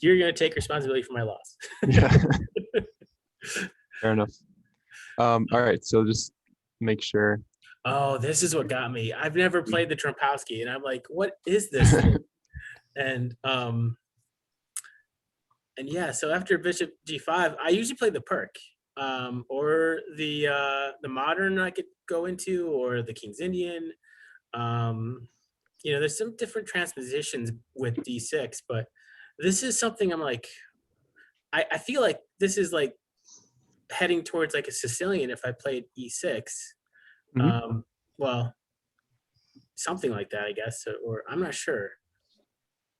You're going to take responsibility for my loss. Yeah. Fair enough. All right, so just make sure. Oh, this is what got me. I've never played the Trumpowski, and I'm like, what is this thing? And yeah, so after bishop g5, I usually play the perk, or the modern I could go into, or the King's Indian. There's some different transpositions with d6, but this is something I'm like, I feel like this is like heading towards like a Sicilian if I played e6. Well, something like that, I guess, or I'm not sure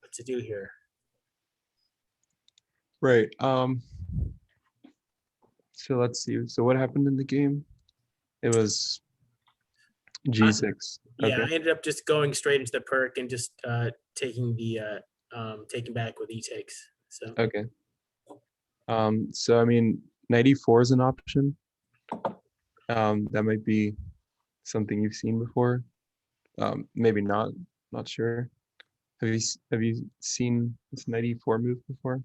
what to do here. Right. So let's see. So what happened in the game? It was g6. Yeah, Okay. I ended up just going straight into the perk and just taking back with e-takes. So Okay. So I mean, knight e4 is an option. That might be something you've seen before. Maybe not sure. Have you seen this knight e4 move before?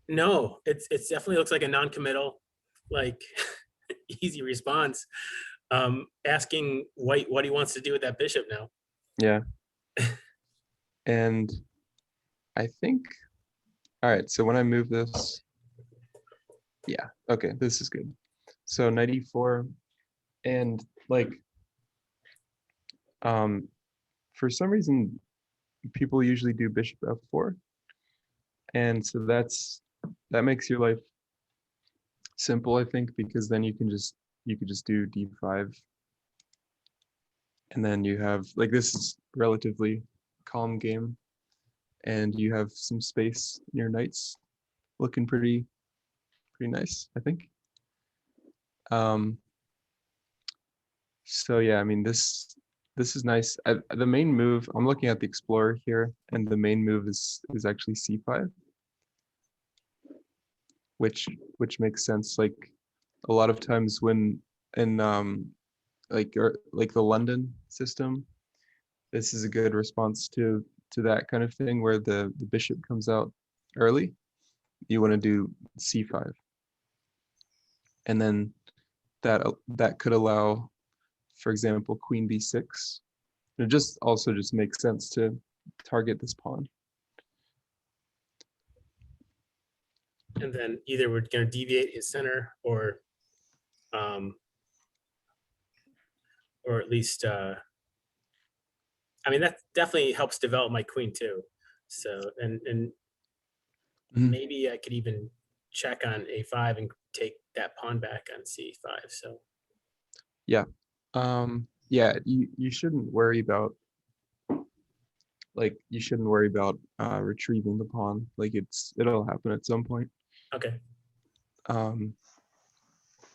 No, it's definitely looks like a non-committal, like easy response. Asking White what he wants to do with that bishop now. Yeah. And I think, all right, so when I move this, yeah, okay, this is good. So knight e4, and like, for some reason, people usually do bishop f4, and so that makes your life simple, I think, because then you could just do d5, and then you have, like, this is relatively calm game, and you have some space in your knights, looking pretty nice, I think. So yeah, I mean, this is nice. The main move, I'm looking at the Explorer here, and the main move is actually c5, which makes sense. Like, a lot of times when in like the London system, this is a good response to that kind of thing where the bishop comes out early. You want to do c5, and then that could allow, for example, queen b6. It just also just makes sense to target this pawn. And then either we're going to deviate his center, or at least, I mean, that definitely helps develop my queen too. So, and maybe I could even check on a5 and take that pawn back on c5. So yeah, yeah, you shouldn't worry about, like, retrieving the pawn. Like, it'll happen at some point. okay.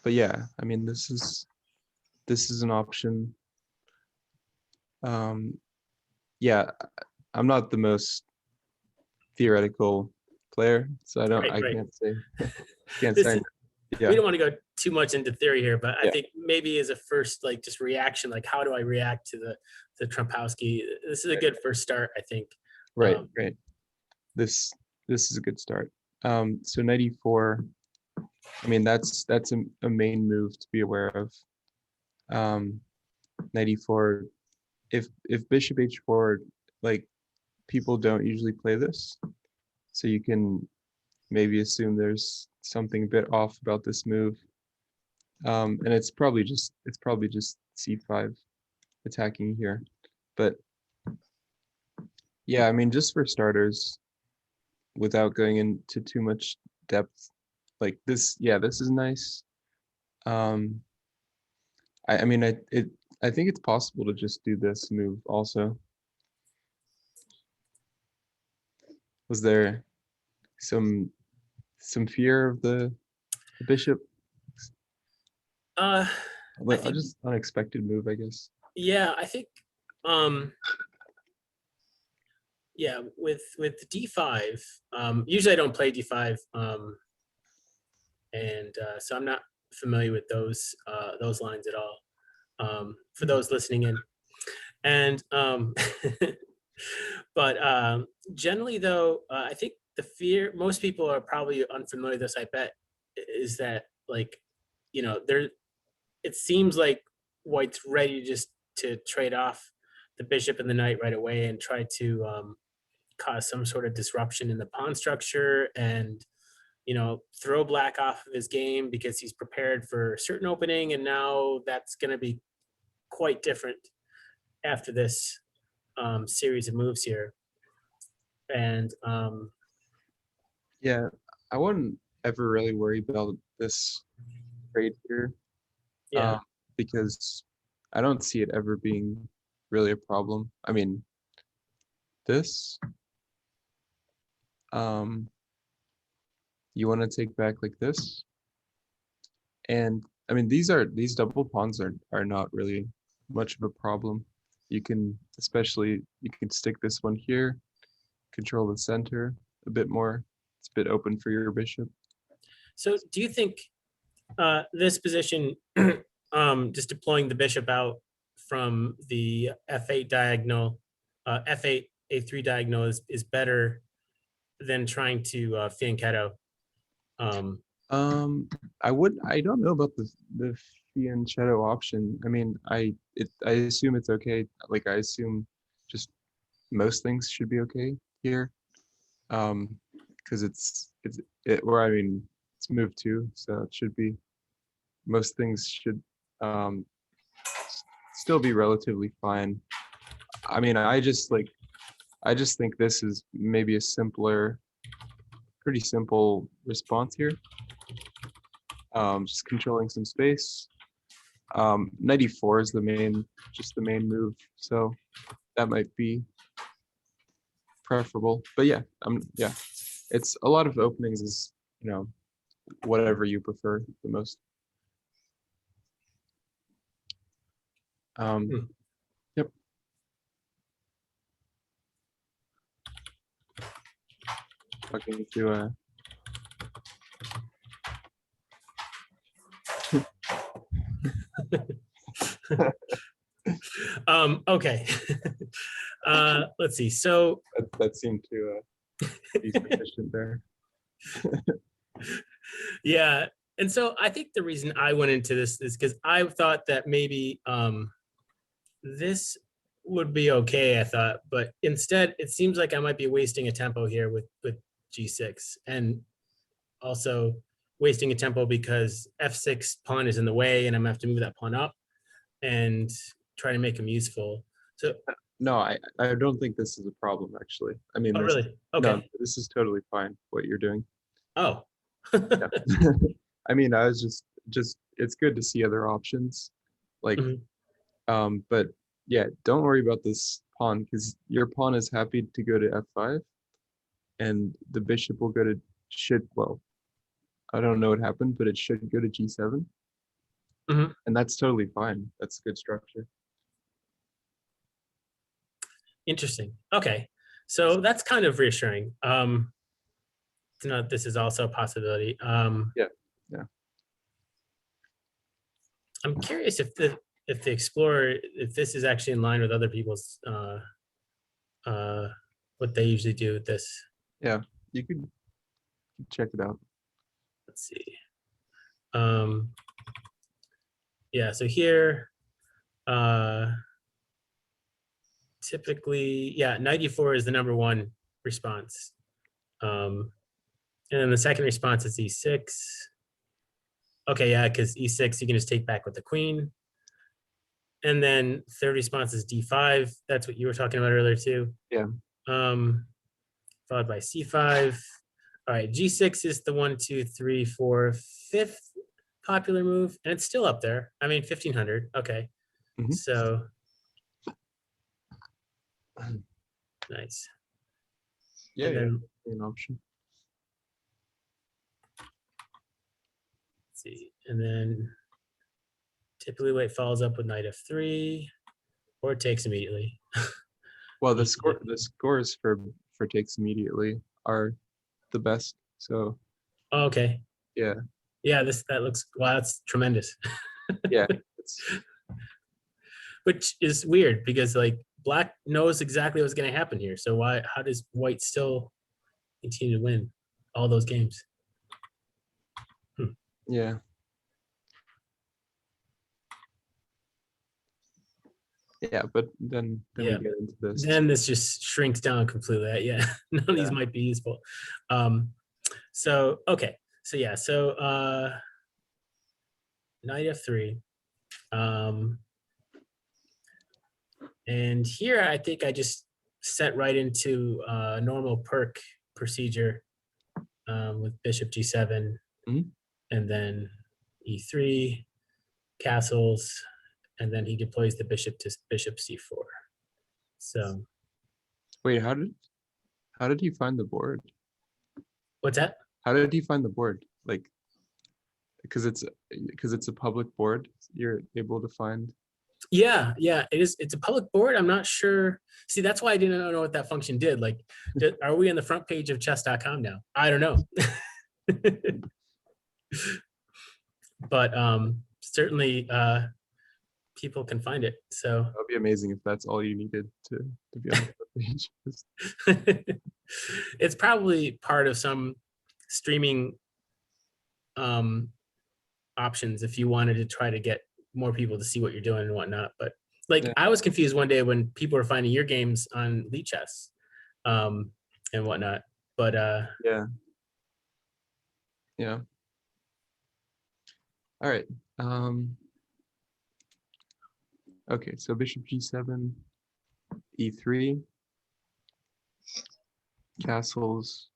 But yeah, I mean, this is an option. Yeah, I'm not the most theoretical player, so I can't say yeah. We don't want to go too much into theory here, but Yeah. I think maybe as a first, like, just reaction, like, how do I react to the Trumpowski? This is a good first start, I think. Right. This is a good start. So knight e4, I mean, that's a main move to be aware of. Knight e4, if bishop h4, like, people don't usually play this, so you can maybe assume there's something a bit off about this move. And it's probably just c5 attacking here. But yeah, I mean, just for starters, without going into too much depth, like this, yeah, this is nice. I mean, I think it's possible to just do this move also. Was there some fear of the bishop? I think, just unexpected move, I guess. yeah, I think, yeah, with d5, usually I don't play d5, and so I'm not familiar with those lines at all, for those listening in. And But generally, though, I think the fear most people are probably unfamiliar with this. I bet is that like there it seems like White's ready just to trade off the bishop and the knight right away and try to cause some sort of disruption in the pawn structure and throw black off of his game because he's prepared for a certain opening, and now that's going to be quite different after this series of moves here. And Yeah, I wouldn't ever really worry about this trade here, yeah, because I don't see it ever being really a problem. I mean, this, you want to take back like this, and I mean these double pawns are not really much of a problem. You can stick this one here, control the center a bit more. It's a bit open for your bishop. so do you think this position, just deploying the bishop out from the f8 diagonal, f8 a3 diagonal is better than trying to fianchetto? I don't know about the fianchetto option. I mean, I assume it's okay. Like I assume just most things should be okay here. Because I mean it's move 2, so it should be most things should still be relatively fine. I mean, I just think this is maybe a pretty simple response here. Just controlling some space. Knight e4 is the main move, so that might be preferable. But yeah, it's a lot of openings is whatever you prefer the most. Yep. Talking to Okay. Let's see. So that seemed to be sufficient there. yeah. And so I think the reason I went into this is because I thought that maybe this would be okay, I thought, but instead it seems like I might be wasting a tempo here with g6, and also wasting a tempo because f6 pawn is in the way and I'm gonna have to move that pawn up and try to make him useful. So no, I don't think this is a problem actually. I mean, oh really? Okay. No, this is totally fine what you're doing. Oh. Yeah. I mean, I was just it's good to see other options, like but yeah, don't worry about this pawn because your pawn is happy to go to f5 and the bishop will go to well, I don't know what happened, but it should go to g7. And that's totally fine. That's good structure. Interesting. Okay. So that's kind of reassuring. To know this is also a possibility. Yeah. I'm curious if the Explorer, if this is actually in line with other people's what they usually do with this. Yeah, you could check it out. Let's see. Yeah, so here typically, yeah, knight e4 is the #1 response. And then the second response is e6. Okay, yeah, because e6 you can just take back with the queen. And then third response is d5. That's what you were talking about earlier too. Yeah. Followed by c5. All right, g6 is the 1, 2, 3, 4, 5th popular move, and it's still up there. I mean, 1500. Okay, so nice. Yeah, and then, an option. Let's see, and then typically White follows up with knight f3, or takes immediately. Well, the scores for takes immediately are the best. So. Oh, okay. Yeah. Yeah, that looks, wow, that's tremendous. Yeah. Which is weird because like black knows exactly what's going to happen here. So how does white still continue to win all those games? Yeah. Yeah, but then we Yeah. get into this. Then this just shrinks down completely. Yeah, none of these might be useful. So okay, so yeah, so knight f3, and here I think I just set right into normal perk procedure with bishop g7, Mhm. and then e3, castles, and then he deploys the bishop to bishop c4. So Wait, how did he find the board? what's that? How did he find the board? Like, because it's a public board, you're able to find. Yeah, it is. It's a public board. I'm not sure. See, that's why I didn't know what that function did. Like, are we on the front page of chess.com now? I don't know. But certainly people can find it. So That would be amazing if that's all you needed to be on the front page. it's probably part of some streaming options if you wanted to try to get more people to see what you're doing and whatnot. But like, Yeah. I was confused one day when people were finding your games on Lead Chess and whatnot. But Yeah. All right. Okay, so bishop g7, e3, castles.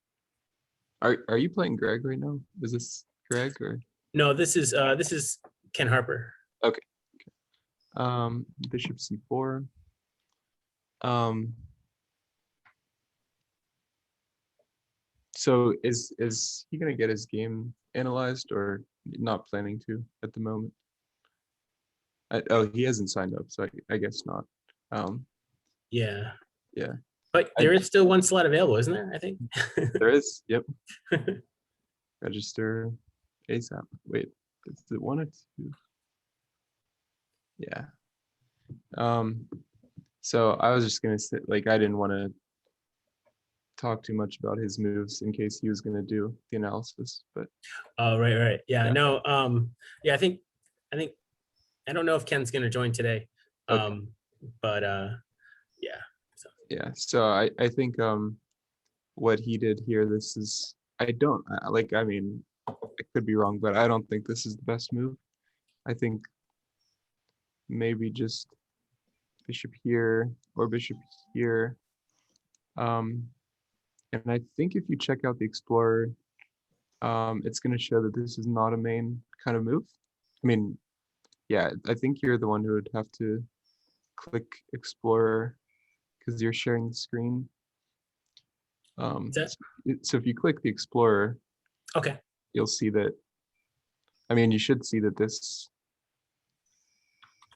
Are you playing Greg right now? Is this Greg or? no, this is Ken Harper. Okay. Bishop c4. So is he gonna get his game analyzed or not planning to at the moment? Oh, he hasn't signed up, so I guess not. Yeah. Yeah. But there is still one slot available, isn't there? I think. There is. Yep. Register ASAP. Wait, is it 1 or 2? Yeah. So I was just gonna say, like, I didn't want to talk too much about his moves in case he was gonna do the analysis, but. Oh, right. Yeah. Yeah. No. Yeah, I think I don't know if Ken's gonna join today. Okay. But yeah. So. Yeah. So I think what he did here, this is, I mean, I could be wrong, but I don't think this is the best move. I think maybe just bishop here or bishop here. And I think if you check out the Explorer, it's going to show that this is not a main kind of move. I mean, yeah, I think you're the one who would have to click Explorer because you're sharing the screen. So if you click the Explorer, Okay. you'll see that, I mean, you should see that this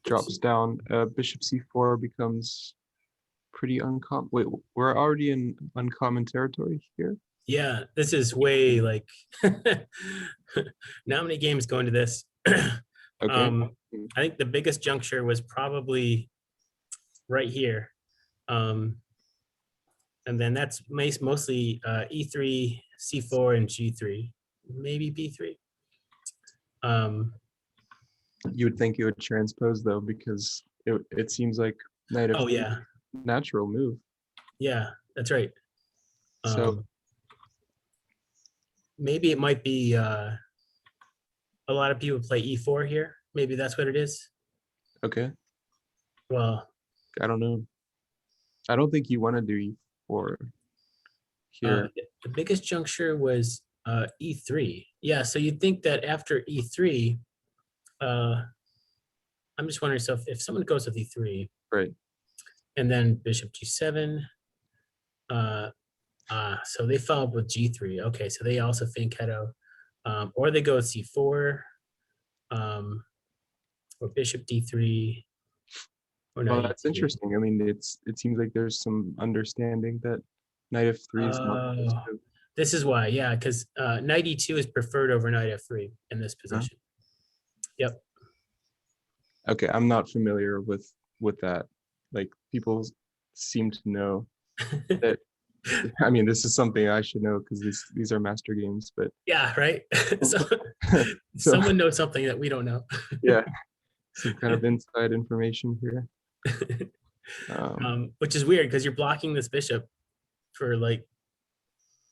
drops down. Bishop c4 becomes pretty uncommon. Wait, we're already in uncommon territory here? Yeah, this is way like not many games go into this. Okay. I think the biggest juncture was probably right here. And then that's mostly E3, C4, and G3, maybe B3. You would think it would transpose though, because it seems like knight of natural move. Yeah, that's right. So maybe it might be a lot of people play E4 here. Maybe that's what it is. Okay. Well, I don't know. I don't think you want to do E4 here. The biggest juncture was E3. Yeah, so you'd think that after E3, I'm just wondering, so if someone goes with E3, right, and then bishop G7, so they follow up with G3. Okay, so they also think Hedo, or they go with C4, or bishop D3. Well, that's interesting. I mean, it seems like there's some understanding that knight f3 is not. This is why, yeah, because knight e2 is preferred over knight f3 in this position. Yep. Okay, I'm not familiar with that. Like, people seem to know that. I mean, this is something I should know because these are master games, but Yeah, right. So so someone knows something that we don't know. yeah, some kind of inside information here. Which is weird because you're blocking this bishop for like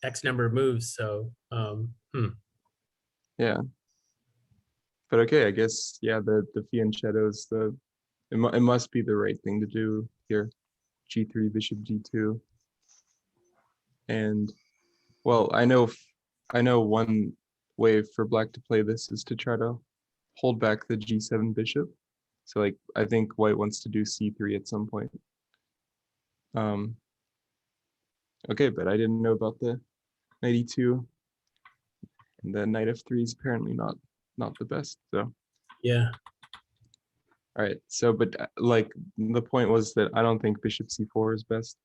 X number of moves. So Yeah, but okay, I guess yeah, the fianchetto's it must be the right thing to do here. G3, bishop G2, and well, I know one way for black to play this is to try to hold back the G7 bishop. So like I think white wants to do C3 at some point. Okay, but I didn't know about the knight E2, and the knight F3 is apparently not the best. So yeah, all right, so but like the point was that I don't think bishop C4 is best.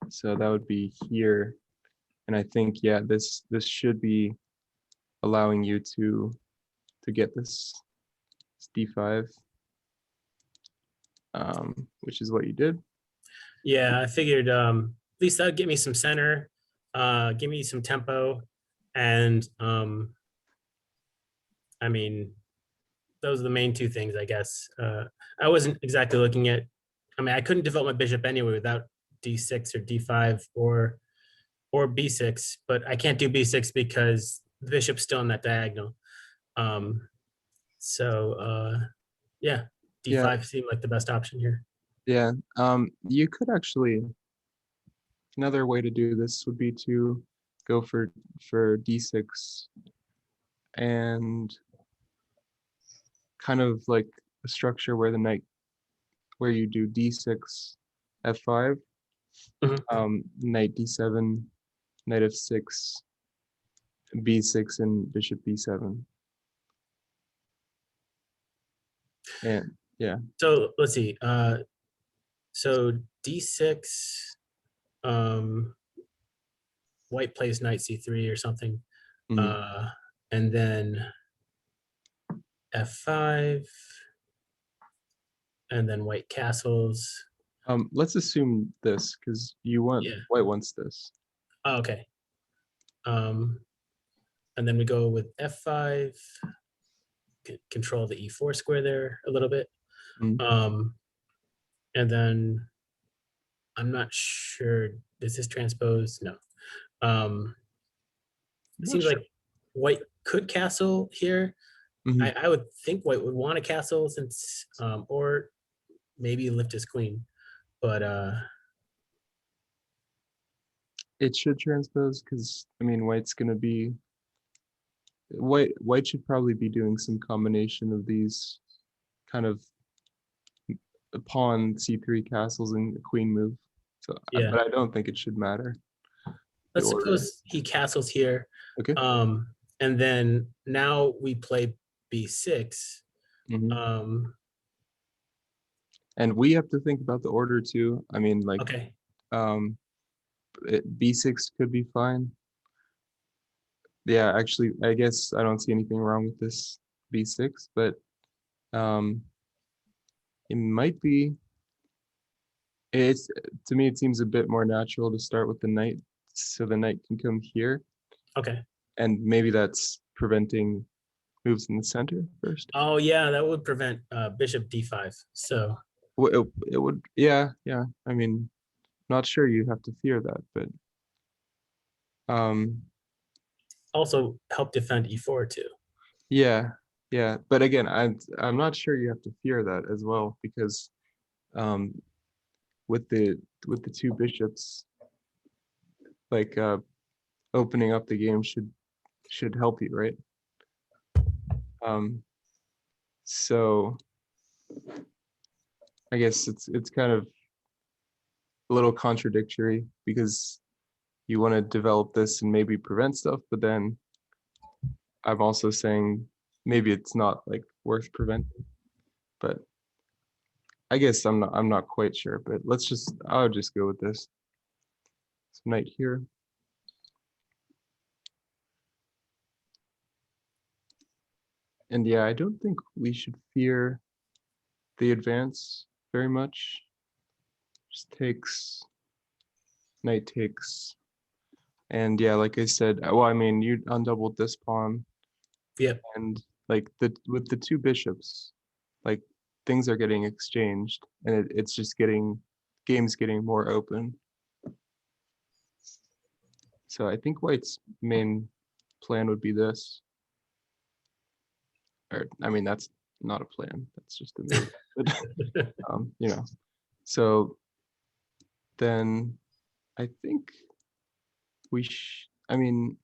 So that would be here, and I think yeah, this should be allowing you to get this D5, which is what you did. yeah. I figured at least that'd give me some center, give me some tempo, and I mean, those are the main two things, I guess. I wasn't exactly looking at. I mean, I couldn't develop my bishop anyway without D6 or D5 or B6, but I can't do B6 because the bishop's still in that diagonal. Um, so yeah, Yeah, D5 seemed like the best option here. yeah. You could actually, another way to do this would be to go for D6 and kind of like a structure where where you do D6, F5, knight D7, knight F6, B6, and bishop B7. And yeah. So let's see. So D6, white plays knight C3 or something. Mhm. And then F5, and then white castles. Let's assume this because Yeah. white wants this. Oh, okay. And then we go with F5, control the E4 square there a little bit. Mhm. And then I'm not sure, does this transpose? No. It Not seems sure. like white could castle here. Mhm. I would think white would want a castle since, or maybe lift his queen, but It should transpose because I mean white's gonna be white should probably be doing some combination of these kind of pawn C3 castles and a queen move. So yeah. but I don't think it should matter the Let's order. suppose he castles here. Okay. And then now we play B6. Mhm. Um, And we have to think about the order too. I mean like okay. um B6 could be fine. Yeah, actually I guess I don't see anything wrong with this B6, but um it might be it's to me it seems a bit more natural to start with the knight so the knight can come here, Okay. and maybe that's preventing moves in the center first. Oh yeah, that would prevent bishop D5. So It would, yeah. I mean, not sure you have to fear that, but um also help defend E4 too. yeah, yeah. But again, I'm not sure you have to fear that as well because um with the two bishops, like opening up the game should help you, right? Um so I guess it's kind of a little contradictory because you want to develop this and maybe prevent stuff, but then I'm also saying maybe it's not like worth preventing. But I guess I'm not quite sure. But I'll just go with this. So knight here. And yeah, I don't think we should fear the advance very much. Just takes, knight takes. And yeah, like I said, well, I mean, you undoubled this pawn. Yep. And like with the two bishops, like things are getting exchanged, and it's just game's getting more open. So I think White's main plan would be this. Or I mean, that's not a plan. That's just a move. But, you know. So then I think I mean,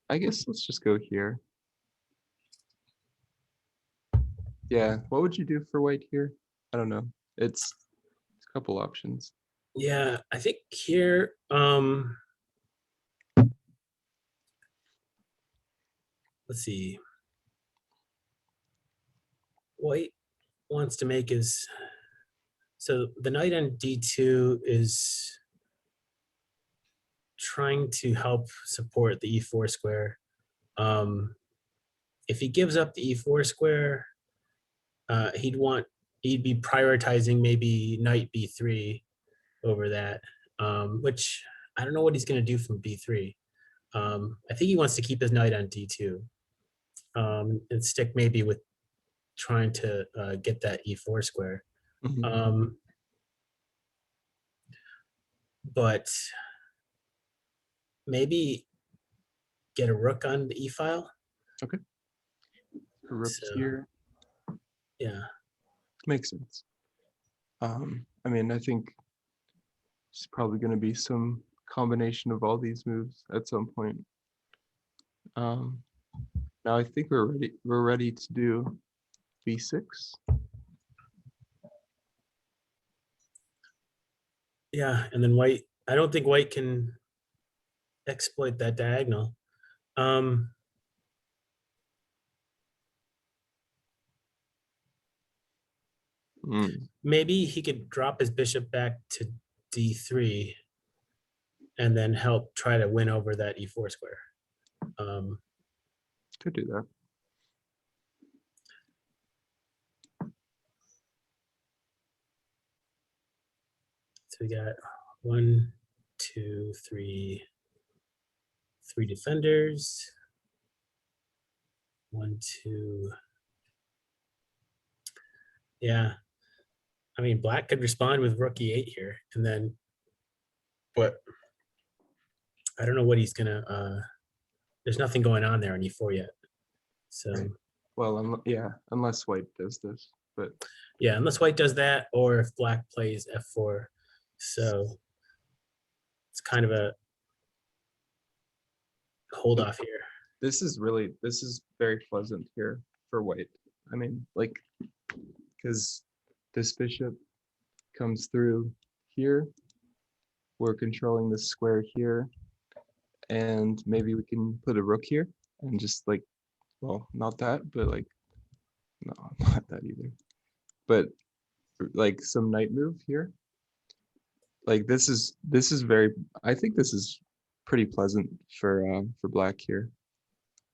I guess let's just go here. Yeah, what would you do for White here? I don't know. It's a couple options. Yeah, I think here, let's see. White wants to make his, so the knight on d2 is trying to help support the e4 square. If he gives up the e4 square, he'd be prioritizing maybe knight b3 over that, which I don't know what he's going to do from b3. I think he wants to keep his knight on d2, and stick maybe with trying to get that e4 square. Mhm. But maybe get a rook on the e file. Okay. A rook So here yeah, makes sense. I mean, I think it's probably going to be some combination of all these moves at some point. Now I think we're ready. We're ready to do b6. yeah, and then White. I don't think White can exploit that diagonal. Um, Maybe he could drop his bishop back to d3 and then help try to win over that e4 square. Could do that. So we got 1, 2, 3 defenders. 1, 2. Yeah. I mean, Black could respond with rook e8 here, and then, but I don't know what he's gonna. There's nothing going on there on e4 yet. So Right. Well, yeah, unless White does this, but yeah, unless White does that, or if Black plays f4. So it's kind of a hold off here. this is very pleasant here for White. I mean, like, because this bishop comes through here. We're controlling this square here. And maybe we can put a rook here and just like, well, not that, but like, no, not that either. But like some knight move here. Like this is very, I think this is pretty pleasant for Black here.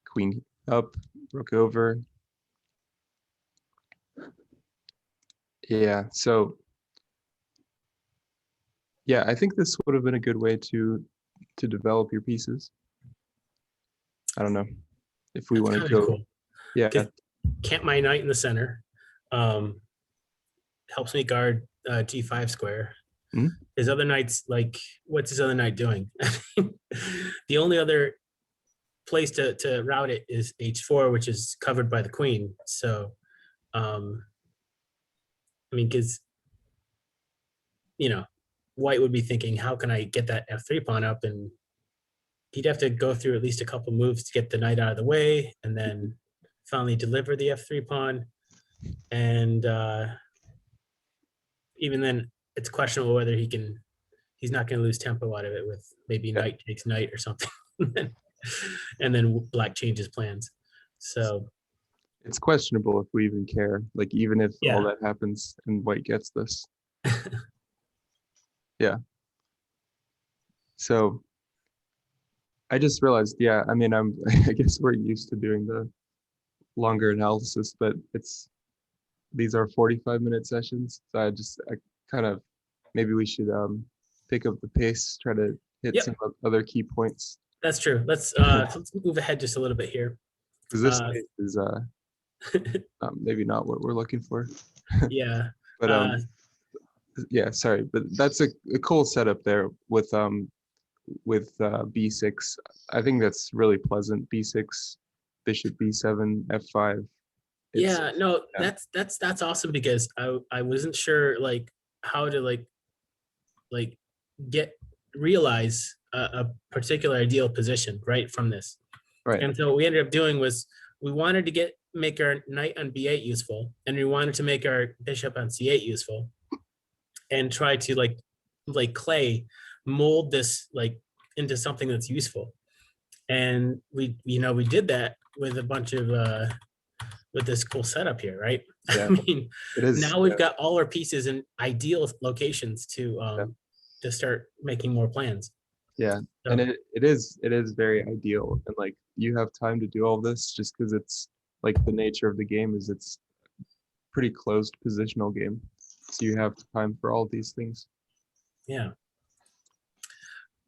Queen up, rook over. Yeah, so yeah, I think this would have been a good way to develop your pieces. I don't know if we want to go. Cool. Yeah, Camp my knight in the center. Helps me guard g5 square. Mm-hmm. His other knight's like, what's his other knight doing? The only other place to route it is h4, which is covered by the queen. So, I mean, because, White would be thinking, how can I get that f3 pawn up? And he'd have to go through at least a couple moves to get the knight out of the way, and then finally deliver the f3 pawn. And even then, it's questionable whether he's not going to lose tempo out of it with maybe knight takes knight or something. And then Black changes plans. So it's questionable if we even care, like even if all that happens and White gets this. Yeah. So I just realized, yeah, I mean, I guess we're used to doing the longer analysis, but it's these are 45-minute sessions. So I kind of, maybe we should pick up the pace, try to hit Yep, some other key points. that's true. Let's move ahead just a little bit here. Because this pace is maybe not what we're looking for. Yeah. But yeah, sorry, but that's a cool setup there with b6. I think that's really pleasant. b6, bishop b7, f5. Yeah, no, that's awesome because I wasn't sure like how to like get realize a particular ideal position right from this. Right. And so what we ended up doing was we wanted to make our knight on b8 useful, and we wanted to make our bishop on c8 useful, and try to like clay mold this like into something that's useful. And we did that with a bunch of with this cool setup here, right? Yeah, I mean, it is. now we've got all our pieces in ideal locations to start making more plans. Yeah, So, and it is very ideal, and like you have time to do all this just because it's like the nature of the game is it's pretty closed positional game, so you have time for all these things. yeah.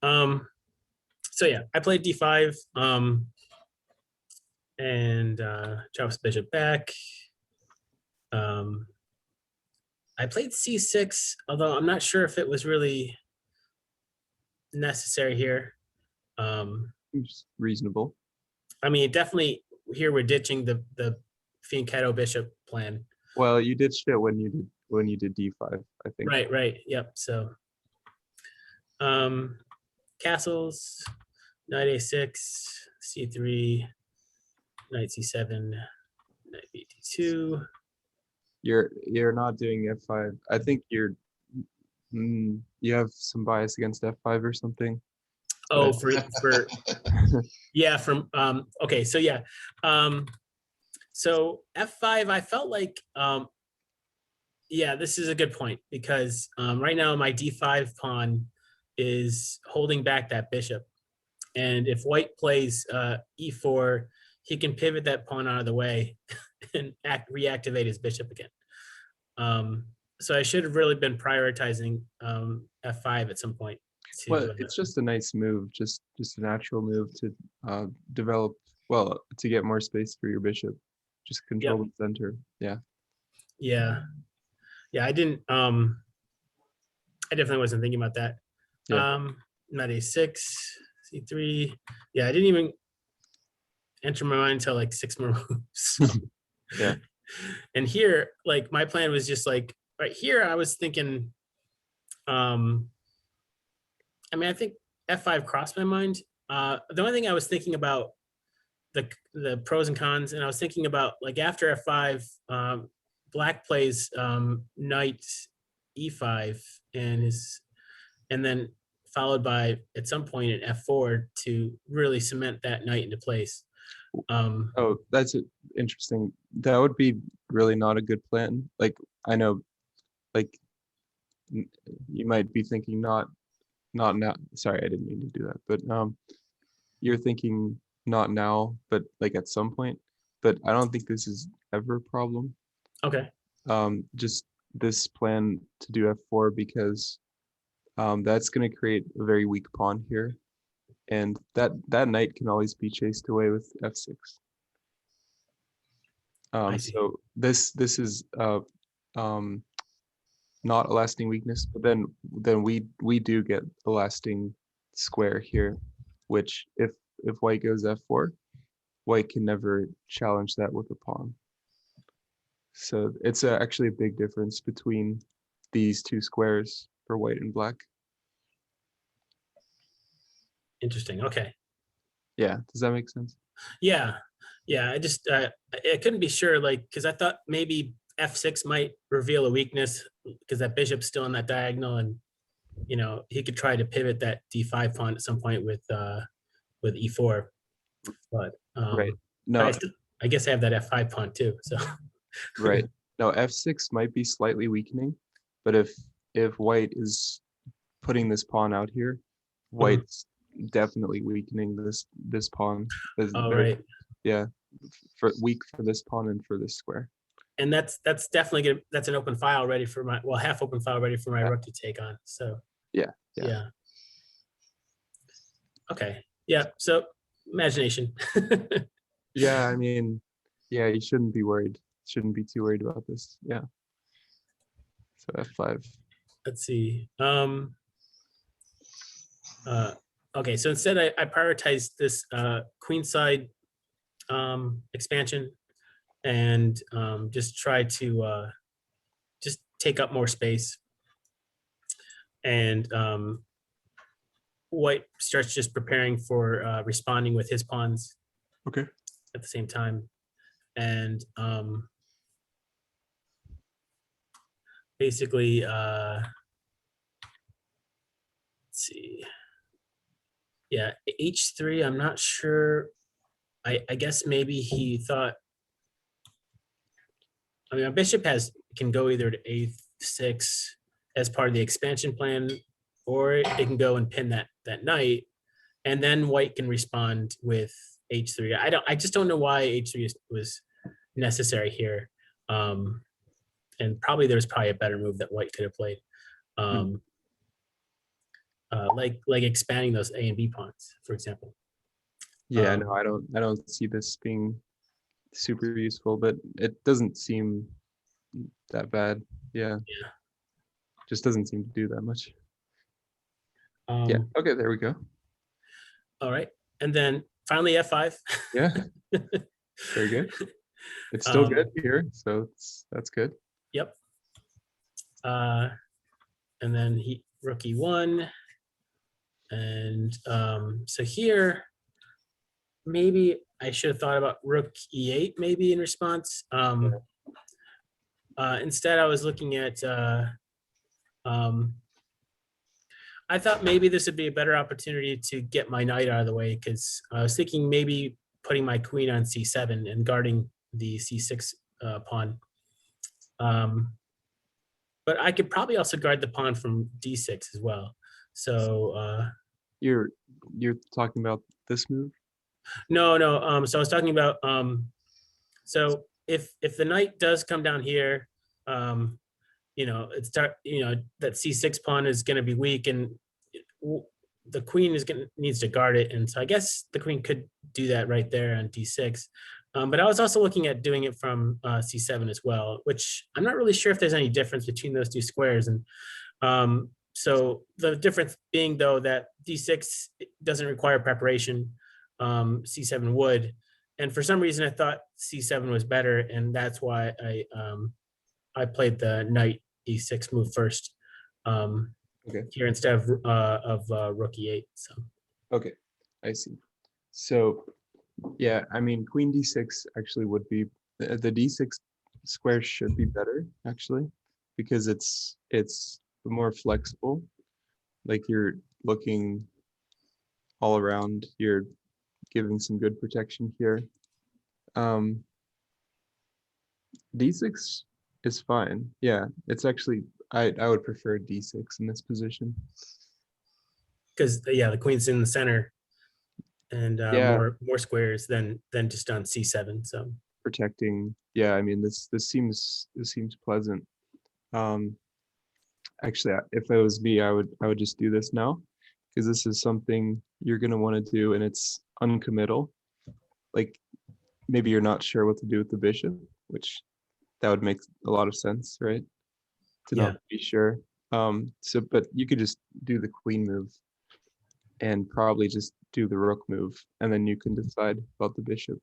So yeah, I played d5 and drops bishop back. I played c6, although I'm not sure if it was really necessary here. It's reasonable. I mean, definitely here we're ditching the fianchetto bishop plan. Well, you ditched it when you did d5, I think. Right. Yep. So castles, knight a6, c3, knight c7, knight b2. You're not doing f5. I think you have some bias against f5 or something. Oh, for yeah, from okay, so yeah. So f5, I felt like yeah, this is a good point because right now my d5 pawn is holding back that bishop. And if white plays e4, he can pivot that pawn out of the way and reactivate his bishop again. So I should have really been prioritizing f5 at some point. Well, it's just a nice move, just a natural move to develop, well, to get more space for your bishop, just control the center. Yeah. I didn't I definitely wasn't thinking about that. Knight a6, c3. Yeah, I didn't even enter my mind until like 6 more moves. Yeah. And here, like my plan was just like right here, I was thinking, I mean, I think f5 crossed my mind. The only thing I was thinking about the pros and cons, and I was thinking about like after f5, black plays knight e5 and then followed by at some point in f4 to really cement that knight into place. Oh, that's interesting. That would be really not a good plan. Like I know, like you might be thinking not now. Sorry, I didn't mean to do that. But you're thinking not now, but like at some point. But I don't think this is ever a problem. Okay. Just this plan to do f4 because that's going to create a very weak pawn here, and that knight can always be chased away with f6. So this is not a lasting weakness, but then we do get a lasting square here, which if white goes f4, white can never challenge that with a pawn. So it's actually a big difference between these two squares for white and black. Interesting. Okay. Yeah, does that make sense? Yeah. I just I couldn't be sure, like, because I thought maybe f6 might reveal a weakness because that bishop's still on that diagonal, and he could try to pivot that d5 pawn at some point with e4. But right. No, I guess I have that f5 pawn too. So right. No, f6 might be slightly weakening, but if white is putting this pawn out here, white's definitely weakening this pawn. Oh, right. Yeah, weak for this pawn and for this square. and that's definitely gonna, that's an open file ready for my, well, half open file ready for my Yeah. rook to take on. So Yeah. yeah. Okay. Yeah. So imagination. Yeah, I mean, yeah, you shouldn't be worried. Shouldn't be too worried about this. Yeah. So F5. Let's see. Okay, so instead I prioritized this queenside expansion and just try to just take up more space. And white starts just preparing for responding with his pawns Okay. at the same time. And basically, let's see. Yeah, H3, I'm not sure. I guess maybe he thought, I mean, a bishop can go either to A6 as part of the expansion plan, or it can go and pin that knight, and then white can respond with H3. I just don't know why H3 was necessary here. And probably there's probably a better move that white could have played. Like expanding those A and B pawns, for example. Yeah, no, I don't see this being super useful, but it doesn't seem that bad. Yeah. Yeah. Just doesn't seem to do that much. Yeah. Okay, there we go. All right. And then finally F5. Yeah. Very good. It's still good here, so that's good. Yep. And then rook E1. And so here, maybe I should have thought about rook E8 maybe in response. Instead, I was looking at, I thought maybe this would be a better opportunity to get my knight out of the way, because I was thinking maybe putting my queen on C7 and guarding the C6 pawn. But I could probably also guard the pawn from D6 as well. So you're talking about this move? No. So I was talking about so if the knight does come down here, that C6 pawn is going to be weak, and the queen needs to guard it, and so I guess the queen could do that right there on D6. But I was also looking at doing it from C7 as well, which I'm not really sure if there's any difference between those two squares. And so the difference being, though, that D6 doesn't require preparation, C7 would. And for some reason, I thought C7 was better, and that's why I played the knight E6 move first here instead of rook E8. So okay, I see. So yeah, I mean, queen D6 actually would be the D6 square should be better actually, because it's more flexible. Like you're looking all around, you're giving some good protection here. D6 is fine. Yeah, it's actually I would prefer D6 in this position. Because the queen's in the center, and more squares than just on C7. So protecting. Yeah, I mean this seems pleasant. Actually, if it was me, I would just do this now, because this is something you're gonna want to do, and it's uncommittal. Like maybe you're not sure what to do with the bishop, which that would make a lot of sense, right? To not be sure. So but you could just do the queen move and probably just do the rook move, and then you can decide about the bishop.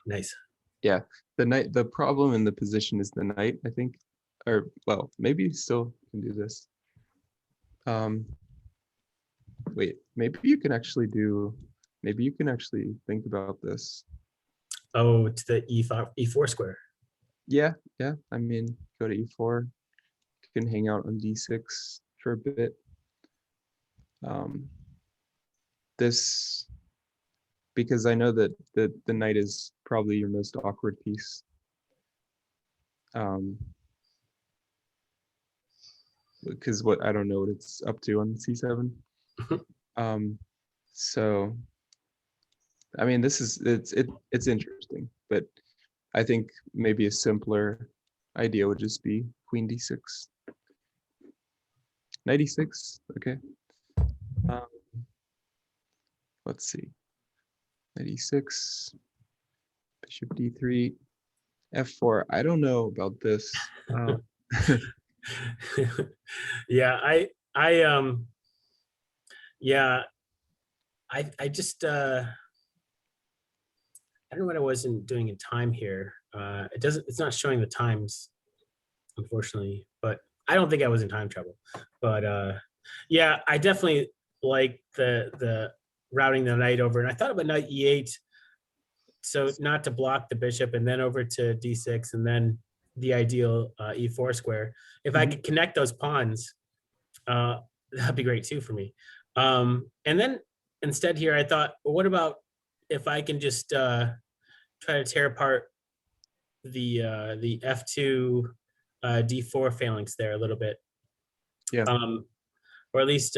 nice. Yeah, the problem in the position is the knight, I think. Or well, maybe you still can do this. Wait, maybe you can actually think about this. Oh, to the E4 square. Yeah, I mean, go to E4. You can hang out on D6 for a bit. This, because I know that the knight is probably your most awkward piece. Because I don't know what it's up to on C7. So I mean, it's interesting, but I think maybe a simpler idea would just be queen d6. Knight e6, okay. Um, let's see. Knight e6, bishop d3, f4. I don't know about this. Yeah, yeah, I just I don't know what I wasn't doing in time here. It's not showing the times, unfortunately, but I don't think I was in time trouble. But yeah, I definitely like the routing the knight over, and I thought about knight e8, so not to block the bishop, and then over to d6, and then the ideal e4 square. If I could connect those pawns, that'd be great too for me. And then instead here, I thought, well, what about if I can just try to tear apart the f2 d4 phalanx there a little bit, Yeah. or at least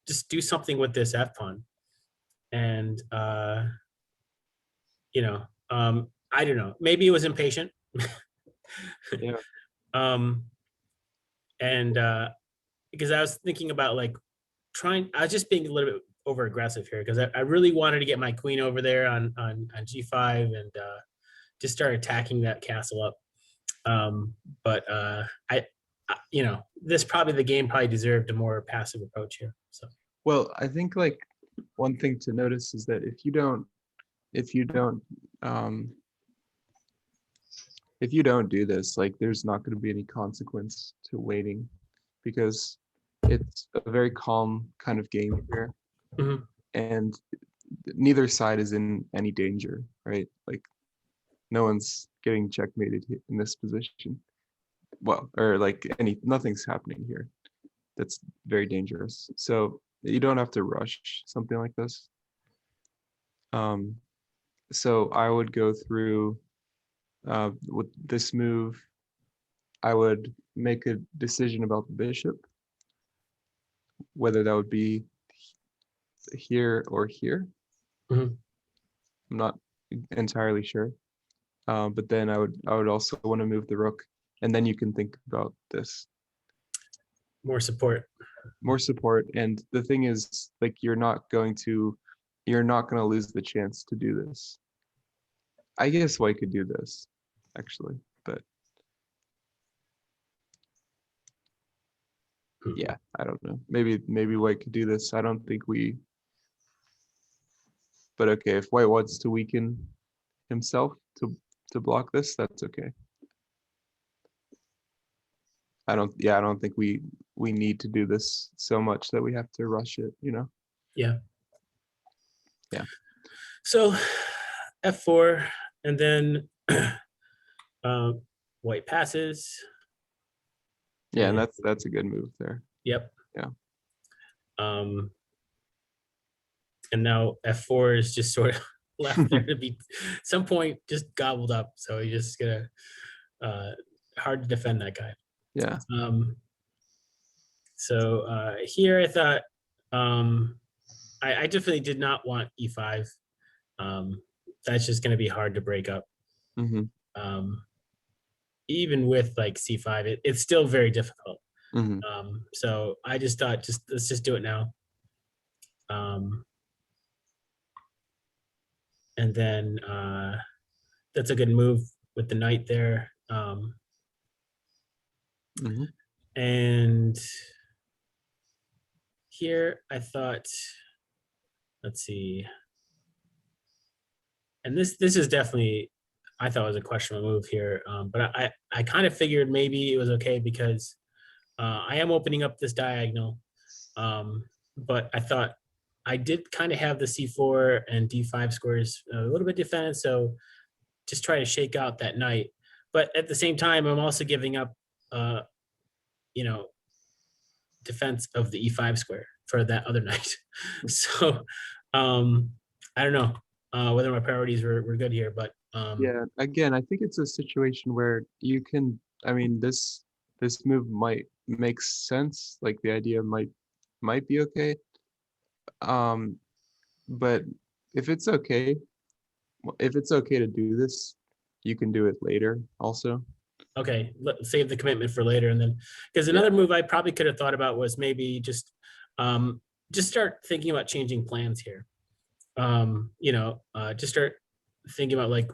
just do something with this f pawn, and you know, I don't know, maybe it was impatient. Yeah. And because I was thinking about like I was just being a little bit over aggressive here because I really wanted to get my queen over there on g5 and just start attacking that castle up. But you know, the game probably deserved a more passive approach here. So, Well, I think like one thing to notice is that if you don't do this, like there's not going to be any consequence to waiting, because it's a very calm kind of game here, and neither side is in any danger, right? Like no one's getting checkmated in this position. Well, or like nothing's happening here that's very dangerous. So you don't have to rush something like this. So I would go through with this move. I would make a decision about the bishop, whether that would be here or here. I'm not entirely sure. But then I would also want to move the rook, and then you can think about this. more support. And the thing is, like, you're not going to lose the chance to do this. I guess White could do this, actually, but yeah, I don't know. Maybe White could do this. I don't think but okay, if White wants to weaken himself to block this, that's okay. I don't think we need to do this so much that we have to rush it, you know? Yeah. Yeah. So f4, and then White passes. Yeah, and that's a good move there. Yep. Yeah. And now f4 is just sort of left there to be some point just gobbled up. So you're just gonna hard to defend that guy. Yeah. So here I thought I definitely did not want e5. That's just gonna be hard to break up. Even with like c5, it's still very difficult. So I just thought, let's just do it now. And then that's a good move with the knight there. And here I thought, let's see. And this is definitely, I thought it was a questionable move here. But I kind of figured maybe it was okay because I am opening up this diagonal. But I thought I did kind of have the c4 and d5 squares a little bit defended, so just try to shake out that knight. But at the same time, I'm also giving up, you know, defense of the e5 square for that other knight. So I don't know whether my priorities were good here, but yeah, again, I think it's a situation where you can, I mean, this move might make sense, like the idea might be okay. But if it's okay, if it's okay to do this, you can do it later also. Okay, save the commitment for later, and then because Yeah. another move I probably could have thought about was maybe just start thinking about changing plans here. Just start thinking about like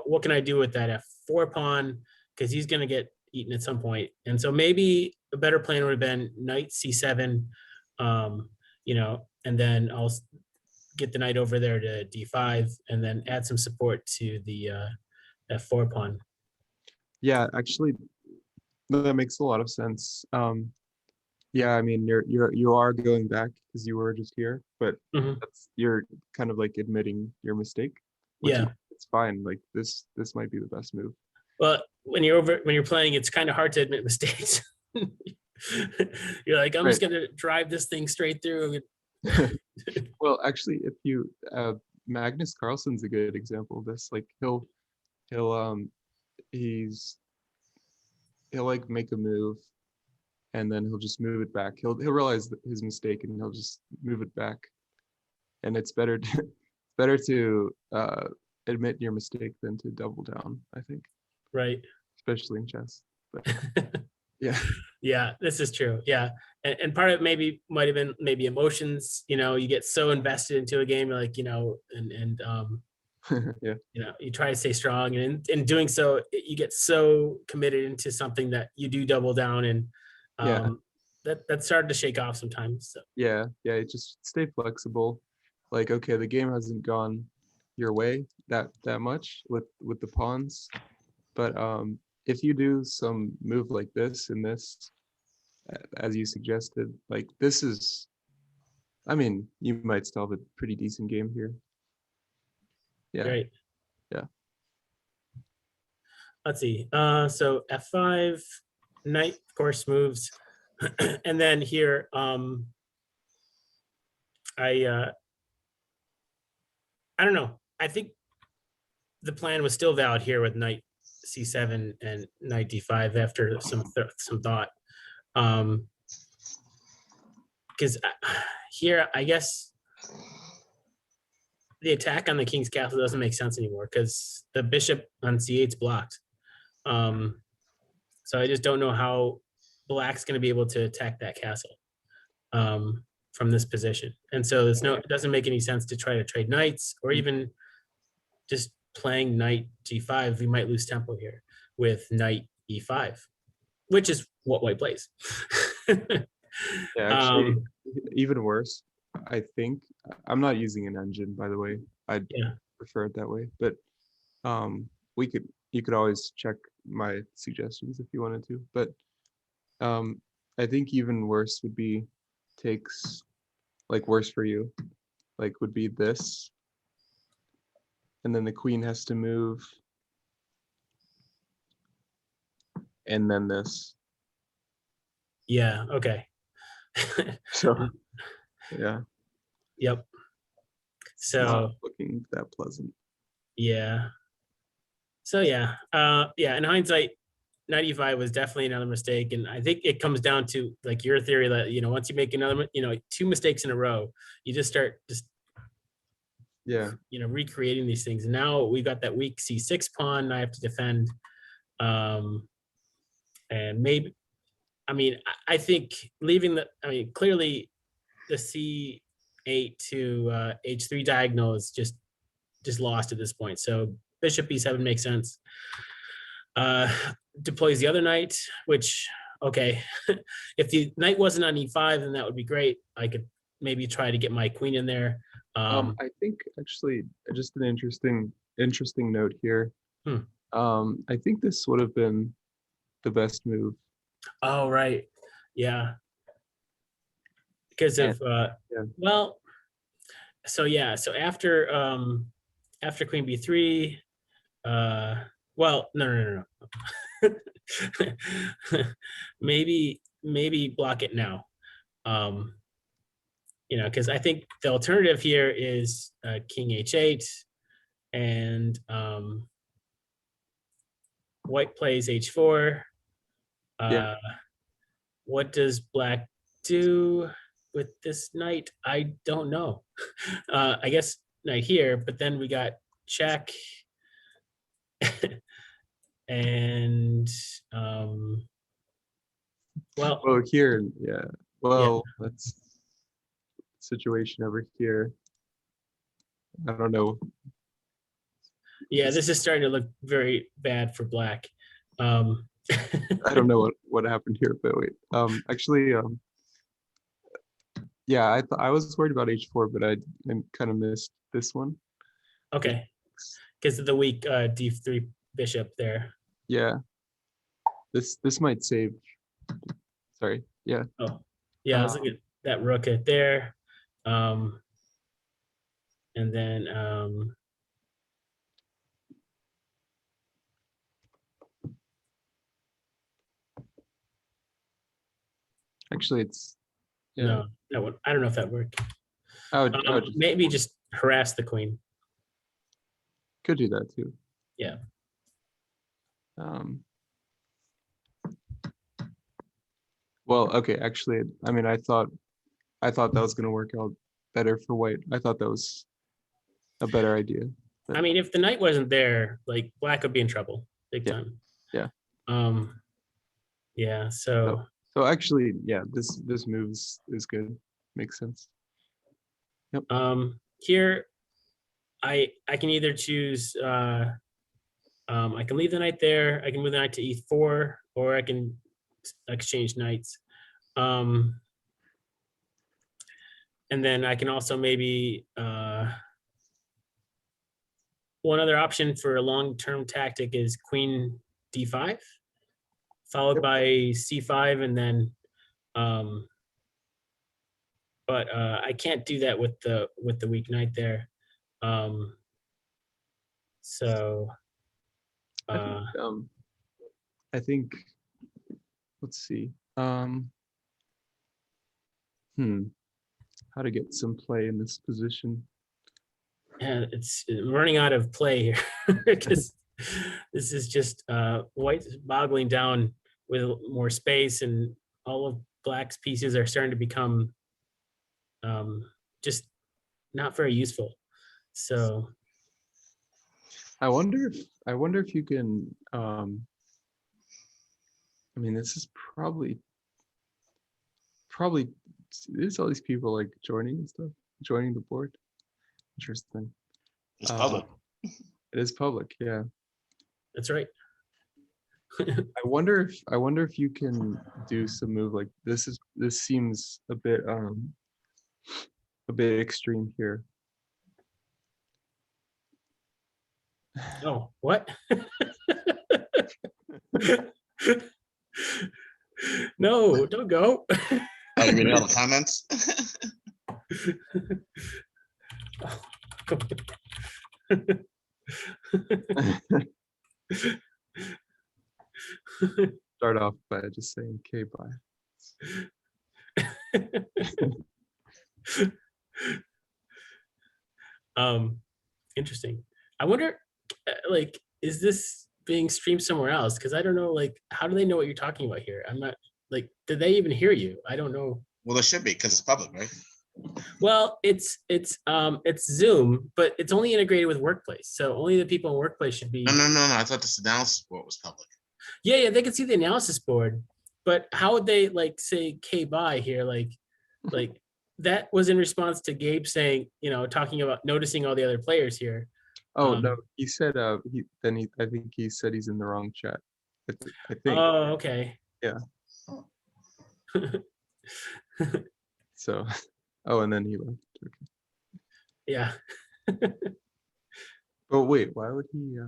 what can I do with that F4 pawn, because he's going to get eaten at some point. And so maybe a better plan would have been knight C7, and then I'll get the knight over there to D5 and then add some support to the F4 pawn. Yeah, actually, that makes a lot of sense. Yeah, I mean, you are going back because you were just here, but Mhm. you're kind of like admitting your mistake, which is Yeah. it's fine. Like this might be the best move. Well, when you're playing, it's kind of hard to admit mistakes. You're like, I'm Right. just gonna drive this thing straight through. Well, actually, if you Magnus Carlsen's a good example of this. Like he'll he's he'll like make a move and then he'll just move it back. He'll realize his mistake and he'll just move it back. And it's better to better to admit your mistake than to double down, I think, Right. especially in chess. But yeah. Yeah, this is true. Yeah. And part of it maybe might have been maybe emotions, you get so invested into a game, like, Yeah. you try to stay strong, and in doing so, you get so committed into something that you do double down, and Yeah. that started to shake off sometimes. So. Yeah. Yeah. Just stay flexible. Like, okay, the game hasn't gone your way that much with the pawns, but if you do some move like this and this, as you suggested, like this is, I mean, you might still have a pretty decent game here. Yeah. Right. Yeah. Let's see. So F5, knight, of course, moves. And then here, I don't know. I think the plan was still valid here with knight C7 and knight D5 after some thought. Because here, I guess the attack on the king's castle doesn't make sense anymore because the bishop on C8 is blocked. So I just don't know how black's going to be able to attack that castle from this position. And so it doesn't make any sense to try to trade knights or even just playing knight G5. We might lose tempo here with knight E5, which is what white plays. Yeah, actually, even worse, I think. I'm not using an engine, by the way. I'd prefer it that way. But you could always check my suggestions if you wanted to. But I think even worse would be takes, like worse for you, like would be this. And then the queen has to move. And then this. Yeah, okay. So, yeah. Yep. So not looking that pleasant. Yeah. So yeah, in hindsight, 95 was definitely another mistake, and I think it comes down to like your theory that once you make another, two mistakes in a row, you just start recreating these things. And now we got that weak C6 pawn. I have to defend, and maybe, I think clearly the C8 to H3 diagonal is just lost at this point. So bishop B7 makes sense. Deploys the other knight, which, okay, if the knight wasn't on E5, then that would be great. I could maybe try to get my queen in there. I think actually just an interesting note here. I think this would have been the best move. Oh, right. Yeah. Because of well, so yeah, so after queen B3, well, no. maybe block it now. Because I think the alternative here is king H8, and white plays H4. What does black do with this knight? I don't know. I guess knight here, but then we got check. And well, Well, here, yeah. Well, that's situation over here. I don't know. yeah, this is starting to look very bad for black. I don't know what happened here, but wait. Actually, yeah, I was worried about h4, but I kind of missed this one. Okay, because of the weak d3 bishop there. Yeah, this might save. Sorry. Yeah. Oh, yeah, I was looking at that rook at there. And then actually, it's no, that one. I don't know if that worked. I would just, Maybe just harass the queen. could do that too. Yeah. Well, okay. Actually, I mean, I thought that was gonna work out better for white. I thought that was a better idea. I mean, if the knight wasn't there, like black would be in trouble big time. Yeah. Yeah. So actually, yeah, this move is good. Makes sense. Yep. Here, I can either choose. I can leave the knight there. I can move the knight to e4, or I can exchange knights. And then I can also maybe one other option for a long-term tactic is queen d5, followed by c5, and then but I can't do that with the weak knight there. So I think let's see. How to get some play in this position. yeah, it's running out of play here because this is just white boggling down with more space, and all of black's pieces are starting to become just not very useful. So I wonder if you can I mean, this is probably there's all these people like joining and stuff, joining the board. Interesting. It's public. It is public, yeah. that's right. I wonder if you can do some move like this. This seems a bit extreme here. Oh, what? No, don't go. Oh, you reading all the comments? Start off by just saying "K, bye." Interesting. I wonder, like, is this being streamed somewhere else? Because I don't know, like, how do they know what you're talking about here? I'm not like, did they even hear you? I don't know. Well, it should be because it's public, right? Well, it's Zoom, but it's only integrated with Workplace, so only the people in Workplace should be. No. I thought this analysis board was public. Yeah, they can see the analysis board, but how would they like say "K bye" here? Like that was in response to Gabe saying, talking about noticing all the other players here. Oh no, he said I think he said he's in the wrong chat. I think. Oh, okay. Yeah. So, and then he left. Okay. Yeah. But wait, why would he?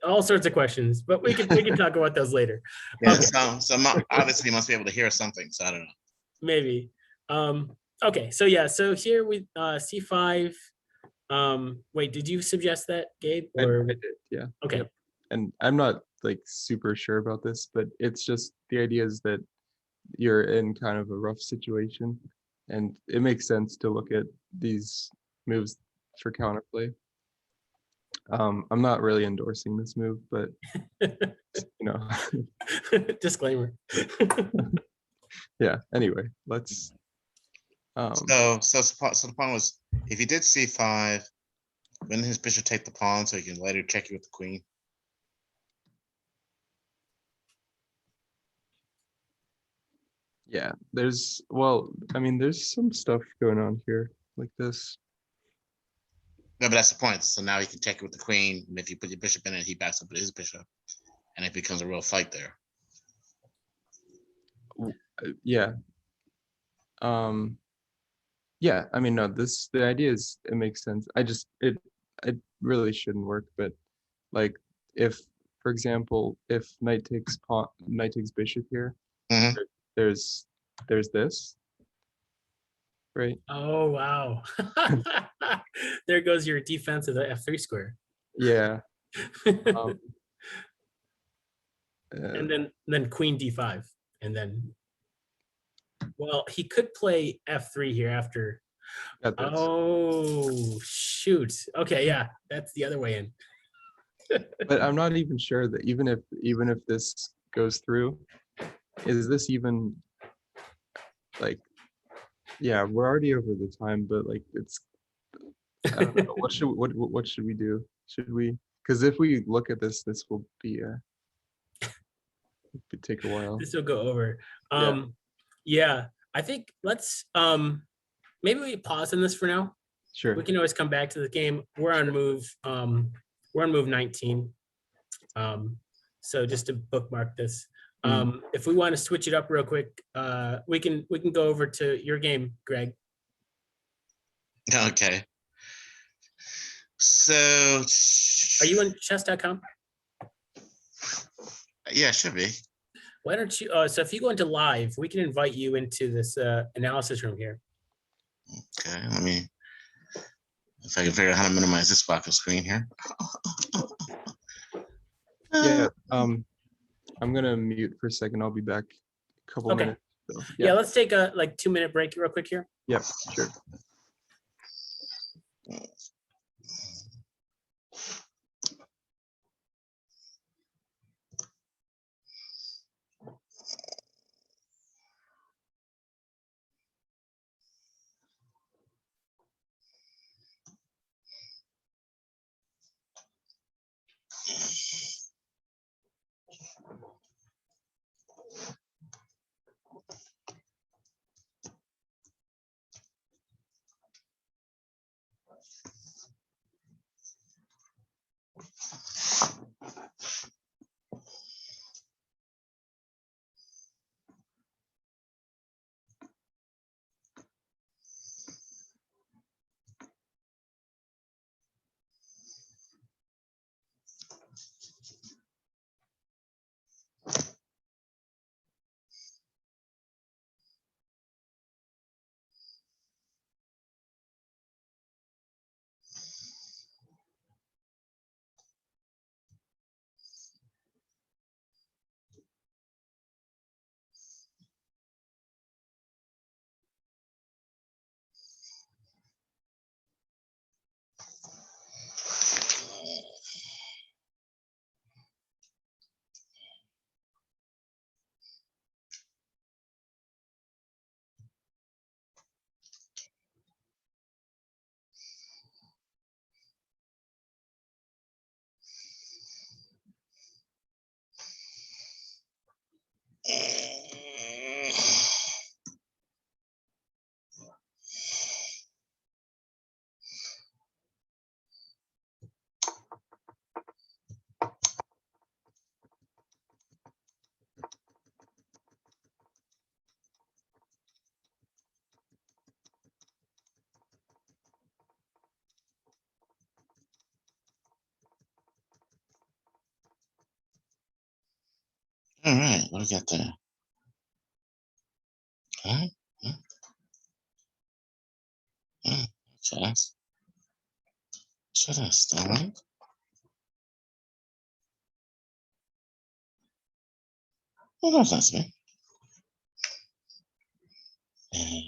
All sorts of questions, but we can talk about those later. Yeah. Okay. So obviously he must be able to hear something. So I don't know. Maybe. Okay. So yeah. So here we c5. Wait, did you suggest that, Gabe? Or I did. Yeah. Okay. Yep. And I'm not like super sure about this, but it's just the idea is that you're in kind of a rough situation, and it makes sense to look at these moves for counterplay. I'm not really endorsing this move, but disclaimer. Yeah. Anyway, let's. So the point was if he did C5, wouldn't his bishop take the pawn so he can later check you with the queen? Yeah, there's, well, I mean, there's some stuff going on here like this. No, but that's the point. So now he can check it with the queen, and if you put your bishop in it, he backs up with his bishop, and it becomes a real fight there. Yeah. Yeah, I mean, no, the idea is, it makes sense. It really shouldn't work, but like, if, for example, if knight takes bishop here, Mhm. there's this, right? Oh, wow. There goes your defense of the F3 square. Yeah. And then queen D5. And then, well, he could play F3 here after. got this. Oh, shoot. Okay, yeah, that's the other way in. But I'm not even sure that even if this goes through, is this even like, yeah, we're already over the time, but like, it's, I don't know, what should we do? Should we, because if we look at this will be it could take a while. This will go over. Yeah. Yeah, I think let's maybe we pause on this for now. Sure. We can always come back to the game. We're on move 19. So just to bookmark this. If we want to switch it up real quick, we can go over to your game, Greg. Okay. So. Are you on chess.com? Yeah, should be. Why don't you, so if you go into live, we can invite you into this analysis room here. Okay, let me, if I can figure out how to minimize this block of screen here. Yeah, I'm gonna mute for a second. I'll be back a couple Okay. minutes. So, Yeah, let's take a 2-minute break real quick here. Yep, sure. All right, what do we got there? Huh? Chess. All right. Well, that's nice of me. And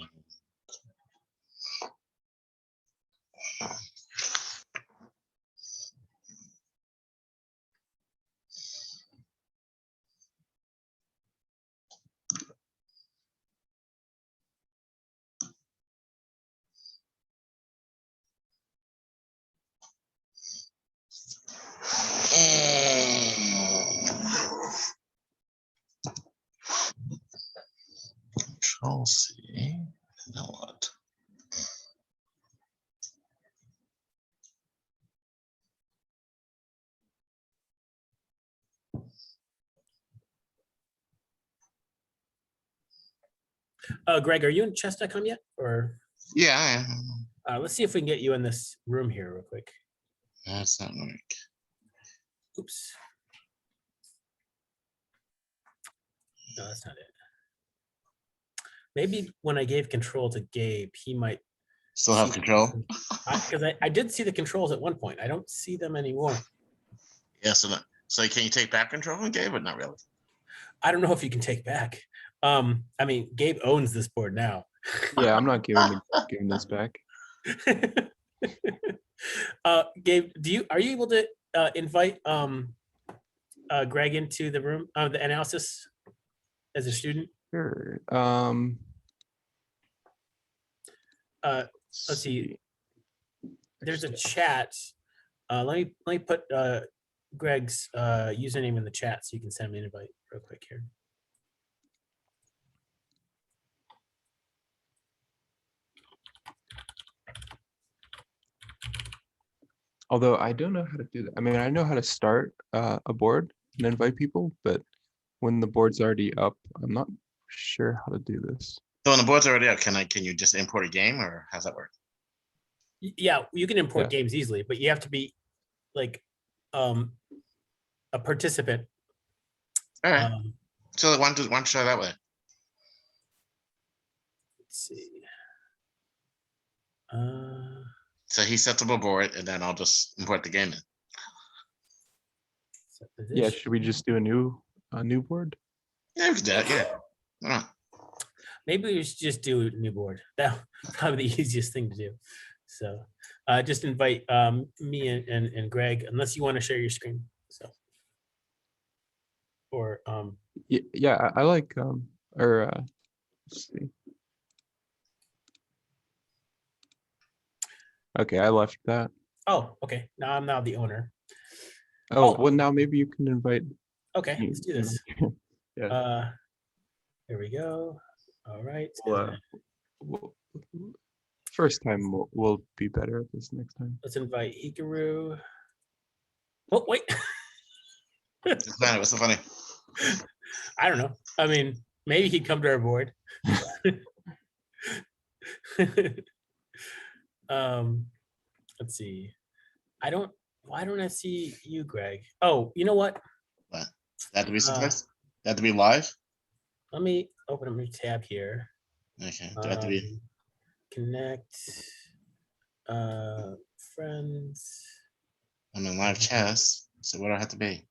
Control C. Now what? Greg, are you in chess.com yet? Or Yeah, I am. let's see if we can get you in this room here real quick. That's not work. Oops. No, that's not it. Maybe when I gave control to Gabe, he might Still have control. Because I did see the controls at one point. I don't see them anymore. Yeah, so can you take back control and Gabe, but not really? I don't know if you can take back. I mean, Gabe owns this board now. Yeah, I'm not giving this back. Gabe, are you able to invite Greg into the room, the analysis as a student? Sure. Let's see. There's a chat. Let me put Greg's username in the chat so you can send me an invite real quick here. Although I don't know how to do that. I mean, I know how to start a board and invite people, but when the board's already up, I'm not sure how to do this. So when the board's already up, can you just import a game, or how's that work? Yeah, you can import games easily, but you have to be like a participant. All right. So why don't you try that way? Let's see. So he sets up a board, and then I'll just import the game in. Yeah, should we just do a new board? Yeah, we can do that. Yeah. Why not? Maybe we should just do a new board. That probably the easiest thing to do. So just invite me and Greg, unless you want to share your screen. So or yeah, I like let's see. Okay, I left that. Oh, okay. Now I'm now the owner. Oh, well, now maybe you can invite. Okay, let's do this. Yeah. Here we go. All right. First time we'll be better at this next time. Let's invite Hikaru. Oh, wait. What's so funny? I don't know. I mean, maybe he'd come to our board. Let's see. Why don't I see you, Greg? Oh, you know what? What? That to be someplace? That to be live? Let me open up a tab here. Okay. Do I have to be connect friends? I'm in live chess. So what do I have to be?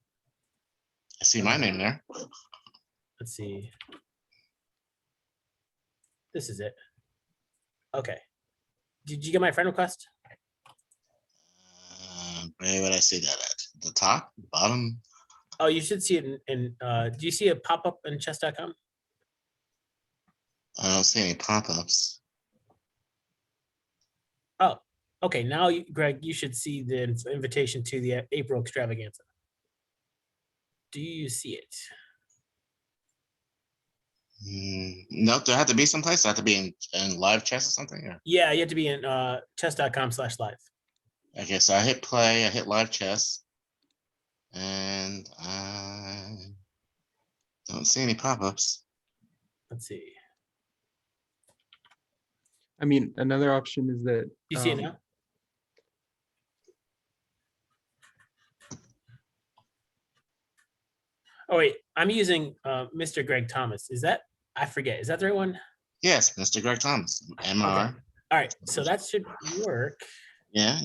I see my name there. Let's see. This is it. Okay. Did you get my friend request? Where would I see that at? The top, bottom? Oh, you should see it in do you see a pop-up in chess.com? I don't see any pop-ups. Oh, okay. Now, Greg, you should see the invitation to the April extravaganza. Do you see it? No, do I have to be someplace? Do I have to be in live chess or something? Or? Yeah, you have to be in chess.com/live. Okay, so I hit play, I hit live chess, and I don't see any pop-ups. Let's see. I mean, another option is that You see it now? Oh wait, I'm using Mr. Greg Thomas. Is that, I forget, is that the right one? Yes, Mr. Greg Thomas, MR. Okay. All right, so that should work. Yeah.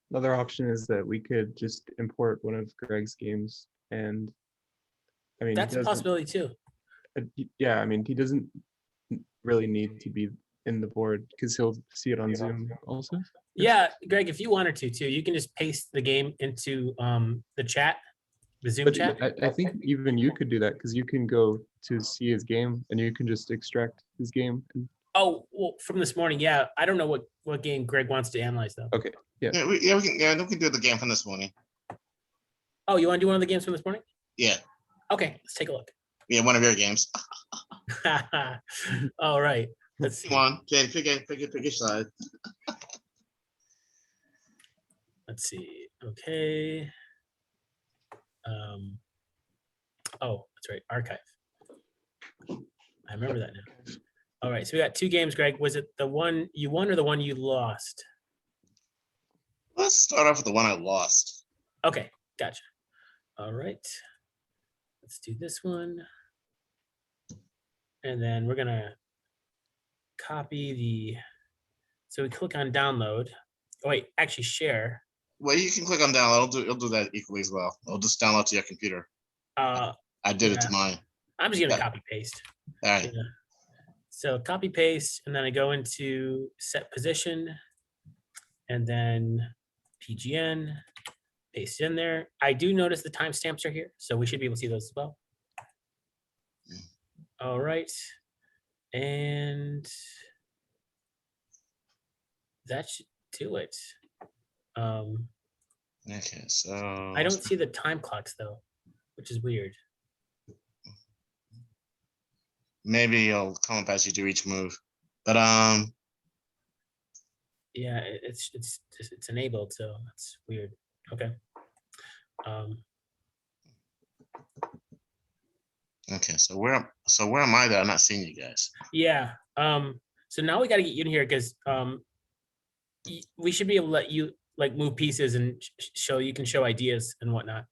another option is that we could just import one of Greg's games, and I mean That's a possibility too. Yeah, I mean he doesn't really need to be in the board because he'll see it on Zoom also. Yeah, Greg, if you wanted to too, you can just paste the game into the chat, the Zoom But chat. I think even you could do that because you can go to see his game and you can just extract his game. Oh, well, from this morning, yeah. I don't know what game Greg wants to analyze though. Okay, yeah. We can do the game from this morning. Oh, you want to do one of the games from this morning? Yeah. Okay, let's take a look. Yeah, one of your games. All right. Let's see. Come on, Jay, pick a side. Let's see. Okay. Oh, that's right. Archive. I remember that now. All right. So we got 2 games, Greg. Was it the one you won or the one you lost? Let's start off with the one I lost. Okay. Gotcha. All right. Let's do this one. And then we're going to copy the, so we click on download. Oh, wait, actually share. Well, you can click on download. It'll do that equally as well. It'll just download to your computer. I did it to mine. I'm just going to Yeah. copy paste. All right. Yeah. So copy paste, and then I go into set position, and then PGN, paste it in there. I do notice the timestamps are here, so we should be able to see those as well. All right. And that should do it. Okay, so I don't see the time clocks though, which is weird. maybe you'll come up as you do each move. But Yeah, it's enabled, so that's weird. Okay. okay, so where am I that I'm not seeing you guys? Yeah. So now we got to get you in here because we should be able to let you like move pieces and you can show ideas and whatnot.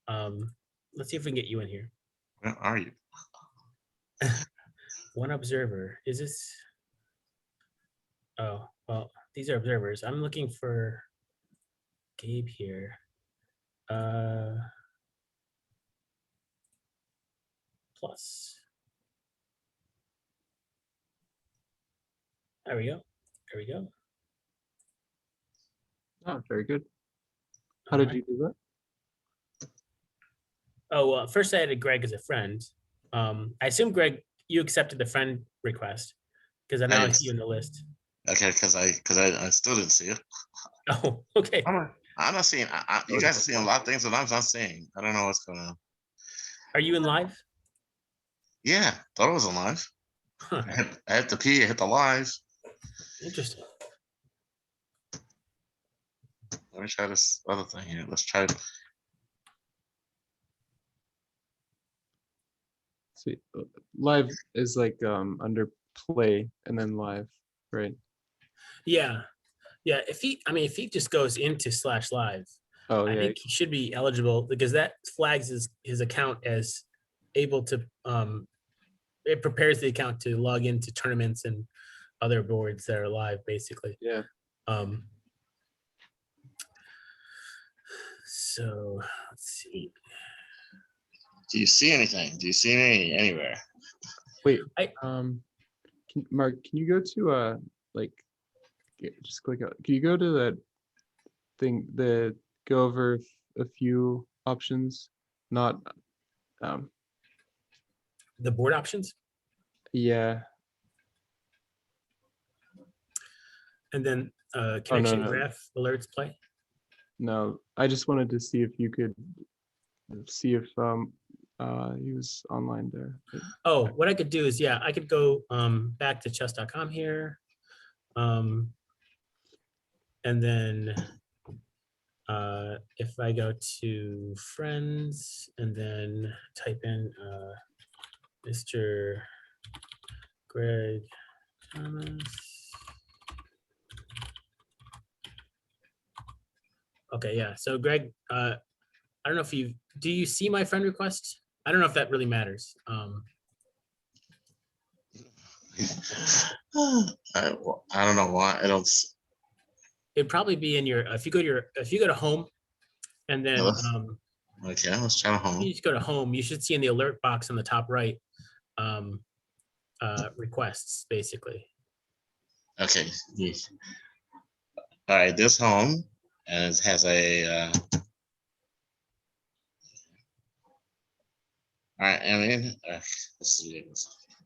Let's see if we can get you in here. Where are you? One observer. Is this? Oh, well, these are observers. I'm looking for Gabe here. Plus. There we go. There we go. Oh, very good. How did you do that? Oh, well, first I added Greg as a friend. I assume, Greg, you accepted the friend request because I now see you in the list. Okay, because I still didn't see it. Oh, okay. I'm not seeing. You guys are seeing a lot of things that I'm not seeing. I don't know what's going on. Are you in live? Yeah, thought it was on live. Huh. I hit the P. I hit the live. Interesting. Let me try this other thing here. Let's try. See, live is like under play and then live, right? Yeah. Yeah. If he just goes into /live, Oh, I yeah. think he should be eligible because that flags his account as able to, it prepares the account to log into tournaments and other boards that are live, basically. Yeah. So let's see. Do you see anything? Do you see me anywhere? Wait, Mark, can you go to just click out. Can you go to that thing, go over a few options, not The board options, yeah. and then connection no. graph alerts play. No, I just wanted to see if you could see if he was online there. Oh, what I could do is, yeah, I could go back to chess.com here. And then if I go to friends and then type in Mr. Greg Thomas. Okay, yeah. So Greg, I don't know if do you see my friend request? I don't know if that really matters. I don't know why I don't. It'd probably be in your, if you go to home and then Okay, let's try to home. you just go to home, you should see in the alert box on the top right, requests basically. Okay. All right, this home, and it has a. All right,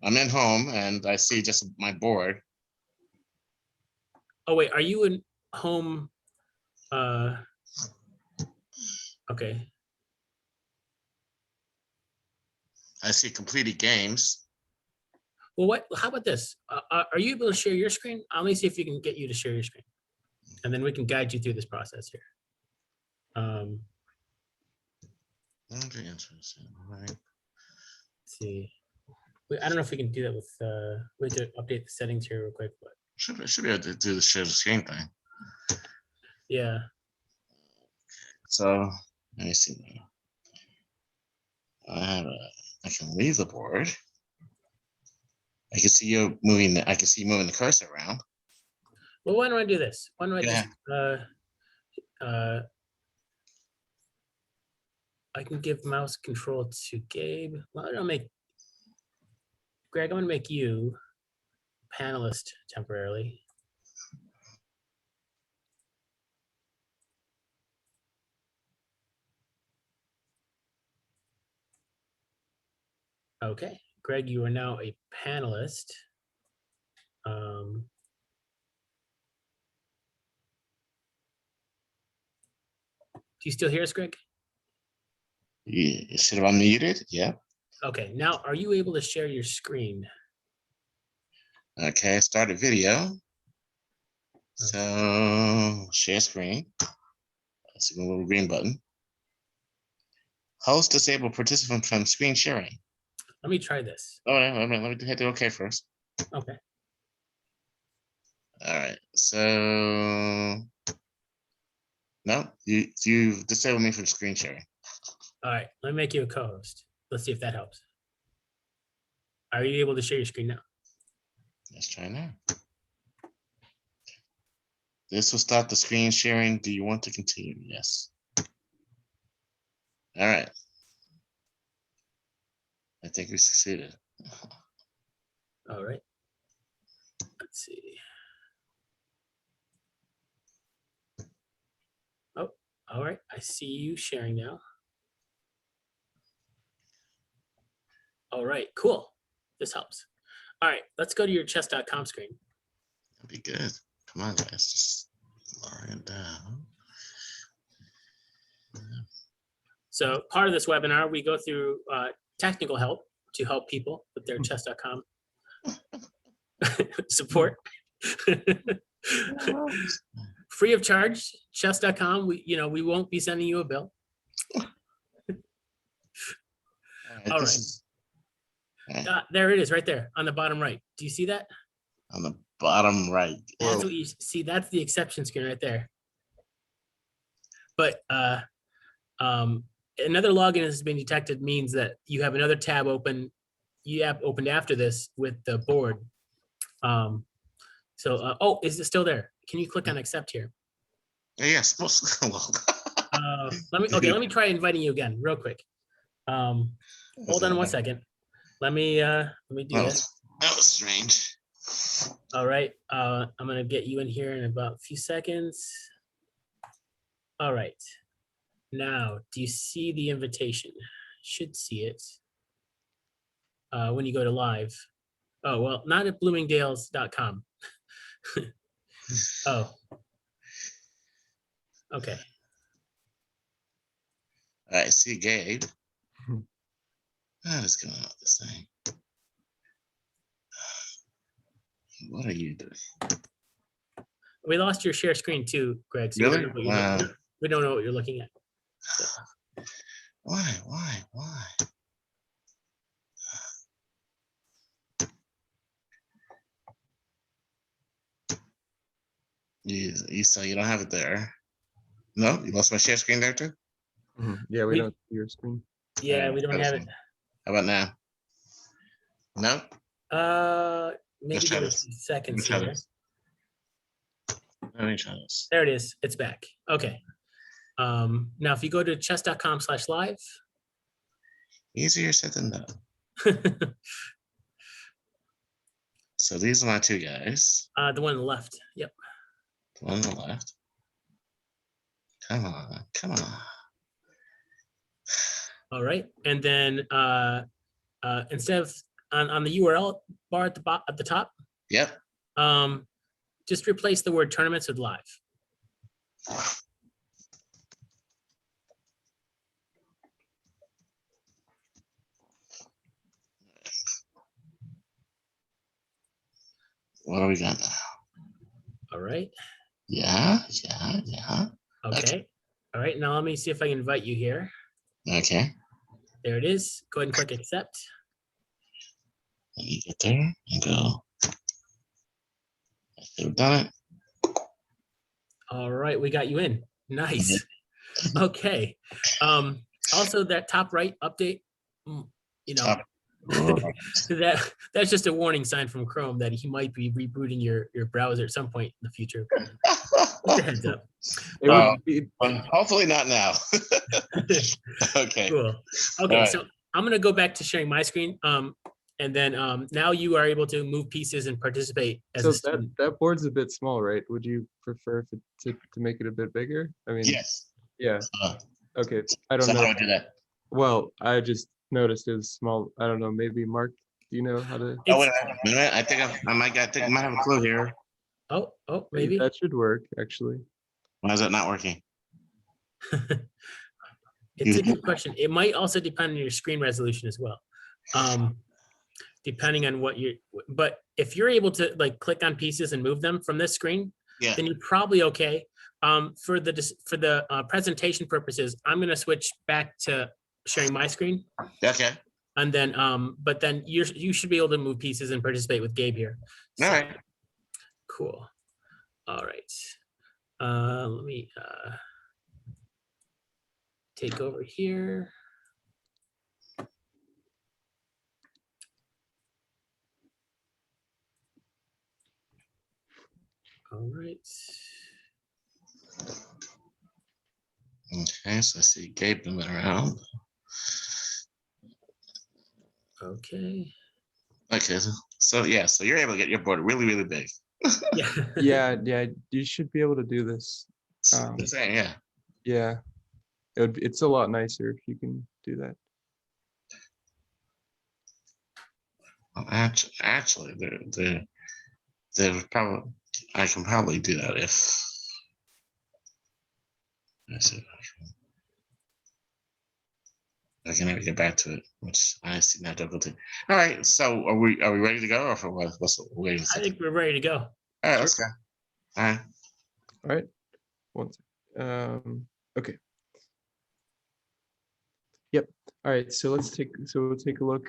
I'm in home, and I see just my board. Oh wait, are you in home? Okay. I see completed games. Well, how about this? Are you able to share your screen? Let me see if you can get you to share your screen. And then we can guide you through this process here. Okay, interesting. All right. Let's see. I don't know if we can do that with, we have to update the settings here real quick, but Should be able to do the share the screen thing. yeah. So let me see. I can leave the board. I can see you moving. I can see you moving the cursor around. Well, why don't I do this? Why don't I Yeah. just, I can give mouse control to Gabe. Why don't I make, Greg, I'm gonna make you panelist temporarily. Okay, Greg, you are now a panelist. Do you still hear us, Greg? You should have unmuted. Yeah. Okay, now are you able to share your screen? Okay, start a video. So share screen. That's a little green button. Host disable participant from screen sharing. Let me try this. Oh, wait a minute, let me hit the OK first. Okay. All right. So no, you disabled me from screen sharing. All right, let me make you a co-host. Let's see if that helps. Are you able to share your screen now? Let's try now. This will stop the screen sharing. Do you want to continue? Yes. All right. I think we succeeded. All right. Let's see. Oh, all right. I see you sharing now. All right, cool. This helps. All right, let's go to your chess.com screen. That'd be good. Come on, guys. Just lower it down. So part of this webinar, we go through technical help to help people with their chess.com support. Free of charge, chess.com. We won't be sending you a bill. All right. There it is right there on the bottom right. Do you see that? On the bottom right. That's what you see. That's the exception screen right there. But another login has been detected means that you have another tab open. You have opened after this with the board. Oh, is it still there? Can you click on accept here? Yes. Let me try inviting you again real quick. Hold on 1 second. Let me do this. That was strange. All right. I'm gonna get you in here in about a few seconds. All right. Now, do you see the invitation? Should see it when you go to live. Oh, well, not at bloomingdales.com. Oh. Okay. All right, see Gabe. What is going on with this thing? What are you doing? We lost your share screen too, Greg. So Really? We don't know what you're looking at. So. Why? You so you don't have it there. No, you lost my share screen there too? Yeah, we don't see your screen. Yeah, we don't have it. How about now? No? Maybe give us seconds here. Let me try this. There it is. It's back. Okay. Now, if you go to chess.com/live. Easier said than done. So these are my two guys. The one on the left. Yep. The one on the left. Come on. All right. And then instead of on the URL bar at the top. Yep. Just replace the word tournaments with live. what do we got now? All right. Yeah. Okay. All right. Now let me see if I can invite you here. Okay. There it is. Go ahead and click accept. Let me get there and go. I think we've done it. All right. We got you in. Nice. Okay. Also that top right update, you know, Top. that's just a warning sign from Chrome that he might be rebooting your browser at some point in the future. Just a heads up. It would be, Well, hopefully not now. Okay. Cool. Okay, All right. so I'm gonna go back to sharing my screen. And then now you are able to move pieces and participate as so a student. that board's a bit small, right? Would you prefer to make it a bit bigger? I mean, Yes. yeah. Okay. I don't So know. how do I do that? Well, I just noticed it was small. I don't know. Maybe Mark, do you know how to? Oh, wait a minute. I think I might have a clue here. Oh, maybe. That should work, actually. Why is it not working? It's a good question. It might also depend on your screen resolution as well. Depending on what but if you're able to like click on pieces and move them from this screen, Yeah. then you're probably okay. For the presentation purposes, I'm gonna switch back to sharing my screen. Okay. And then, but then you should be able to move pieces and participate with Gabe here. All right. Cool. All right. Let me take over here. All right. Okay, so I see Gabe moving around. Okay. Okay, so yeah, so you're able to get your board really, really big. Yeah. Yeah. You should be able to do this. I'm saying, yeah. Yeah. It's a lot nicer if you can do that. Well, actually, they're probably I can probably do that if. Let's see if I can never get back to it, which I see no difficulty. All right, so are we ready to go, or for what? Wait a I second. think we're ready to go. All right, let's go. All right. All right. One second. Okay. Yep. All right. So we'll take a look.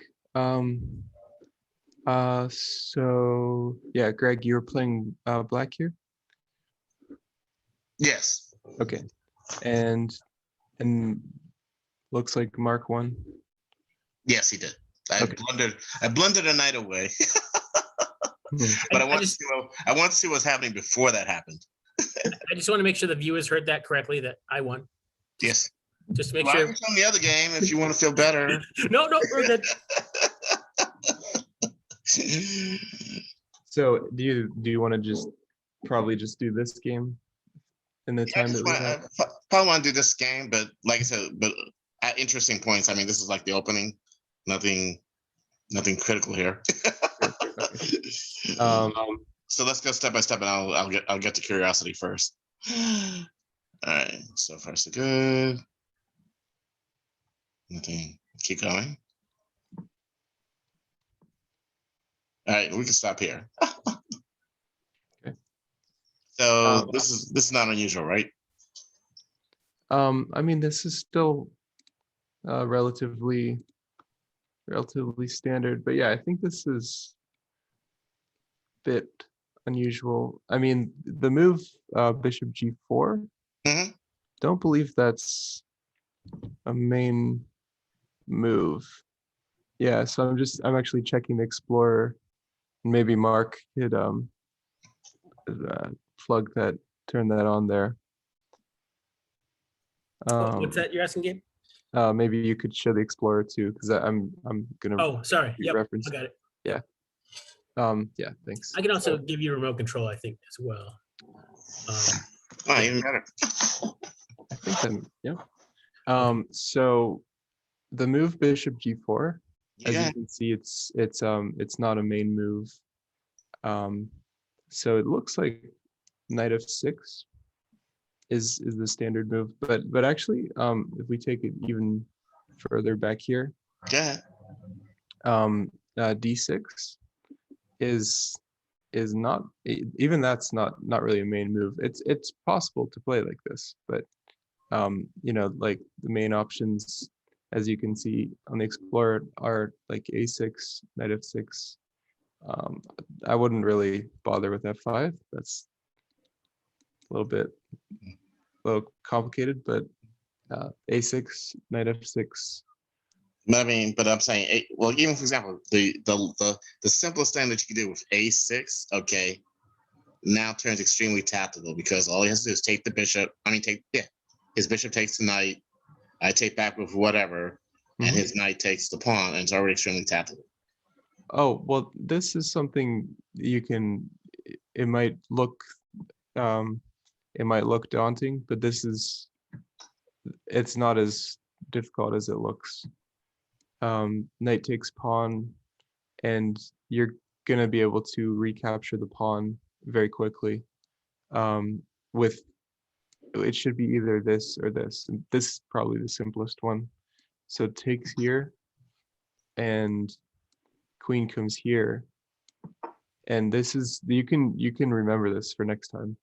So yeah, Greg, you were playing black here. Yes. Okay. And looks like Mark won. Yes, he did. Okay. I blundered a night away. But I want to see what's happening before that happened. I just want to make sure the viewers heard that correctly, that I won. Yes. Just to make Well, I sure. can show 'em the other game if you want to feel better. No, we're good. So do you want to just probably just do this game in the time that we have? I probably want to do this game, but like I said, but at interesting points. I mean, this is like the opening. Nothing critical here. So let's go step by step, and I'll get to curiosity first. All right. So far so good. Nothing. Keep going. All right, we can stop here. Okay. So this is not unusual, right? I mean, this is still relatively standard, but yeah, I think this is a bit unusual. I mean, the move bishop g4, Mhm. don't believe that's a main move. Yeah, so I'm actually checking the Explorer. Maybe Mark could turn that on there. What's that you're asking, Gabe? Maybe you could show the Explorer too, because I'm gonna. Oh, sorry. Yep, reference. I got it. Yeah. Yeah. Thanks. I can also give you remote control, I think, as well. Oh, even better. I think then, yeah. So the move bishop g4, as Yeah. you can see, it's not a main move. So it looks like knight f6 is the standard move, but actually, if we take it even further back here, Yeah. d6 is is not even that's not really a main move. It's possible to play like this, but you know, like the main options, as you can see on the Explorer, are like a6, knight f6. I wouldn't really bother with f5. That's a little complicated, but a6, knight f6. I mean, but I'm saying, well, even for example, the simplest thing that you can do with a6, okay, now turns extremely tactical because all he has to do is take the bishop. I mean, his bishop takes the knight. I take back with whatever, and his knight takes the pawn, and it's already extremely tactical. Oh, well, this is something you can, it might look daunting, but it's not as difficult as it looks. Knight takes pawn, and you're gonna be able to recapture the pawn very quickly. With it should be either this or this, and this is probably the simplest one. So it takes here, and queen comes here, and this is you can remember this for next time.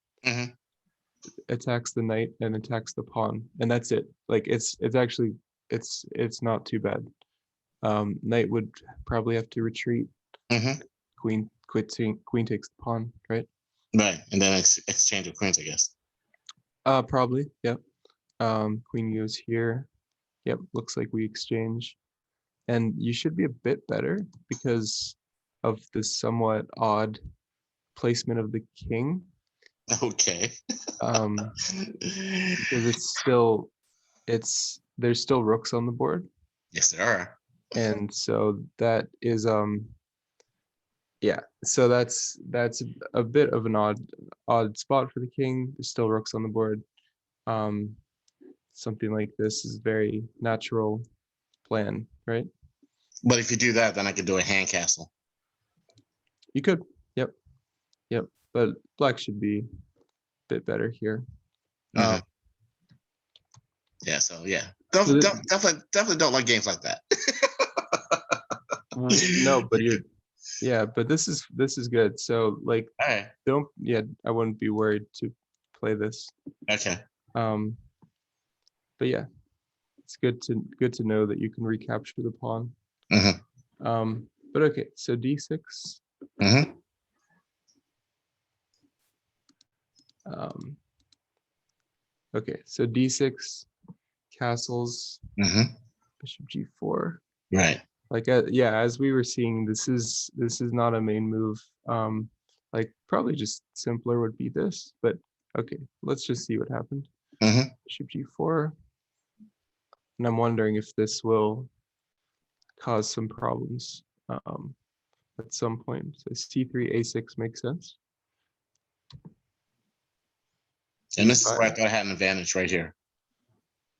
Attacks the knight and attacks the pawn, and that's it. Like it's actually it's not too bad. Knight would probably have to retreat. Queen takes the pawn, right? Right, and then exchange of queens, I guess. Probably, yep. Queen goes here. Yep, looks like we exchange. And you should be a bit better because of the somewhat odd placement of the king. Okay. Because there's still rooks on the board. Yes, there are. And so that is yeah, so that's a bit of an odd spot for the king. There's still rooks on the board. Something like this is very natural plan, right? But if you do that, then I could do a hand castle. You could, yep. But black should be a bit better here. Yeah, so yeah, definitely don't like games like that. No, but but this is good. So like, I wouldn't be worried to play this. Okay. But yeah, it's good to know that you can recapture the pawn. But okay, so d6. Okay, so d6, castles, bishop g4. Right. Like as we were seeing, this is not a main move. Like probably just simpler would be this, but okay, let's just see what happened. Bishop g4, and I'm wondering if this will cause some problems at some point. So c3, a6 makes sense. And this is where I thought I had an advantage right here.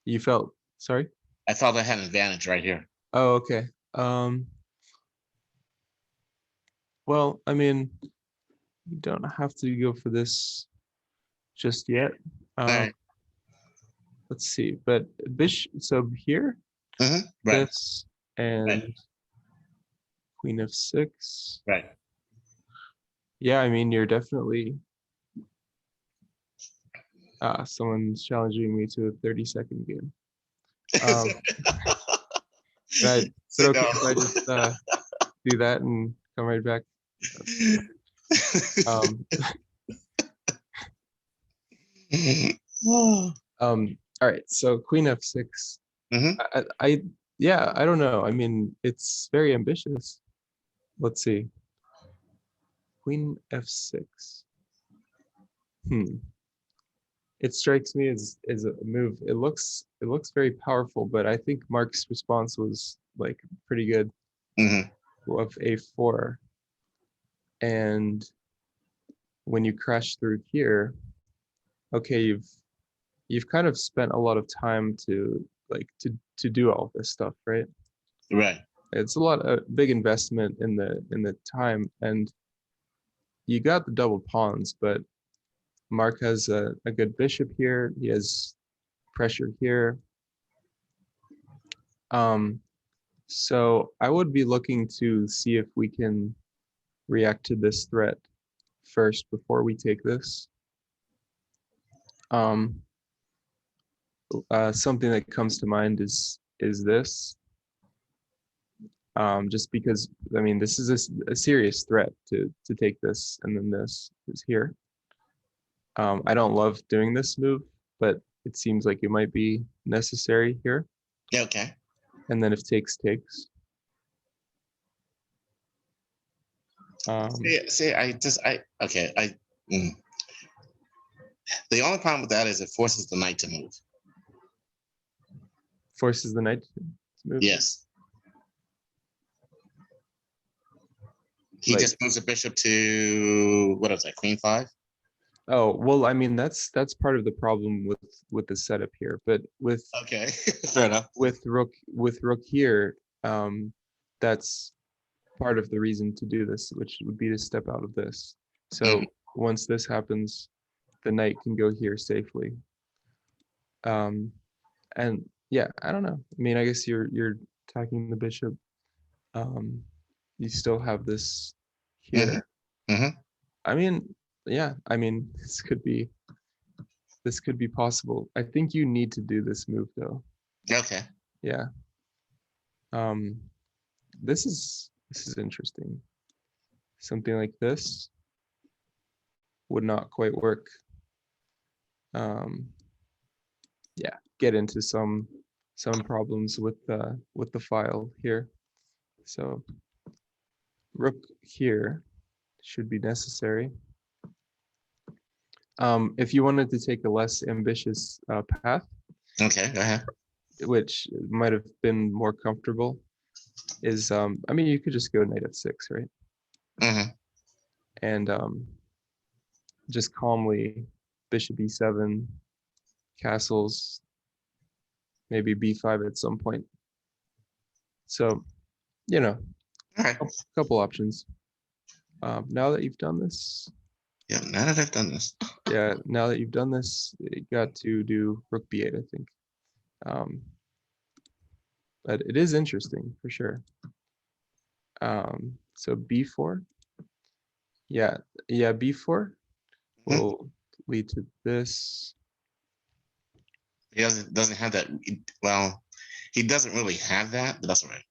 You felt, sorry? I thought I had an advantage right here. Oh, okay. Well, I mean, you don't have to go for this just yet. Right. Let's see, but bishop, so here, Right. this, and queen f6. Right. Yeah, I mean, you're definitely, someone's challenging me to a 30-second game. Right. So okay, so I just do that and come right back. All right, so queen f6. I don't know. I mean, it's very ambitious. Let's see. Queen f6. It strikes me as a move. It looks very powerful, but I think Mark's response was like pretty good. Of a4, and when you crash through here, okay, you've kind of spent a lot of time to do all this stuff, right? Right. It's a big investment in the time, and you got the double pawns, but Mark has a good bishop here. He has pressure here. So I would be looking to see if we can react to this threat. first before we take this. Something that comes to mind is this. Just because, I mean, this is a serious threat to take this, and then this is here. I don't love doing this move, but it seems like it might be necessary here. Yeah, okay. And then if takes. The only problem with that is it forces the knight to move. Forces the knight to move? Yes. He Like, just moves the bishop to, what is that, queen 5? oh, well, I mean, that's part of the problem with the setup here, but with Okay, fair enough. With rook here, that's part of the reason to do this, which would be to step out of this. So once this happens, the knight can go here safely. And yeah, I don't know. I mean, I guess you're attacking the bishop. You still have this here. I mean, yeah, I mean, this could be possible. I think you need to do this move though. Okay. Yeah. This is interesting. Something like this would not quite work. Yeah, get into some problems with the file here. So rook here should be necessary. If you wanted to take a less ambitious path, okay, go ahead. Which might have been more comfortable, is I mean, you could just go knight f6, right? And just calmly bishop e7, castles, maybe b5 at some point. So, you know, a couple options. Now that you've done this. Yeah, now that I've done this. Yeah, now that you've done this, you got to do rook b8, I think. But it is interesting for sure. So b4. Yeah, b4 will lead to this. He doesn't have that. Well, he doesn't really have that, but that's all right.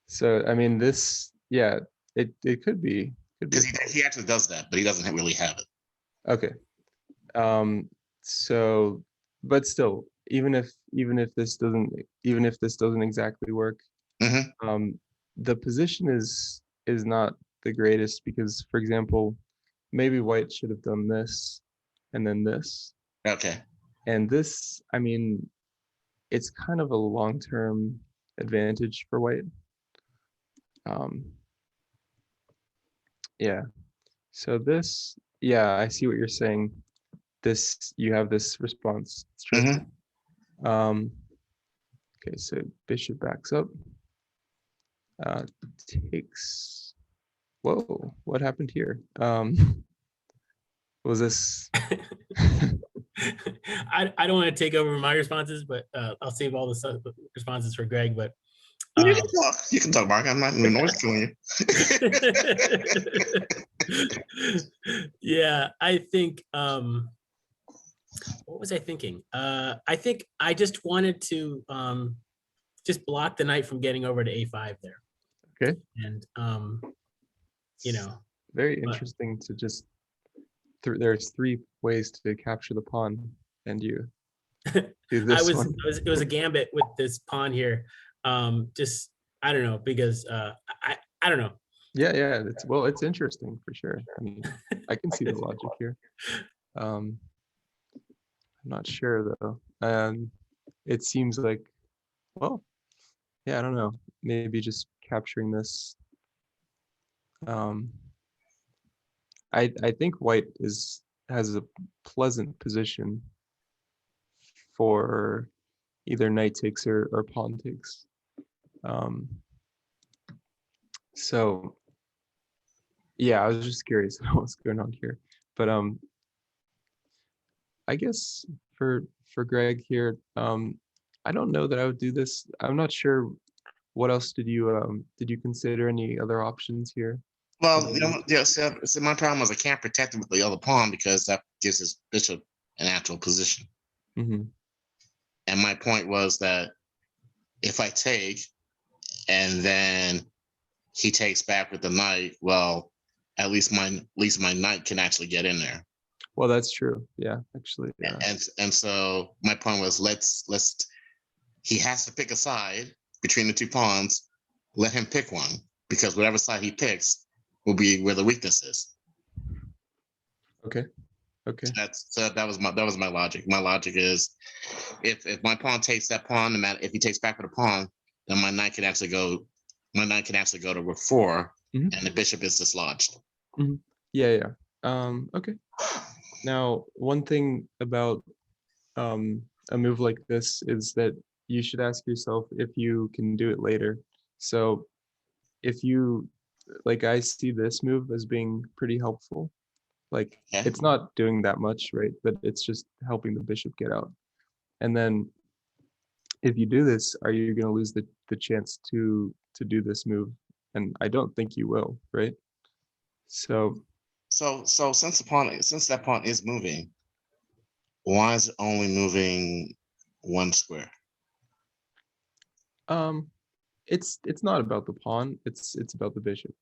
So I mean, this, yeah, it could be. Because he actually does that, but he doesn't really have it. Okay. So, but still, even if this doesn't exactly work, the position is not the greatest, because, for example, maybe white should have done this and then this. Okay. And this, I mean, it's kind of a long-term advantage for white. Yeah. So this, yeah, I see what you're saying. This, you have this response. It's true. Okay, so bishop backs up. Takes. Whoa, what happened here? Was this? I don't want to take over my responses, but I'll save all the responses for Greg. But you can talk. You can talk, Mark. I'm not even noise killing you. Yeah, I think. What was I thinking? I think I just wanted to just block the knight from getting over to a5 there. Okay. And you know, very interesting to just. There's 3 ways to capture the pawn, and you do this one. It was a gambit with this pawn here. Just, I don't know, because I don't know. Yeah, it's interesting for sure. I mean, I can see the logic here. I'm not sure though. It seems like, well, yeah, I don't know. Maybe just capturing this. I think white has a pleasant position for either knight takes or pawn takes. So yeah, I was just curious what's going on here. But I guess for Greg here, I don't know that I would do this. I'm not sure what else did you consider any other options here? Well, yeah, so my problem was I can't protect it with the other pawn because that gives his bishop an actual position. Mm-hmm. And my point was that if I take and then he takes back with the knight, well, at least my knight can actually get in there. Well, that's true. Yeah, actually. Yeah. And so my point was let's he has to pick a side between the two pawns. Let him pick one because whatever side he picks will be where the weakness is. Okay. Okay. So that was my logic. My logic is if my pawn takes that pawn, no matter if he takes back with a pawn, then my knight can actually go to rook 4, Mhm. and the bishop is dislodged. Mhm. Yeah. Okay. Now, one thing about a move like this is that you should ask yourself if you can do it later. So if you, like, I see this move as being pretty helpful. Like, Okay. it's not doing that much, right? But it's just helping the bishop get out. And then if you do this, are you going to lose the chance to do this move? And I don't think you will, right? So So since that pawn is moving, why is it only moving one square? it's not about the pawn, it's about the bishop.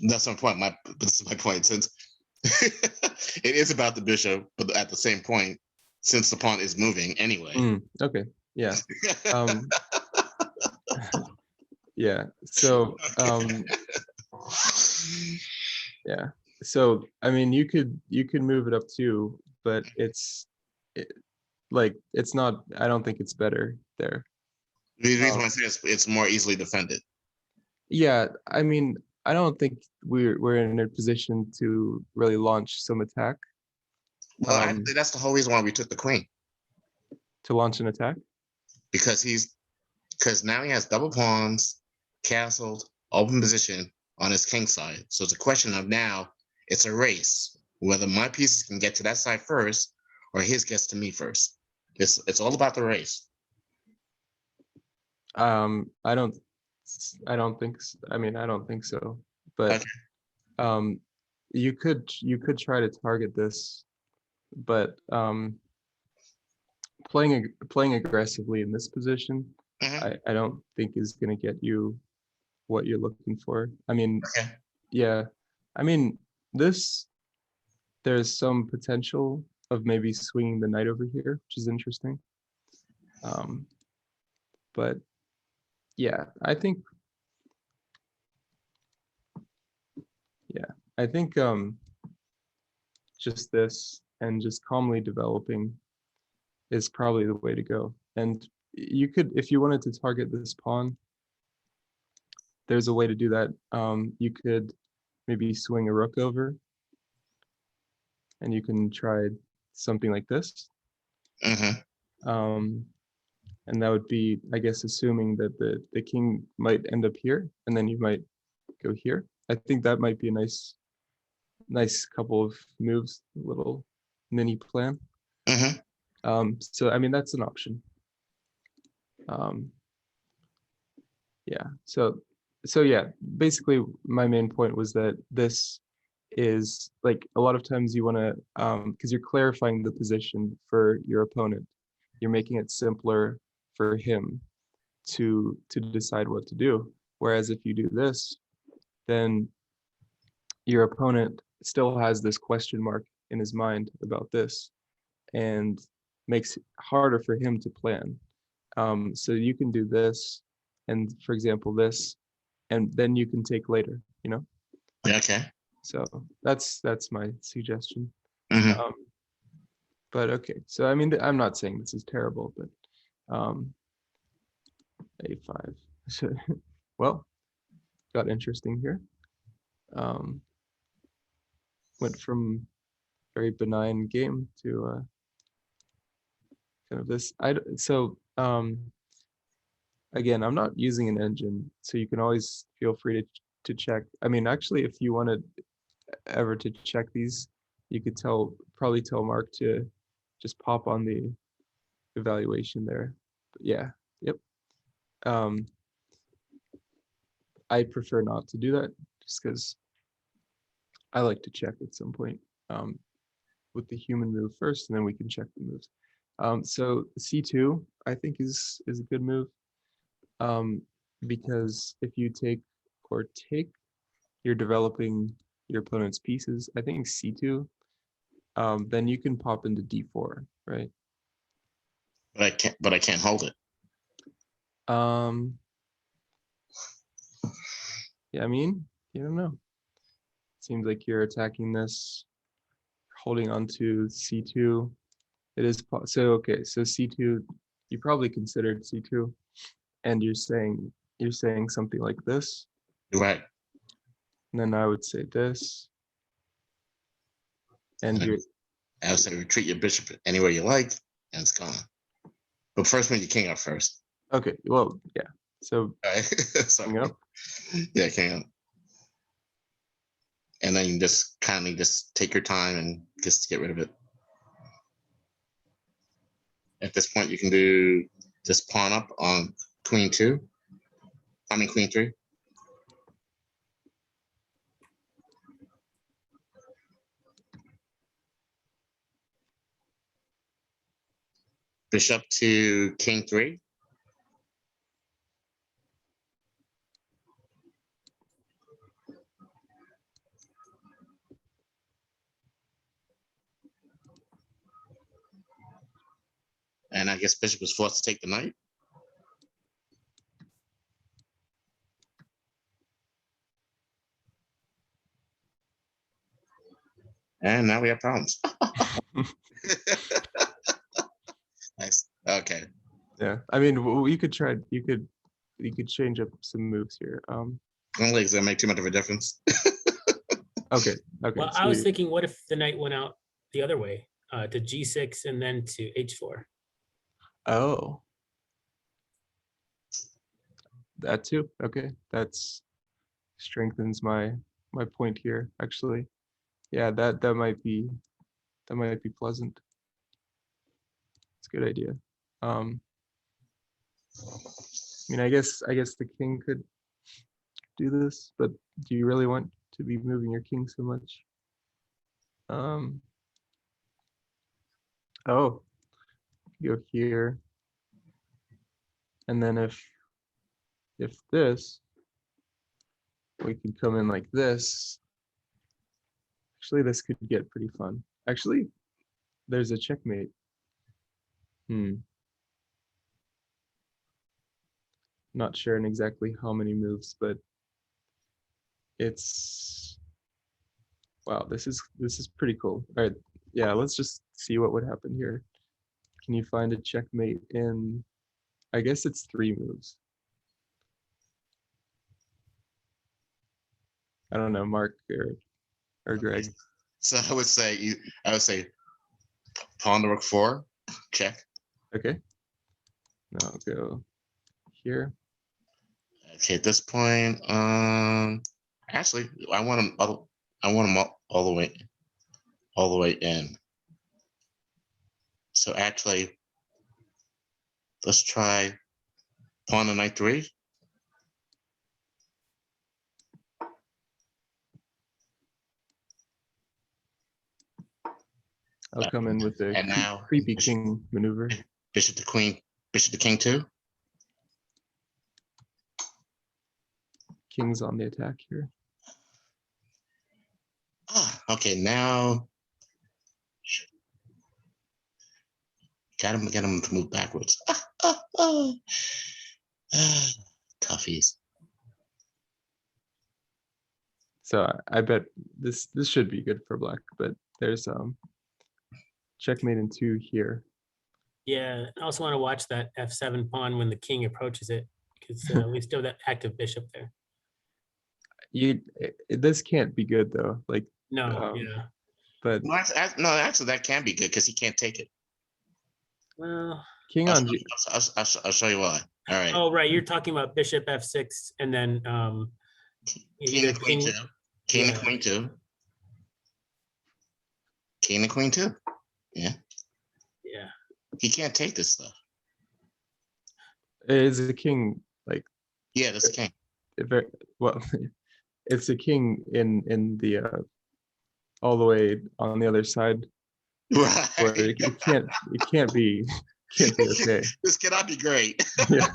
That's my point. This is my point. Since it is about the bishop, but at the same point, since the pawn is moving anyway. Okay. Yeah. Yeah. So yeah. So I mean, you could move it up too, but like it's not. I don't think it's better there. The reason why I say it's more easily defended. Yeah. I mean, I don't think we're in a position to really launch some attack. Well, I think that's the whole reason why we took the queen. To launch an attack? Because now he has double pawns, castled, open position on his king side. So it's a question of now it's a race whether my pieces can get to that side first or his gets to me first. It's all about the race. I don't think I mean, I don't think so, but Okay. you could try to target this, but playing aggressively in this position, Mhm. I don't think is going to get you what you're looking for. I mean, Okay. yeah, I mean, there's some potential of maybe swinging the knight over here, which is interesting. But yeah, I think just this and just calmly developing is probably the way to go. And you could, if you wanted to target this pawn, there's a way to do that. You could maybe swing a rook over, and you can try something like this. Mm-hmm. And that would be, I guess, assuming that the king might end up here, and then you might go here. I think that might be a nice couple of moves, little mini plan. Mm-hmm. So I mean, that's an option. Yeah. So yeah, basically my main point was that this is like a lot of times you want to because you're clarifying the position for your opponent. You're making it simpler for him to decide what to do. Whereas if you do this, then your opponent still has this question mark in his mind about this and makes it harder for him to plan. So you can do this and, for example, this, and then you can take later, Okay. So that's my suggestion. Mm-hmm. But okay, so I mean, I'm not saying this is terrible, but A5. So, well, got interesting here. Went from very benign game to kind of this. Again, I'm not using an engine, so you can always feel free to check. I mean, actually, if you wanted ever to check these, you could probably tell Mark to just pop on the evaluation there. But yeah, yep. I prefer not to do that just because I like to check at some point with the human move first, and then we can check the moves. So c2 I think is a good move, because if you take, you're developing your opponent's pieces. I think c2, then you can pop into d4, right? But I can't hold it. Yeah, I mean, you don't know. Seems like you're attacking this, holding on to c2. It is so okay. So c2, you probably considered c2, and you're saying something like this, Right. and then I would say this, and you're. I would say retreat your bishop anywhere you like, and it's gone. But first, move your king up first. Okay. Well, yeah. So. All right. King up. Yeah, king up. And then you just kindly just take your time and just get rid of it. At this point, you can do this pawn up on queen 2. I mean queen 3. Bishop to king 3. And I guess bishop is forced to take the knight. And now we have problems. Nice. Okay. Yeah. I mean, you could try. You could change up some moves here. I don't think it's gonna make too much of a difference. Okay. Okay. Well, I was thinking, what if the knight went out the other way, to g6 and then to h4? Oh. That too. Okay. That's strengthens my point here, actually. Yeah, that might be pleasant. It's a good idea. I mean, I guess the king could do this, but do you really want to be moving your king so much? Oh, go here, and then if this, we can come in like this. Actually, this could get pretty fun. Actually, there's a checkmate. Not sure in exactly how many moves, but it's, wow, this is pretty cool. All right, yeah, let's just see what would happen here. Can you find a checkmate in, I guess it's 3 moves. I don't know, Mark or Greg. So I would say pawn to rook 4, check. Okay. Now I'll go here. Okay, at this point, actually, I want them all the way in. So actually, let's try pawn to knight 3. I'll come in with the And now creepy king maneuver. Bishop to queen, bishop to king 2. King's on the attack here. Okay, now get him to move backwards. Toughies. So I bet this should be good for black, but there's checkmate in 2 here. Yeah, I also want to watch that f7 pawn when the king approaches it, because we still have that active bishop there. This can't be good though. Like, No, yeah. But no, actually, that can be good because he can't take it. Well, king on G. I'll show you why. All right. Oh, right. You're talking about bishop f6 and then King to queen 2. King yeah. to queen 2. King to queen 2. Yeah. Yeah. He can't take this stuff. Is the king like? Yeah, that's the king. well, it's a king in the all the way on the other side. Where Right. it can't be okay. This cannot be great. Yeah.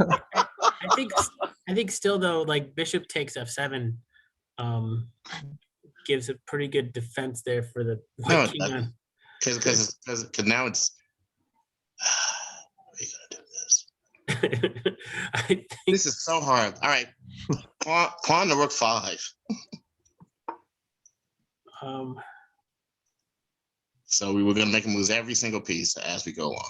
I think still though, like bishop takes f7 gives a pretty good defense there for the No, white king on. because now it's. How are you gonna do this? I think This is so hard. All right, pawn to rook 5. So we were gonna make him lose every single piece as we go on.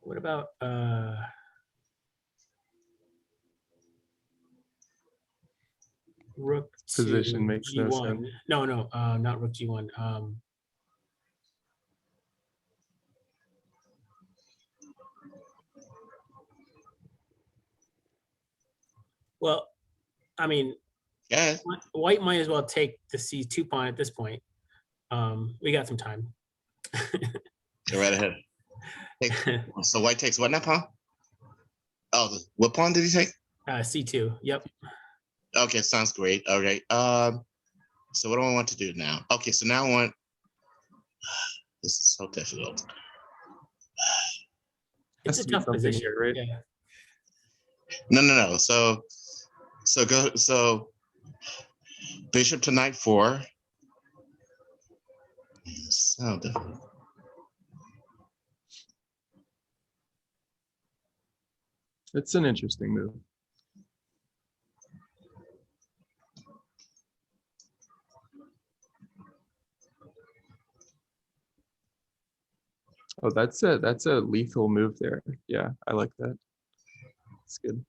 what about rook to Position makes no g1? sense. No, not rook g1. Well, I mean, Yeah. white might as well take the c2 pawn at this point. We got some time. Go right ahead. So white takes what now, pawn? Oh, what pawn did he take? c2. Yep. Okay, sounds great. Okay. So what do I want to do now? Okay, so now I want. This is so difficult. It's a to be tough something position, here, right? Yeah. No. So bishop to knight 4. So difficult. It's an interesting move. Oh, that's a lethal move there. Yeah, I like that. It's good.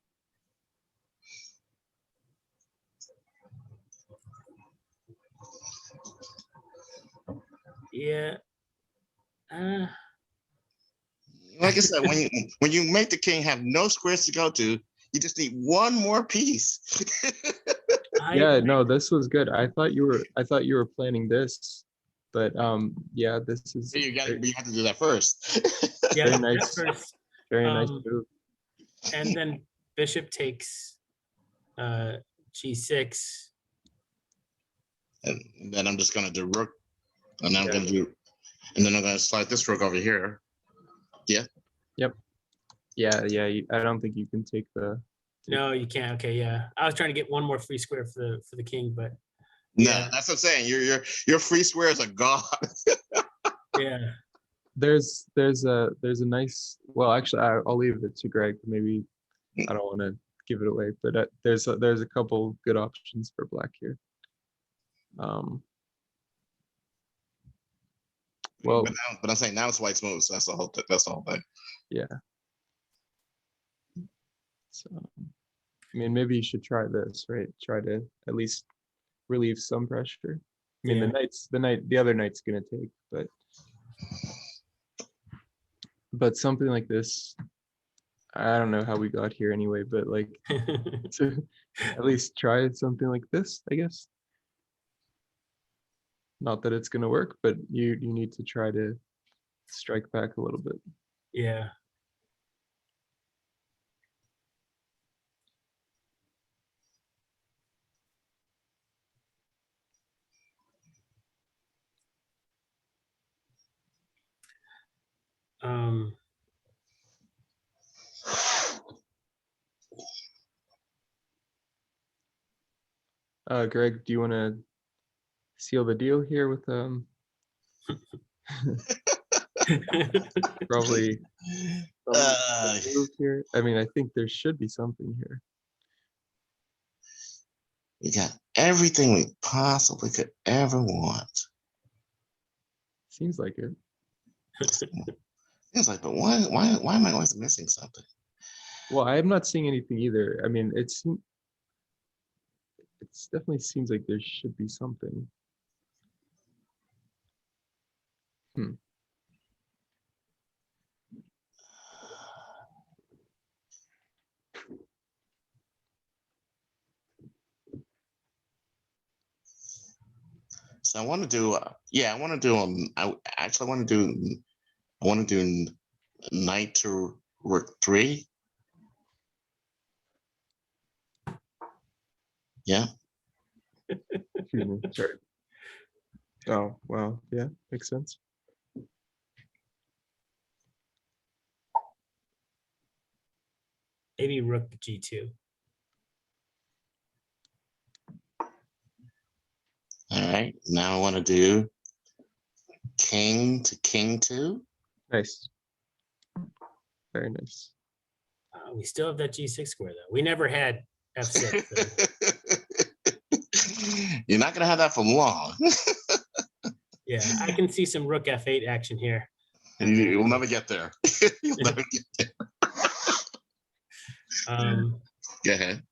Yeah. Like I said, when you make the king have no squares to go to, you just need one more piece. Yeah, no, this was good. I thought you were planning this, but yeah, this is You have to do that first. Yeah, very nice. first. Very nice move. And then bishop takes g6. And then I'm just gonna do rook, and then I'm gonna slide this rook over here. Yeah. Yep. Yeah. I don't think you can take the. No, you can't. Okay, yeah. I was trying to get one more free square for the king, but yeah, that's what I'm saying. Your free squares are gone. Yeah. There's a nice. Well, actually, I'll leave it to Greg. Maybe I don't want to give it away, but there's a couple good options for black here. Well, but I'm saying now it's white's move, so that's the whole thing. Yeah. So, I mean, maybe you should try this, right? Try to at least relieve some pressure. I mean, the other knight's gonna take, but something like this, I don't know how we got here anyway, but like to at least try something like this, I guess. Not that it's gonna work, but you need to try to strike back a little bit. Yeah. Greg, do you want to seal the deal here with probably move here? I mean, I think there should be something here. We got everything we possibly could ever want. Seems like it. Seems like, but why am I always missing something? Well, I'm not seeing anything either. I mean, it definitely seems like there should be something. So I want to do, I want to do knight to rook 3. Yeah. Excuse me, sorry. Oh, wow, yeah, makes sense. Maybe rook G2. All right. Now I want to do king to king 2. Nice. Very nice. We still have that G6 square though. We never had F6. So. You're not gonna have that for long. Yeah, I can see some rook F8 action here. You'll never get there. You'll never get there. Go ahead.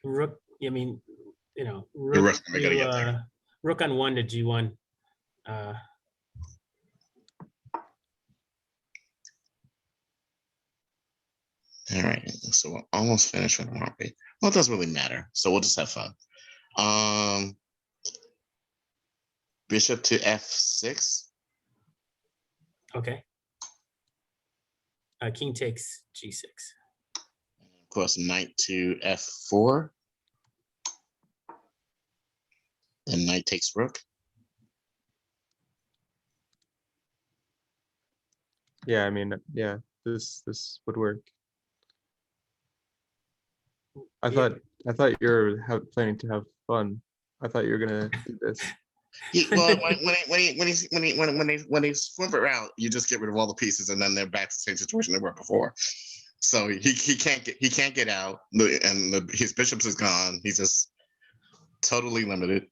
Rook. I mean, you know, Your rook rook's never gonna get there. rook on 1 to G1. All right, so we're almost finished with aren't we? Well, it doesn't really matter. So we'll just have fun. Bishop to F6. Okay. King takes G6. Of course, knight to F4. And knight takes rook. Yeah, I mean, yeah, this would work. I thought you were planning to have fun. I thought you were gonna do this. Well, when they flip it out, you just get rid of all the pieces, and then they're back to the same situation they were before. So he can't get out, and his bishops is gone. He's just totally limited.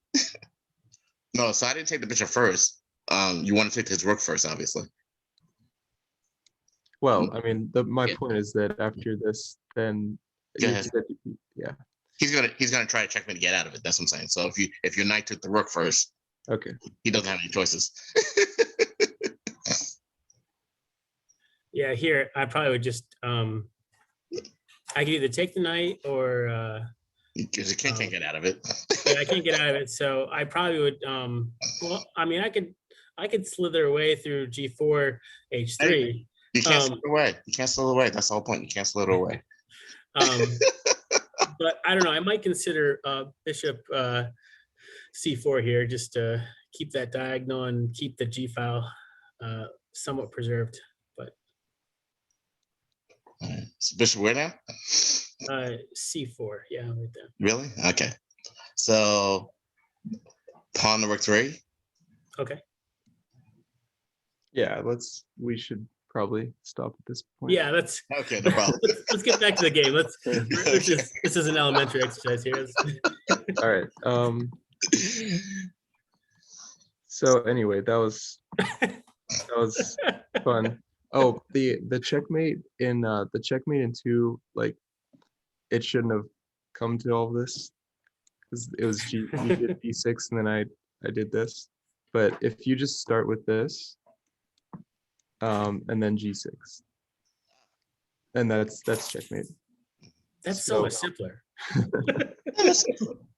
No, so I didn't take the bishop first. You want to take his rook first, obviously. Well, I mean, my point is that after this, then yeah. He's gonna try to checkmate to get out of it. That's what I'm saying. So if your knight took the rook first, okay, he doesn't have any choices. Yeah, here I probably would just I could either take the knight or because you can't get out of it. Yeah, I can't get out of it. So I probably would well, I mean, I could slither away through G4, H3. You can't slither away. You can't slither away. That's the whole point. You can't slither away. But I don't know. I might consider Bishop C4 here, just to keep that diagonal and keep the G file somewhat preserved. But so Bishop where now? C4. Yeah, right there. Really? Okay. So pawn to rook 3. Okay. Yeah, we should probably stop at this point. Yeah, let's. Okay, no problem. let's get back to the game. This is an elementary exercise here. All right. So anyway, that was fun. Oh, the checkmate in 2, like, it shouldn't have come to all this because it was you did D6 and then I did this. But if you just start with this, and then G6, and that's checkmate. That's so much simpler.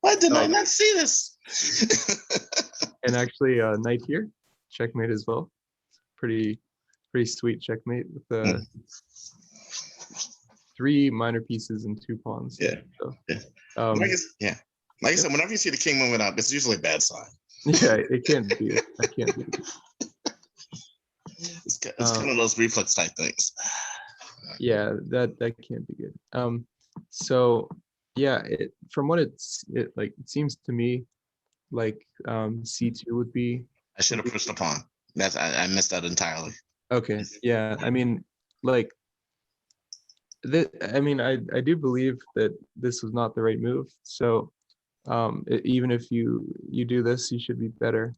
Why did I not see this? And actually, knight here, checkmate as well. Pretty sweet checkmate with the 3 minor pieces and 2 pawns. Yeah. So, like I said, whenever you see the king moving up, it's usually a bad sign. Yeah, it can't be. I can't be. It's kind of those reflex type things. Yeah, that can't be good. So yeah, from what it seems to me like C2 would be. I should have pushed the pawn. I missed that entirely. Okay, yeah, I mean, like, I do believe that this was not the right move. So even if you do this, you should be better.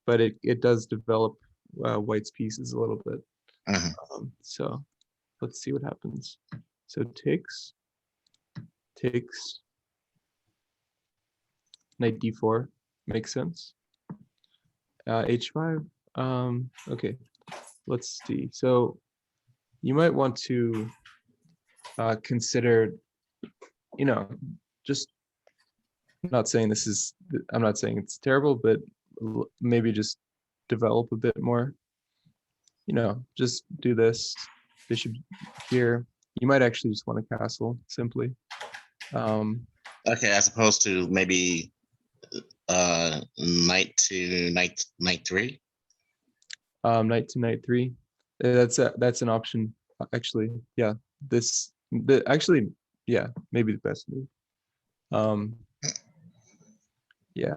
But it does develop White's pieces a little bit. So let's see what happens. So takes knight d4 makes sense. H5. Okay, let's see. So you might want to consider, just not saying I'm not saying it's terrible, but maybe just develop a bit more. Just do this bishop here, you might actually just want to castle simply. Okay, as opposed to maybe knight to knight 3. Knight to knight 3. That's an option actually. Yeah, actually, yeah, maybe the best move. Yeah,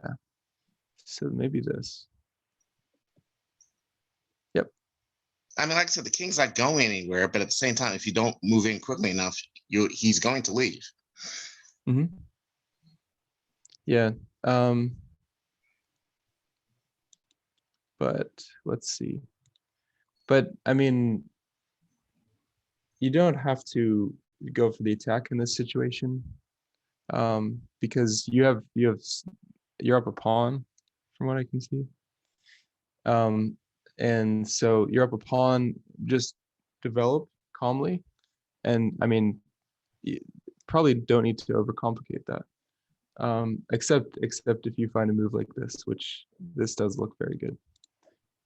so maybe this. Yep. I mean, like I said, the king's not going anywhere, but at the same time, if you don't move in quickly enough, he's going to leave. Yeah. But let's see. But I mean, you don't have to go for the attack in this situation, because you're up a pawn, from what I can see. And so you're up a pawn, just develop calmly. And I mean, you probably don't need to overcomplicate that. Except if you find a move like this, which this does look very good.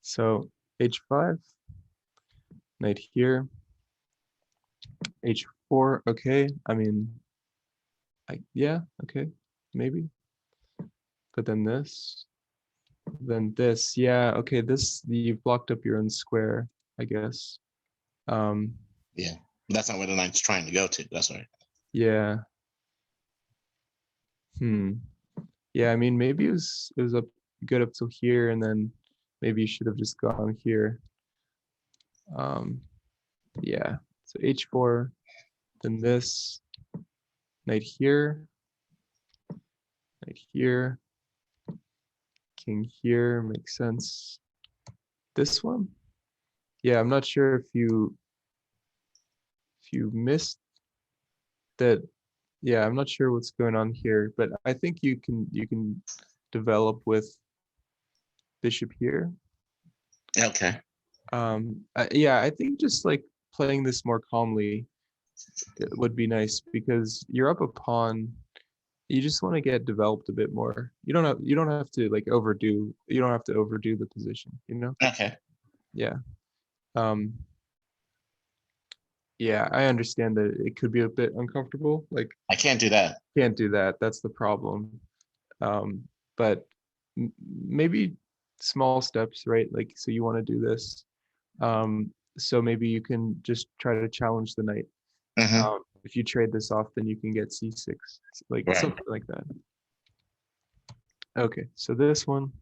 So h5, knight here, h4. Okay, I mean, yeah, okay, maybe. But then this, yeah, okay, this, you've blocked up your own square, I guess. Yeah, that's not where the knight's trying to go to. That's right. Yeah. Yeah, I mean, maybe it was up good up till here, and then maybe you should have just gone here. Yeah, so h4, then this, knight here, king here, makes sense. This one, yeah, I'm not sure if you missed that. Yeah, I'm not sure what's going on here, but I think you can develop with bishop here. Okay. Yeah, I think just like playing this more calmly would be nice, because you're up a pawn. You just want to get developed a bit more. You don't have to like overdo. You don't have to overdo the position, you know? Okay. Yeah. Yeah, I understand that it could be a bit uncomfortable. Like, I can't do that. can't do that. That's the problem. But maybe small steps, right? Like, so you want to do this. So maybe you can just try to challenge the knight. If you trade this off, then you can get c6, like Right. something like that. Okay, so this one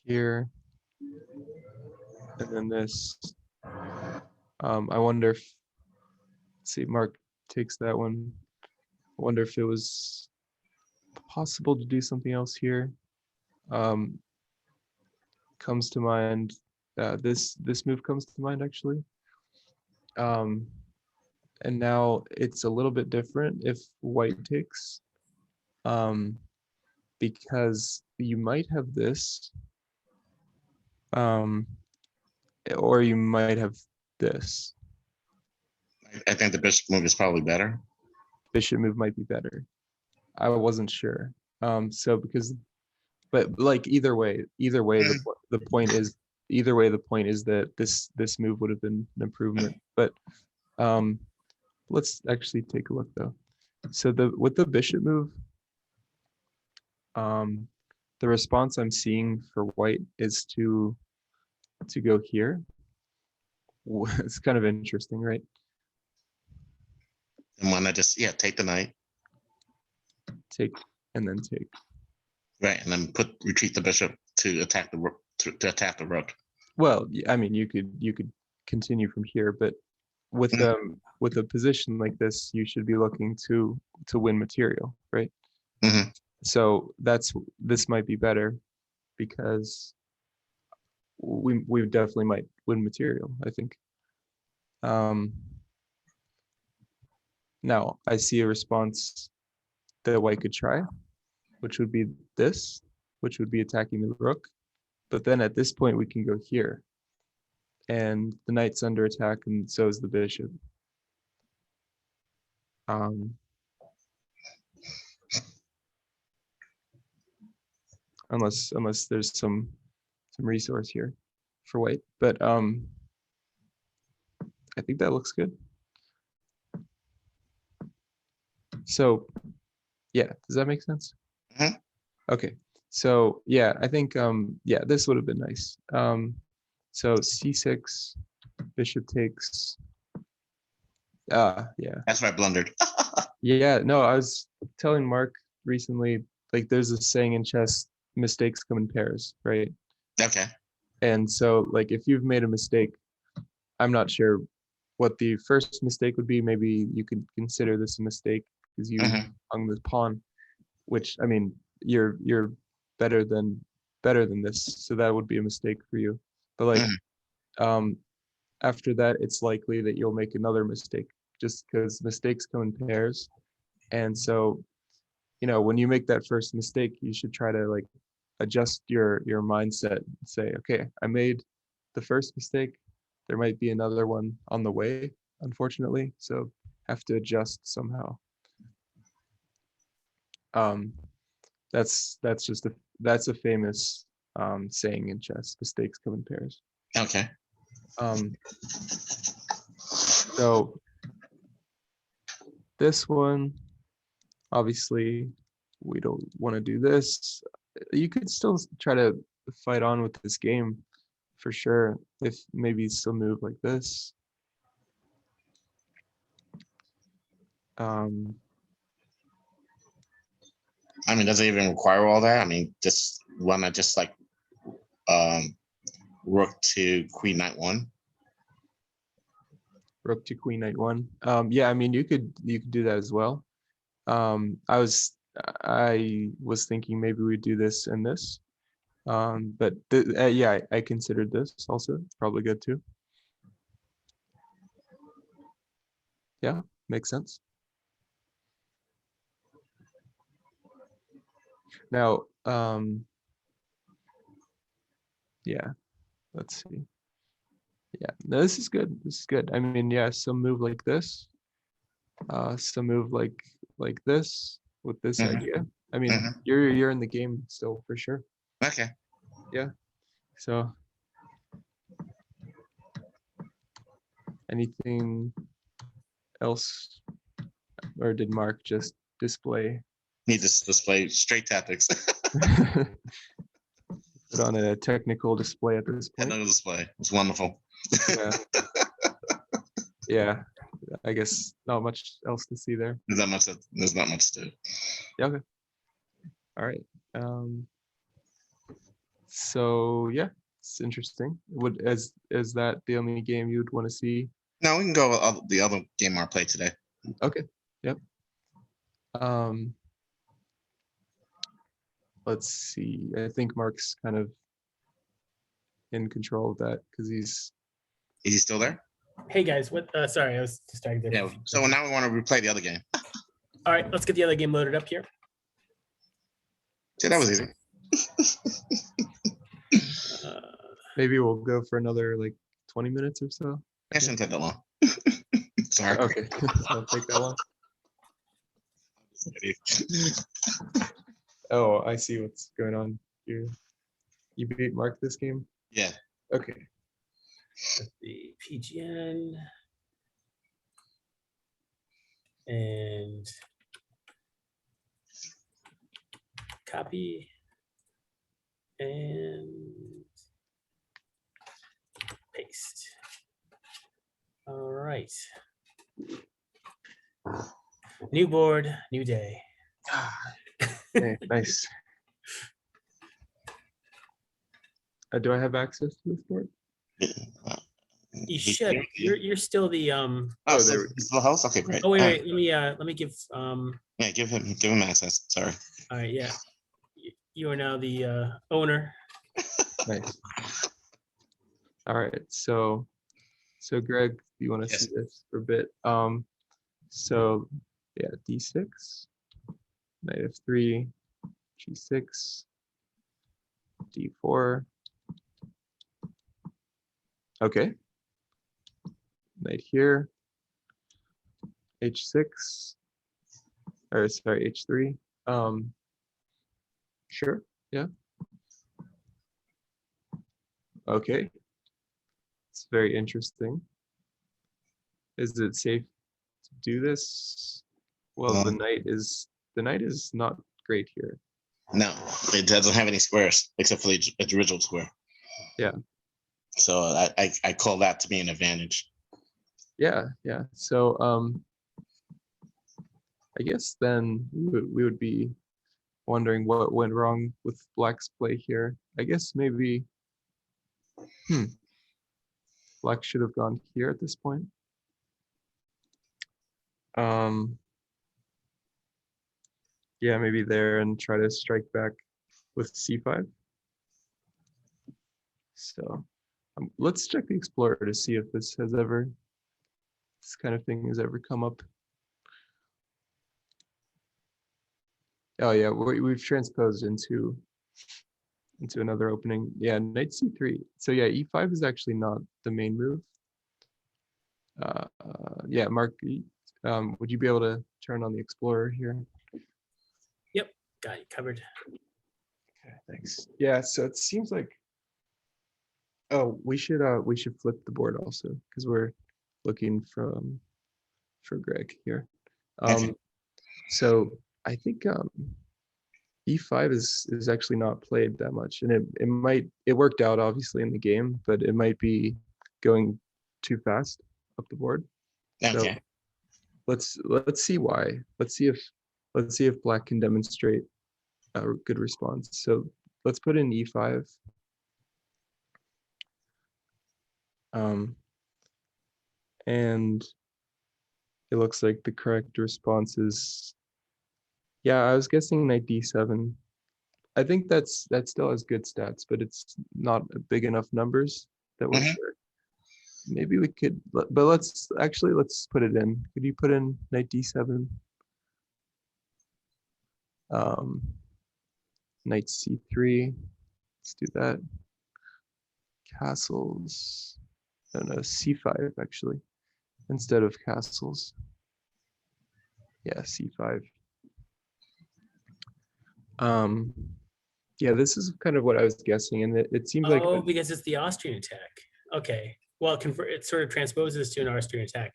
here, and then this. I wonder if, let's see, Mark takes that one. I wonder if it was possible to do something else here. Comes to mind. This move comes to mind actually. And now it's a little bit different if white takes, because you might have this, or you might have this. I think the bishop move is probably better. Bishop move might be better. I wasn't sure. So but like either way, the point is, that this move would have been an improvement. But let's actually take a look though. So with the bishop move, the response I'm seeing for white is to go here. It's kind of interesting, right? And why not just take the knight, Take and then take. right, and then retreat the bishop to attack the rook, to attack the rook. Well, I mean, you could continue from here, but with a position like this, you should be looking to win material, right? So this might be better, because we definitely might win material, I think. Now I see a response that white could try, which would be this, which would be attacking the rook. But then at this point we can go here, and the knight's under attack, and so is the bishop. Unless there's some resource here for white. But I think that looks good. So, yeah, does that make sense? Mhm. Okay, so yeah, I think yeah, this would have been nice. So c6, bishop takes. Yeah, That's where I blundered. yeah. No, I was telling Mark recently, like there's a saying in chess, mistakes come in pairs, right? Okay. And so, like, if you've made a mistake, I'm not sure what the first mistake would be. Maybe you could consider this a mistake because you Mhm. hung the pawn, which I mean, you're better than this, so that would be a mistake for you. But like, Mhm. after that, it's likely that you'll make another mistake, just because mistakes come in pairs. And so, when you make that first mistake, you should try to like adjust your mindset and say, okay, I made the first mistake. There might be another one on the way, unfortunately. So have to adjust somehow. Um, that's a famous saying in chess. Mistakes come in pairs. Okay. Um, so this one, obviously, we don't want to do this. You could still try to fight on with this game for sure. If maybe still move like this. Um, I mean, does it even require all that? I mean, just why not just like um rook to queen knight one? Rook to queen knight one. Yeah, I mean you could do that as well. I was thinking maybe we do this and this. But yeah, I considered this also probably good too. Yeah, makes sense. Now, yeah, let's see. Yeah, no, this is good. This is good. I mean, yeah, some move like this, some move like this with this Mhm. idea. I mean, Mhm. you're in the game still for sure. Okay. Yeah. So anything else, or did Mark just display Need to display straight tactics. put on a technical display at this point? Technical display. It's wonderful. Yeah. Yeah. I guess not much else to see there. There's not much to do. Yeah, okay. All right. So yeah, it's interesting. Is that the only game you'd want to see? No, we can go with the other game I played today. Okay. Yep. Um, let's see. I think Mark's kind of in control of that because he's Is he still there? Hey guys, what? Sorry, I was distracted. Yeah. So now we want to replay the other game. All right, let's get the other game loaded up here. See, that was easy. maybe we'll go for another like 20 minutes or so. That shouldn't take that long. Sorry. Okay. Won't take that long. Oh, I see what's going on here. You beat Mark this game? Yeah. Okay. The PGN and copy and paste. All right. New board, new day. Okay, nice. Do I have access to this board? You should. You're still the Oh, Oh, so there we it's the host. Okay, great. Oh wait, let me give Yeah, give him access. Sorry. all right, yeah. You are now the owner. Nice. All right, so Greg, do you want to Yes. see this for a bit? So yeah, d6, knight f3, g6, d4. Okay. Knight here, h6, or sorry, h3. Sure, yeah. Okay. It's very interesting. Is it safe to do this? Well, the knight is not great here. No, it doesn't have any squares except for the original square. Yeah. So I call that to be an advantage. Yeah. So I guess then we would be wondering what went wrong with Black's play here. I guess maybe Black should have gone here at this point. Yeah, maybe there and try to strike back with c5. So let's check the Explorer to see if this kind of thing has ever come up. Oh yeah, we've transposed into another opening. Yeah, knight c3. So yeah, e5 is actually not the main move. Yeah, Mark, would you be able to turn on the Explorer here? Yep, got you covered. Okay, thanks. Yeah, so it seems like, oh, we should flip the board also because we're looking for Greg here. Okay. So I think e5 is actually not played that much, and it worked out obviously in the game, but it might be going too fast up the board. Okay. So let's see why. Let's see if Black can demonstrate a good response. So let's put in e5. And it looks like the correct response is, yeah, I was guessing knight d7. I think that still has good stats, but it's not big enough numbers that we're sure. Maybe we could, but let's put it in. Could you put in knight d7? Knight c3. Let's do that. Castles. No, c5 actually, instead of castles. Yeah, c5. Yeah, this is kind of what I was guessing, and it seems like, Oh, because it's the Austrian attack. Okay, well, it sort of transposes to an Austrian attack.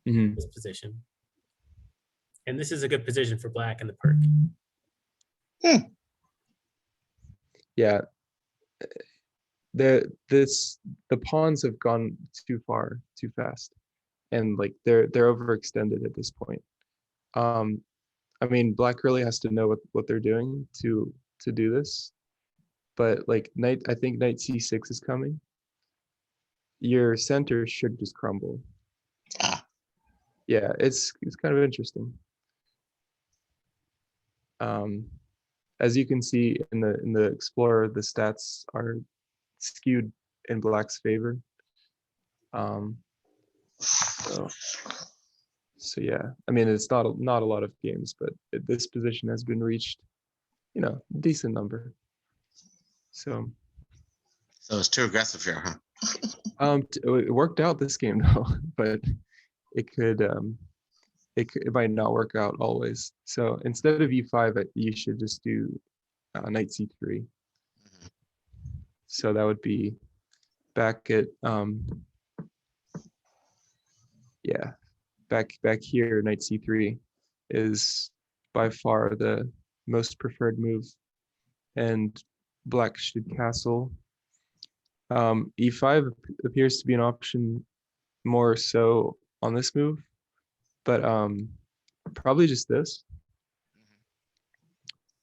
This position, and this is a good position for Black in the perk. Yeah, the pawns have gone too far, too fast, and like they're overextended at this point. I mean, Black really has to know what they're doing to do this, but like I think knight c6 is coming. Your center should just crumble. Yeah, it's kind of interesting. As you can see in the Explorer, the stats are skewed in Black's favor. So yeah, I mean, it's not a lot of games, but this position has been reached, decent number. So it's too aggressive here, huh? It worked out this game though, but it might not work out always. So instead of e5, you should just do knight c3. So that would be back at yeah, back here. Knight c3 is by far the most preferred move, and Black should castle. E5 appears to be an option more so on this move, but probably just this,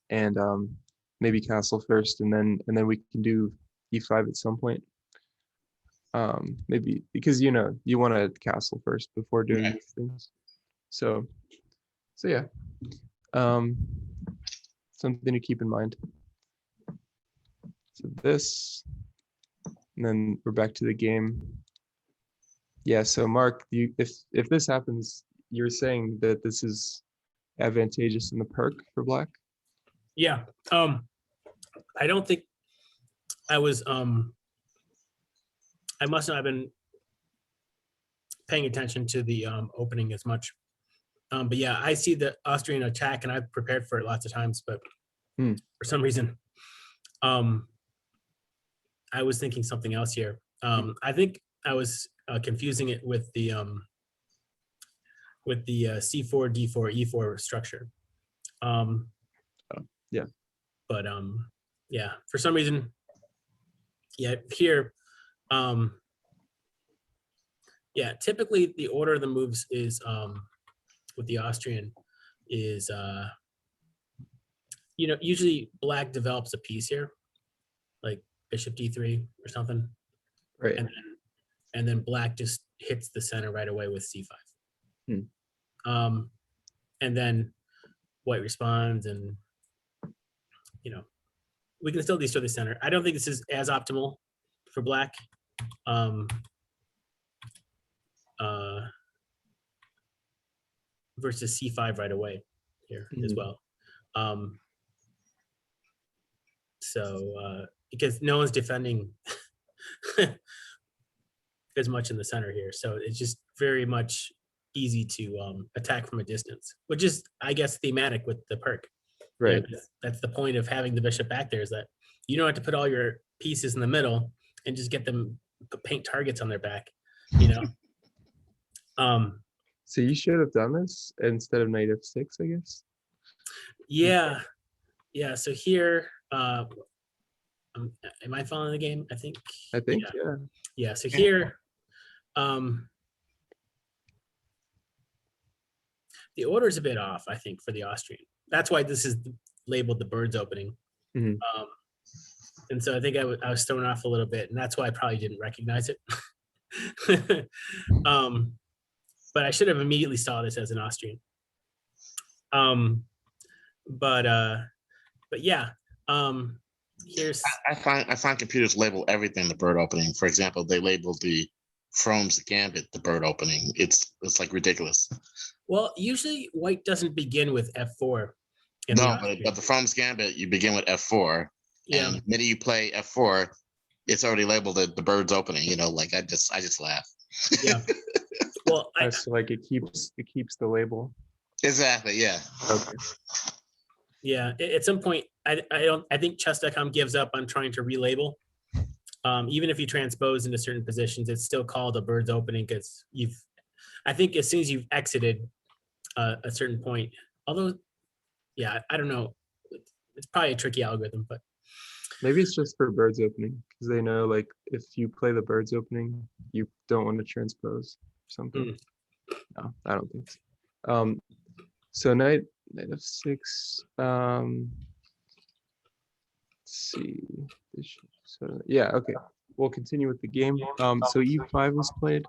and maybe castle first, and then we can do e5 at some point. Maybe because you want to castle first before doing these things. So yeah, something to keep in mind. So this, and then we're back to the game. Yeah, so Mark, if this happens, you're saying that this is advantageous in the perk for Black? Yeah. I don't think I was I must not have been paying attention to the opening as much. But yeah, I see the Austrian attack and I've prepared for it lots of times, but for some reason, I was thinking something else here. I think I was confusing it with the with the C4, D4, E4 structure. Yeah. But yeah, for some reason, yeah, here, yeah, typically the order of the moves is with the Austrian is usually black develops a piece here, like bishop D3 or something, Right. and then black just hits the center right away with C5. And then white responds, and we can still destroy the center. I don't think this is as optimal for black. Versus C5 right away here as well. So because no one's defending as much in the center here, so it's just very much easy to attack from a distance, which is, I guess, thematic with the perk. Right. That's the point of having the bishop back there, is that you don't have to put all your pieces in the middle and just get them paint targets on their back. So you should have done this instead of knight f6, I guess. Yeah. So here, am I following the game? I think. Yeah. Yeah. So here, the order is a bit off, I think, for the Austrian. That's why this is labeled the bird's opening. And so I think I was thrown off a little bit, and that's why I probably didn't recognize it. But I should have immediately saw this as an Austrian. But yeah, here's. I find computers label everything the bird opening. For example, they labeled the Frome's Gambit the bird opening. It's like ridiculous. Well, usually white doesn't begin with F4. No, but the Frome's Gambit, you begin with F4. Yeah. And the minute you play F4, it's already labeled the bird's opening. Like I just laugh. Yeah. Well, so like it keeps the label. Exactly. Yeah. Okay. Yeah. At some point, I think chess.com gives up on trying to relabel. Even if you transpose into certain positions, it's still called a bird's opening because I think as soon as you've exited a certain point, although, yeah, I don't know, it's probably a tricky algorithm, but maybe it's just for bird's opening because they know, like, if you play the bird's opening, you don't want to transpose or something. No, I don't think so. So knight f6. Let's see. So yeah, okay. We'll continue with the game. So e5 was played.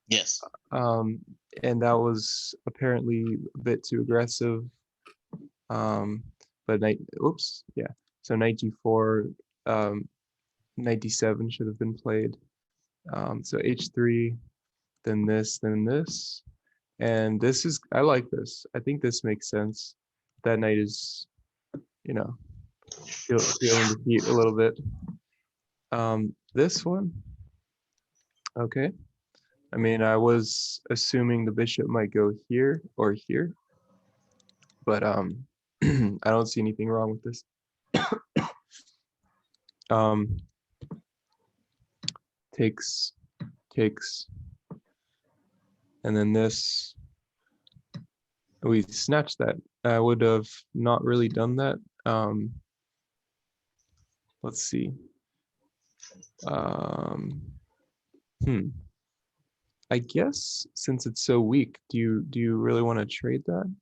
Yes. And that was apparently a bit too aggressive. But so knight g4, knight d7 should have been played. So h3, then this, and this is, I like this. I think this makes sense. That knight is, feeling the heat a little bit. This one, okay. I mean, I was assuming the bishop might go here or here, but I don't see anything wrong with this. Takes, and then this, we snatched that. I would have not really done that. Let's see. I guess since it's so weak, do you really want to trade that?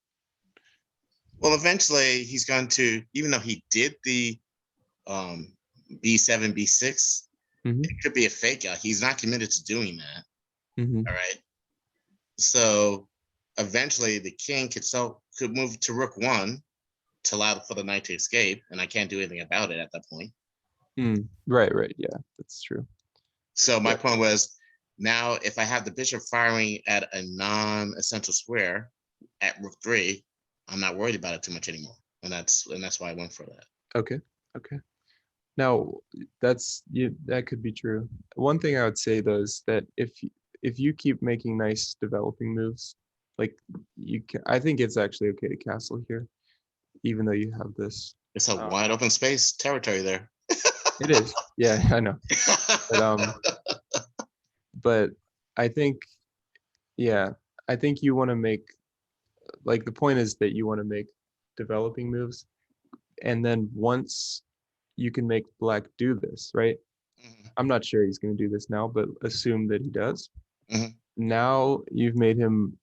Well, eventually he's going to, even though he did the b7, b6, it could be a fake out. He's not committed to doing that. All right. So eventually the king could move to rook 1 to allow for the knight to escape, and I can't do anything about it at that point. Right. Yeah, that's true. So my point was, now if I have the bishop firing at a non-essential square at rook 3, I'm not worried about it too much anymore, and that's why I went for that. Okay. Now that could be true. One thing I would say though is that if you keep making nice developing moves, like I think it's actually okay to castle here, even though you have this. It's a wide open space territory there. It is. Yeah, I know. But I think, yeah, I think you want to make, like, the point is that you want to make developing moves, and then once you can make black do this, right? Mhm. I'm not sure he's going to do this now, but assume that he does. Mhm. Now you've made him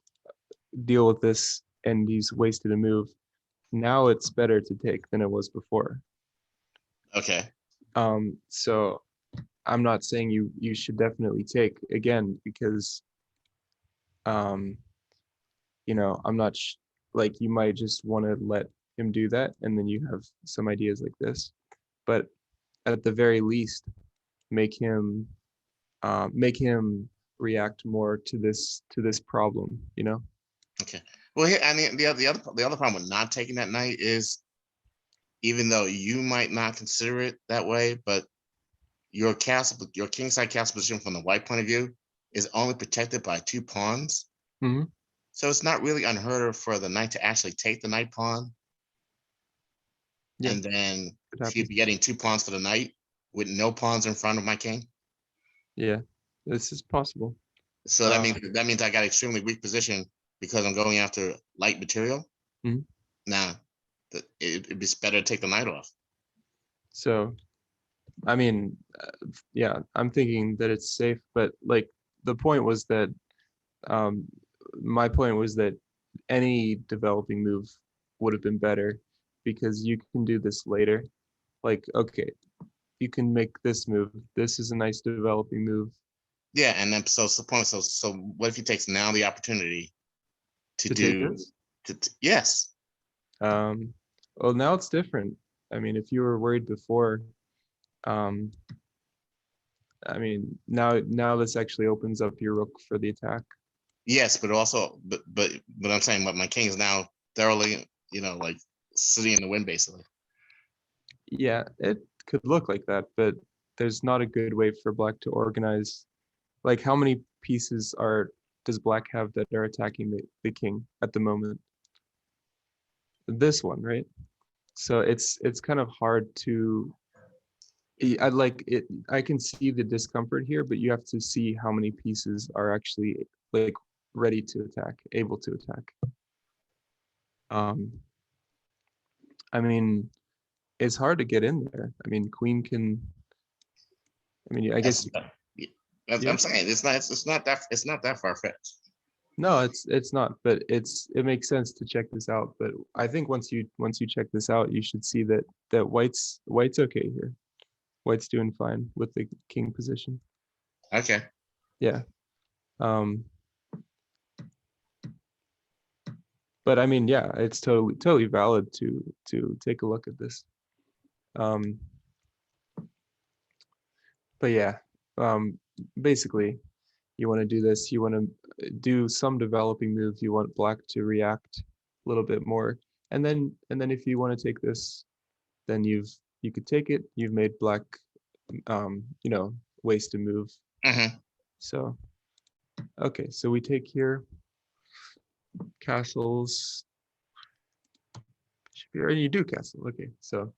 deal with this, and he's wasted a move. Now it's better to take than it was before. Okay. So I'm not saying you should definitely take again, because you know, I'm not like, you might just want to let him do that, and then you have some ideas like this. But at the very least, make him react more to this problem, you know? Okay. Well, here, I mean, the other problem with not taking that knight is, even though you might not consider it that way, but your castle, your kingside castle position from the white point of view is only protected by 2 pawns. Mm-hmm. So it's not really unheard of for the knight to actually take the knight pawn, Yeah, and then it she'd happens. be getting 2 pawns for the knight with no pawns in front of my king. Yeah, this is possible. So that means I got extremely weak position because I'm going after light material. Mhm. Now, it'd be better to take the knight off. So, I mean, yeah, I'm thinking that it's safe, but like, the point was that, um, my point was that any developing move would have been better, because you can do this later. Like, okay, you can make this move. This is a nice developing move. Yeah, and then so point. So what if he takes now the opportunity to take do this. yes. Well, now it's different. I mean, if you were worried before, I mean, now this actually opens up your rook for the attack. Yes, but also, but I'm saying, but my king is now thoroughly, like sitting in the wind, basically. Yeah, it could look like that, but there's not a good way for black to organize. Like, how many pieces does black have that are attacking the king at the moment? This one, right? So it's kind of hard to, I like it. I can see the discomfort here, but you have to see how many pieces are actually, like, ready to attack, able to attack. I mean, it's hard to get in there. I mean, queen can. I mean, I guess. That's, Yeah. I'm saying it's not that far fetched. No, it's not, but it makes sense to check this out. But I think once you check this out, you should see that white's okay here. White's doing fine with the king position. Okay. Yeah. But I mean, yeah, it's totally valid to take a look at this. But yeah, basically, you want to do this. You want to do some developing moves. You want black to react a little bit more, and then if you want to take this, then you could take it. You've made black, you know, waste a move. Mm-hmm. So, okay, so we take here. Castles. Or you do castle. Okay, so,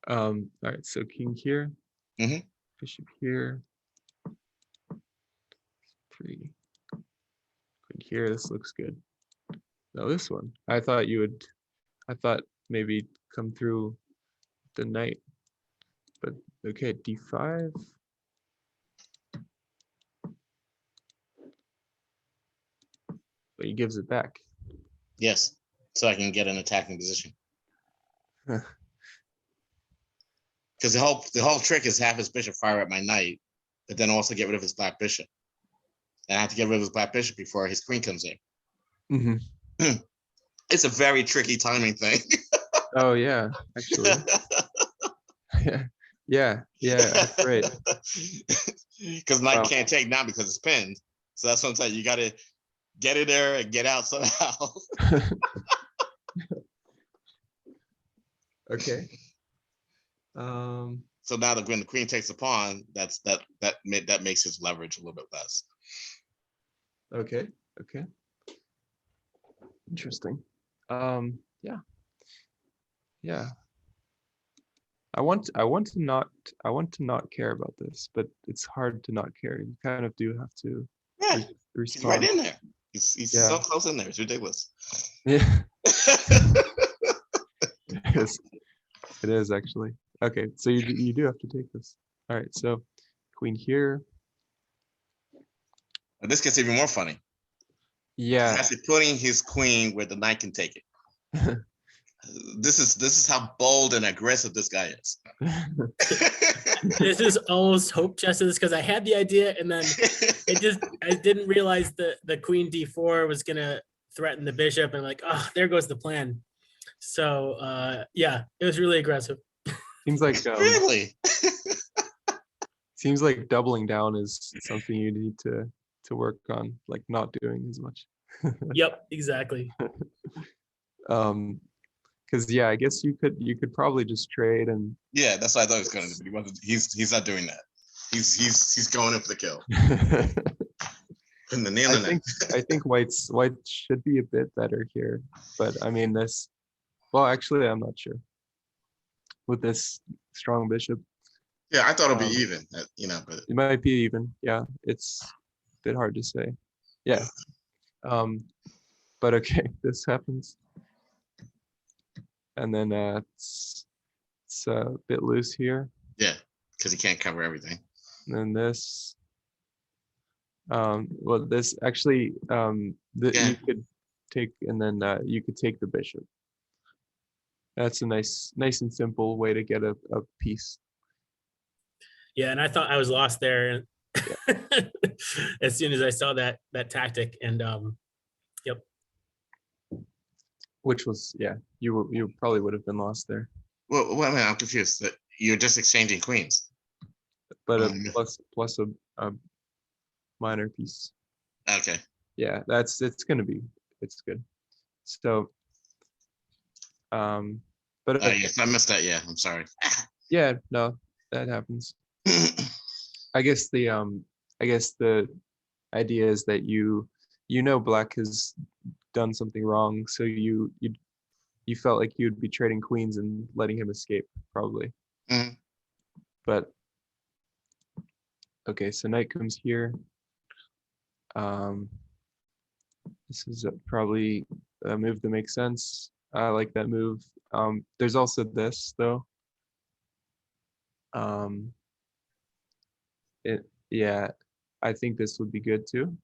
all right, so king here. Mm-hmm. Bishop here. Queen here. This looks good. No, this one. I thought maybe come through the knight. But okay, d5. But he gives it back. Yes, so I can get an attacking position. Because the whole trick is have his bishop fire at my knight, but then also get rid of his black bishop. And I have to get rid of his black bishop before his queen comes in. Mm-hmm. It's a very tricky timing thing. Oh yeah, actually. yeah, that's right. Because knight can't take now because it's pinned. So that's what I'm saying. You got to get in there and get out somehow. Okay. So now that when the queen takes the pawn, that makes his leverage a little bit less. Okay. Interesting. Yeah. I want to not care about this, but it's hard to not care. You kind of do have to Yeah, he's right respond. in there. He's Yeah. so close in there. It's ridiculous. Yeah, it is. It is actually. Okay, so you do have to take this. All right, so queen here. But this gets even more funny. He's Yeah. actually putting his queen where the knight can take it. This is how bold and aggressive this guy is. This is almost hope chesses because I had the idea and then I didn't realize the queen d4 was gonna threaten the bishop and like, oh, there goes the plan. So yeah, it was really aggressive. Seems like Really? seems like doubling down is something you need to work on, like not doing as much. Yep, exactly. Because yeah, I guess you could probably just trade and Yeah, that's what I thought he was going to do. But he wasn't. He's not doing that. He's going in for the kill. And the nail in it. I think white should be a bit better here, but I mean this. Well, actually, I'm not sure with this strong bishop. Yeah, I thought it'd be Um, even. But It might be even. Yeah, it's a bit hard to say. Yeah. But okay, this happens. And then it's a bit loose here. yeah, because he can't cover everything. And then this. Well, this actually, Yeah. you could take, and then you could take the bishop. That's a nice and simple way to get a piece. Yeah, and I thought I was lost there as soon as I saw that tactic. And yep. Which was, yeah, you probably would have been lost there. Well, wait a minute, I'm confused. That you're just exchanging queens. But a plus a minor piece. Okay. Yeah, it's good. So, but Yes, I missed that. Yeah, I'm sorry. yeah, no, that happens. I guess the idea is that you know black has done something wrong, so you felt like you'd be trading queens and letting him escape probably. Mhm. But okay, so knight comes here. This is probably a move that makes sense. I like that move. There's also this though. Yeah, I think this would be good too.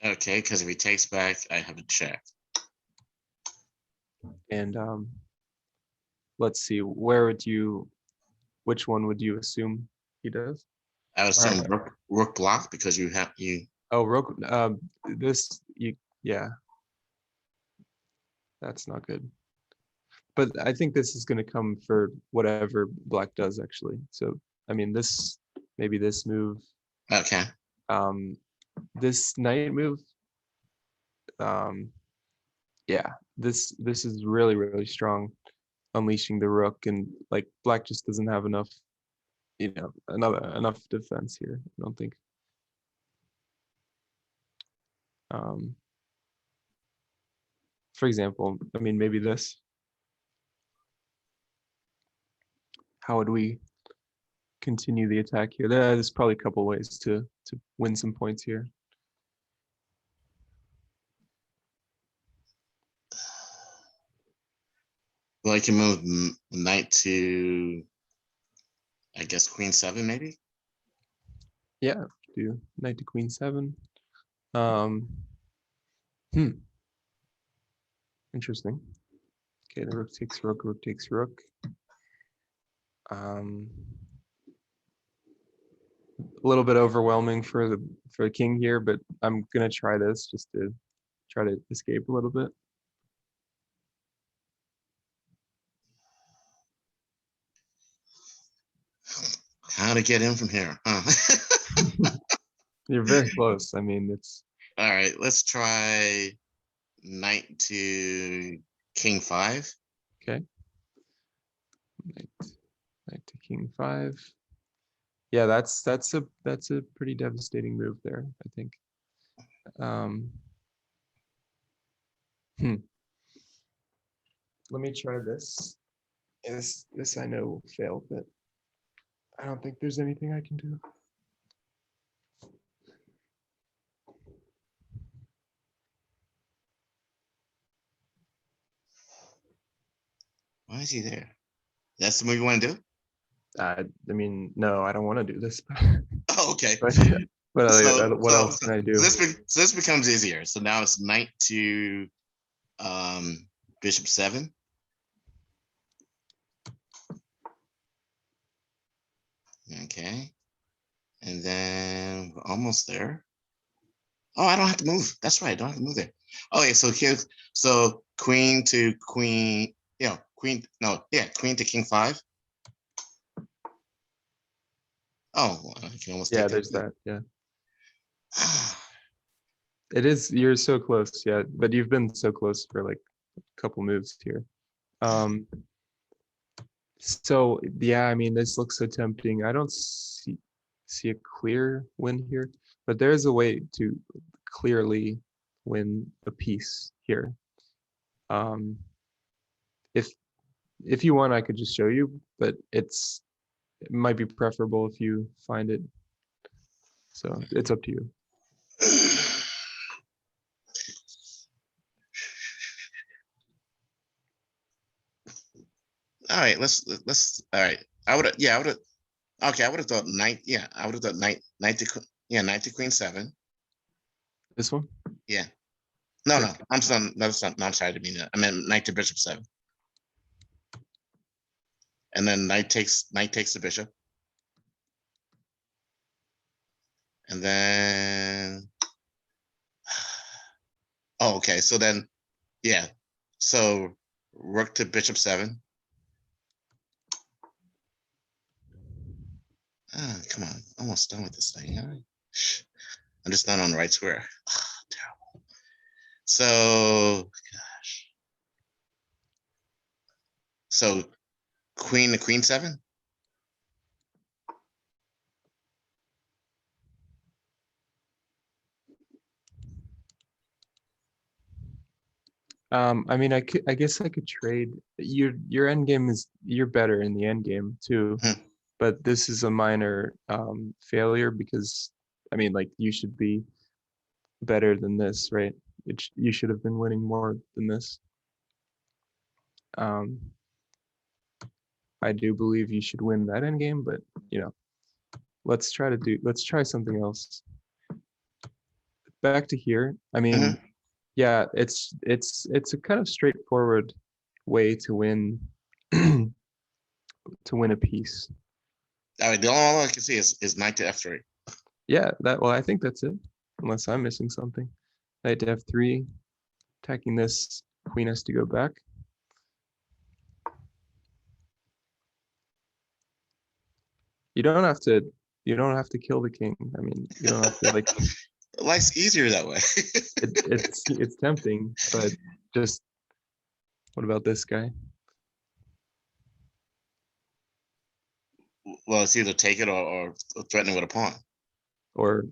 Okay, because if he takes back, I have a check. And let's see, which one would you assume he does? I would assume Alright. rook block because you. Oh, rook. Yeah, that's not good. But I think this is going to come for whatever black does actually. So I mean, maybe this move. Okay. This knight move. Yeah, this is really strong, unleashing the rook, and like black just doesn't have enough, enough defense here, I don't think. For example, I mean, maybe this. How would we continue the attack here? There's probably a couple ways to win some points here. Well, I can move knight to, I guess, queen 7 maybe. Yeah, do knight to queen 7. Interesting. Okay, the rook takes rook, rook takes rook. A little bit overwhelming for the king here, but I'm gonna try this just to try to escape a little bit. How to get in from here? Huh? You're very close. I mean, it's All right. Let's try knight to king 5. okay. Knight to king 5. Yeah, that's a pretty devastating move there, I think. Let me try this. This I know will fail, but I don't think there's anything I can do. Why is he there? That's the move you want to do? I mean, no, I don't want to do this. Oh, okay. but what else can I do? So this becomes easier. So now it's knight to bishop 7. Okay. And then we're almost there. Oh, I don't have to move. That's right. I don't have to move there. Okay, so here's queen to queen, queen to king 5. Oh, I can almost Yeah, take there's that. Yeah. It is, you're so close, yeah, but you've been so close for like a couple moves here. So yeah, I mean, this looks so tempting. I don't see a clear win here, but there's a way to clearly win a piece here. If you want, I could just show you, but it might be preferable if you find it. So it's up to you. All right, let's all right. I would have okay, I would have thought knight, I would have thought knight to queen 7. This one? Yeah. No, I'm sorry, I'm sorry, I didn't mean that. I meant knight to bishop 7. And then knight takes the bishop. And then oh, okay. So then, yeah. So rook to bishop 7. Come on, almost done with this thing. All right. I'm just not on the right square. Terrible. So, gosh. So queen to queen 7. I mean, I guess I could trade. Your end game is, you're better in the end game too, but this is a minor failure because, I mean, like, you should be better than this, right? You should have been winning more than this. I do believe you should win that end game, but let's try something else. Back to here. I mean, yeah, it's a kind of straightforward way to win to win a piece. All right, the only one I can see is knight to f3. Yeah, well, I think that's it, unless I'm missing something. Knight to f3, attacking this, queen has to go back. You don't have to kill the king. I mean, you don't have to, like, Life's easier that way. it's tempting, but just, what about this guy? Well, it's either take it or threaten it with a pawn. Or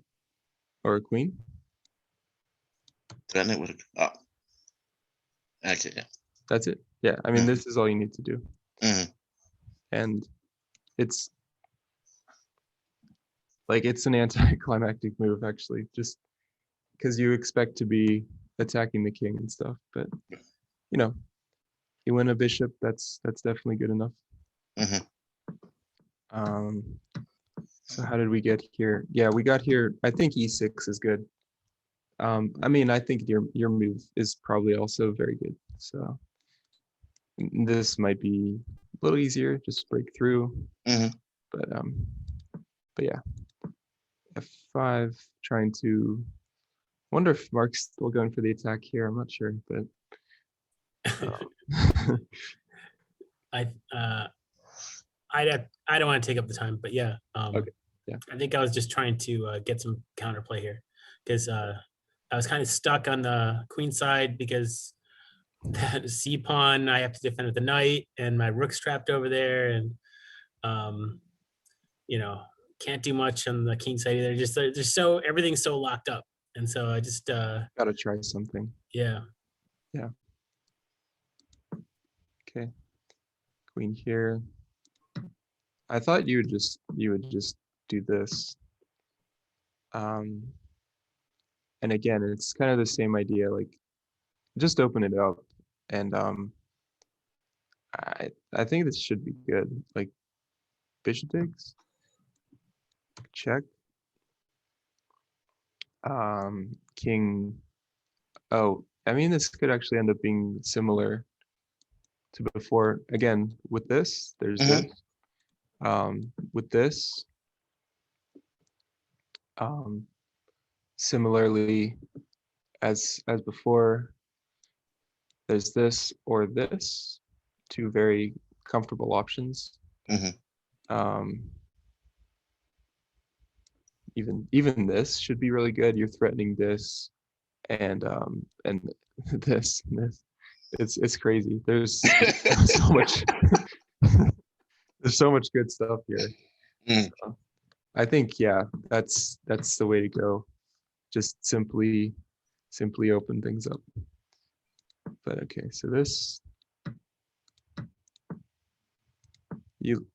a queen? Threaten it with a actually, yeah. That's it. Yeah, I mean, this is all you need to do. And it's like, it's an anticlimactic move, actually, just because you expect to be attacking the king and stuff, but you win a bishop, that's definitely good enough. So how did we get here? Yeah, we got here. I think e6 is good. I mean, I think your move is probably also very good. So this might be a little easier, just break through. But yeah, f5, trying to. Wonder if Mark's still going for the attack here. I'm not sure, but I don't want to take up the time, but yeah. Okay. Yeah. I think I was just trying to get some counterplay here because I was kind of stuck on the queen side because that c pawn I have to defend with the knight and my rook's trapped over there, and can't do much on the king side either. Just there's everything's so locked up, and so I just gotta try something. Yeah. Okay, queen here. I thought you would just do this. And again, it's kind of the same idea, like, just open it up and I think this should be good. Like bishop takes, check. King. Oh, I mean, this could actually end up being similar to before. Again, with this, there's Mhm. this. With this, similarly as before, there's this or this, two very comfortable options. Mhm. Even this should be really good. You're threatening this and this and this. It's crazy. There's so much there's so much good stuff here. Mm. So, I think yeah, that's the way to go. Just simply open things up. But okay, so this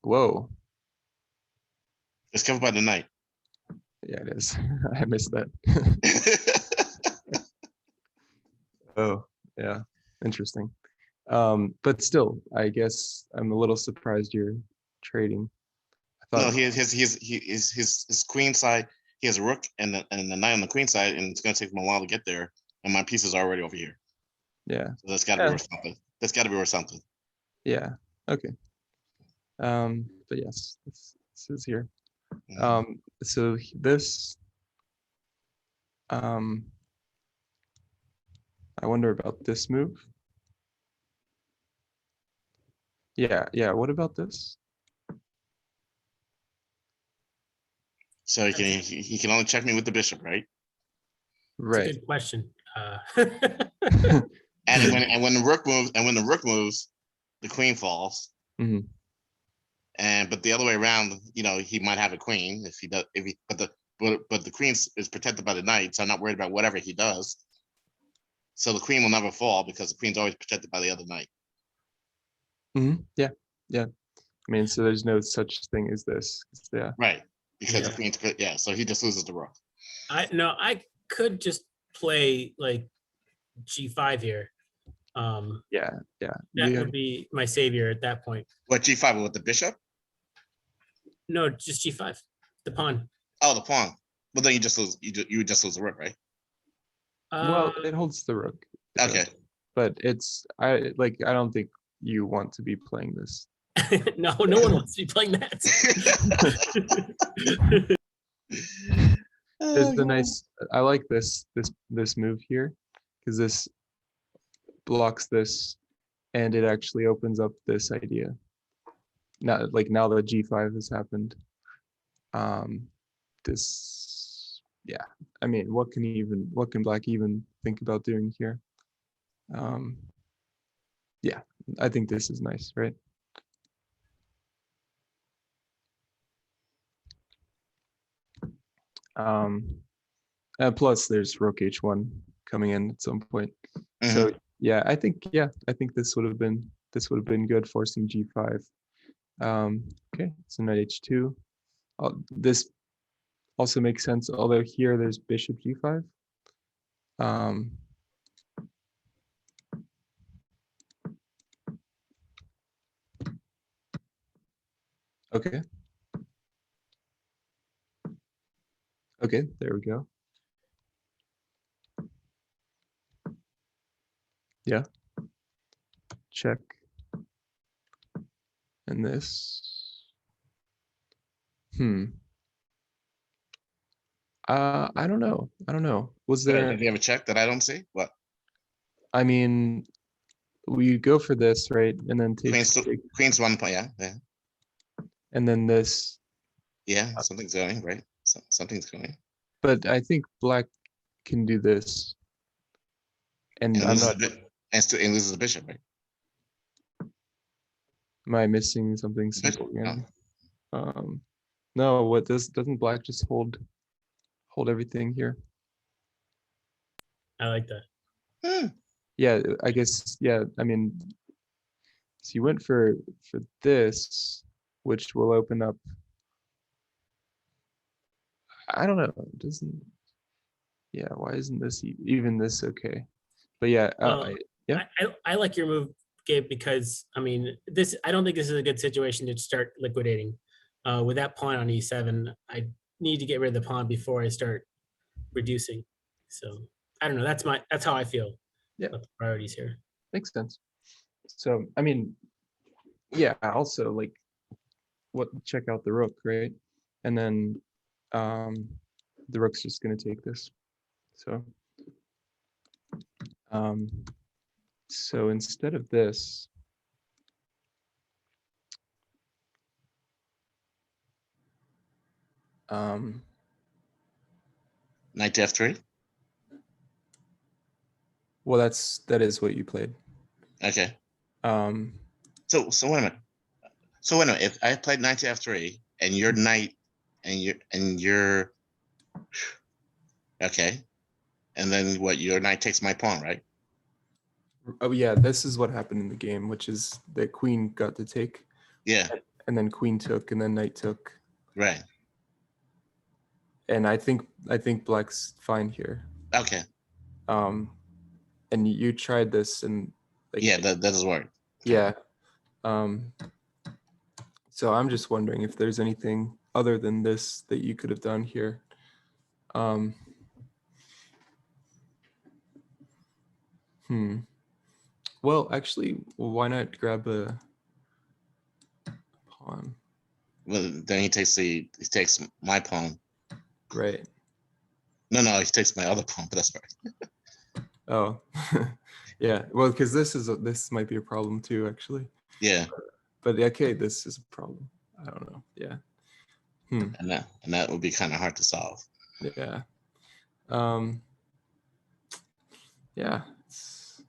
whoa. It's covered by the knight. Yeah, it is. I missed that. Oh, yeah. Interesting. But still, I guess I'm a little surprised you're trading. I No, thought his queen side. He has a rook and the knight on the queen side, and it's gonna take him a while to get there. And my piece is already over here. yeah. So that's got to be Yeah. worth something. That's got to be worth something. Yeah. Okay. But yes, this is here. Mhm. So this I wonder about this move. Yeah, what about this? So he can only check me with the bishop, right? It's a Right. good question. And when the rook moves, the queen falls. Mhm. But the other way around, he might have a queen if he does. But the queen is protected by the knight, so I'm not worried about whatever he does. So the queen will never fall because the queen's always protected by the other knight. Yeah. I mean, so there's no such thing as this. Yeah. Right. Because Yeah. the queen's so he just loses the rook. I could just play like G5 here. Yeah. That would be my savior at that point. What, G5 with the bishop? No, just G5, the pawn. Oh, the pawn. Well, then you just lose. You would just lose the rook, right? Well, it holds the rook. Okay. But I don't think you want to be playing this. No one wants to be playing that. There's the nice. I like this move here because this blocks this, and it actually opens up this idea. Now that G5 has happened, this, yeah. I mean, what can Black even think about doing here? Yeah, I think this is nice, right? And plus there's rook h1 coming in at some point. So yeah, I think this would have been good, forcing g5. Okay, so knight h2. This also makes sense, although here there's bishop g5. Okay. Okay, there we go. Yeah. Check. And this. I don't know. Was there? Do you have a check that I don't see? What? I mean, we go for this, right? And then take queen's 1 point, yeah. And then this. Yeah, something's going, right? Something's going. But I think Black can do this. And I'm not. And loses the bishop, right? Am I missing something simple again? No, what doesn't Black just hold everything here? I like that. Yeah, I guess, yeah, I mean, so you went for this, which will open up. I don't know, why isn't this even this okay? But yeah, I like your move Gabe, because I mean, I don't think this is a good situation to start liquidating. With that pawn on e7, I need to get rid of the pawn before I start reducing. So I don't know. That's how I feel Yeah. about the priorities here. Makes sense. So, I mean, yeah, also like check out the rook, right? And then the rook's just gonna take this. So instead of this, Knight to f3. well, that is what you played. Okay. Um, So wait a minute. So wait a minute. If I played knight to f3 and your knight and your okay, and then what? Your knight takes my pawn, right? oh yeah, this is what happened in the game, which is that queen got to take, Yeah. and then queen took, and then knight took. Right. And I think black's fine here. Okay. And you tried this, and like, Yeah, that does work. yeah. So I'm just wondering if there's anything other than this that you could have done here. Well, actually, why not grab a pawn? Well, then he takes my pawn. Right. No, he takes my other pawn, but that's right. Oh, yeah. Well, because this might be a problem too, actually. Yeah. But okay, this is a problem. I don't know. Yeah. And that would be kind of hard to solve. Yeah. Yeah, it's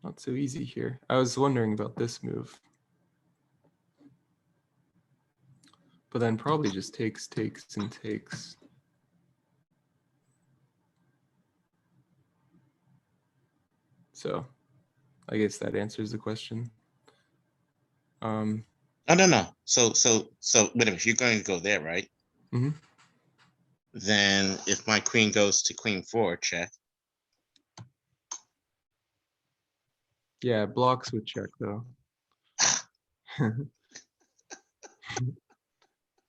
not so easy here. I was wondering about this move. But then probably just takes, and takes. So I guess that answers the question. No. So wait a minute. If you're going to go there, right? Mm-hmm. Then if my queen goes to queen 4, check. Yeah, blocks with check though.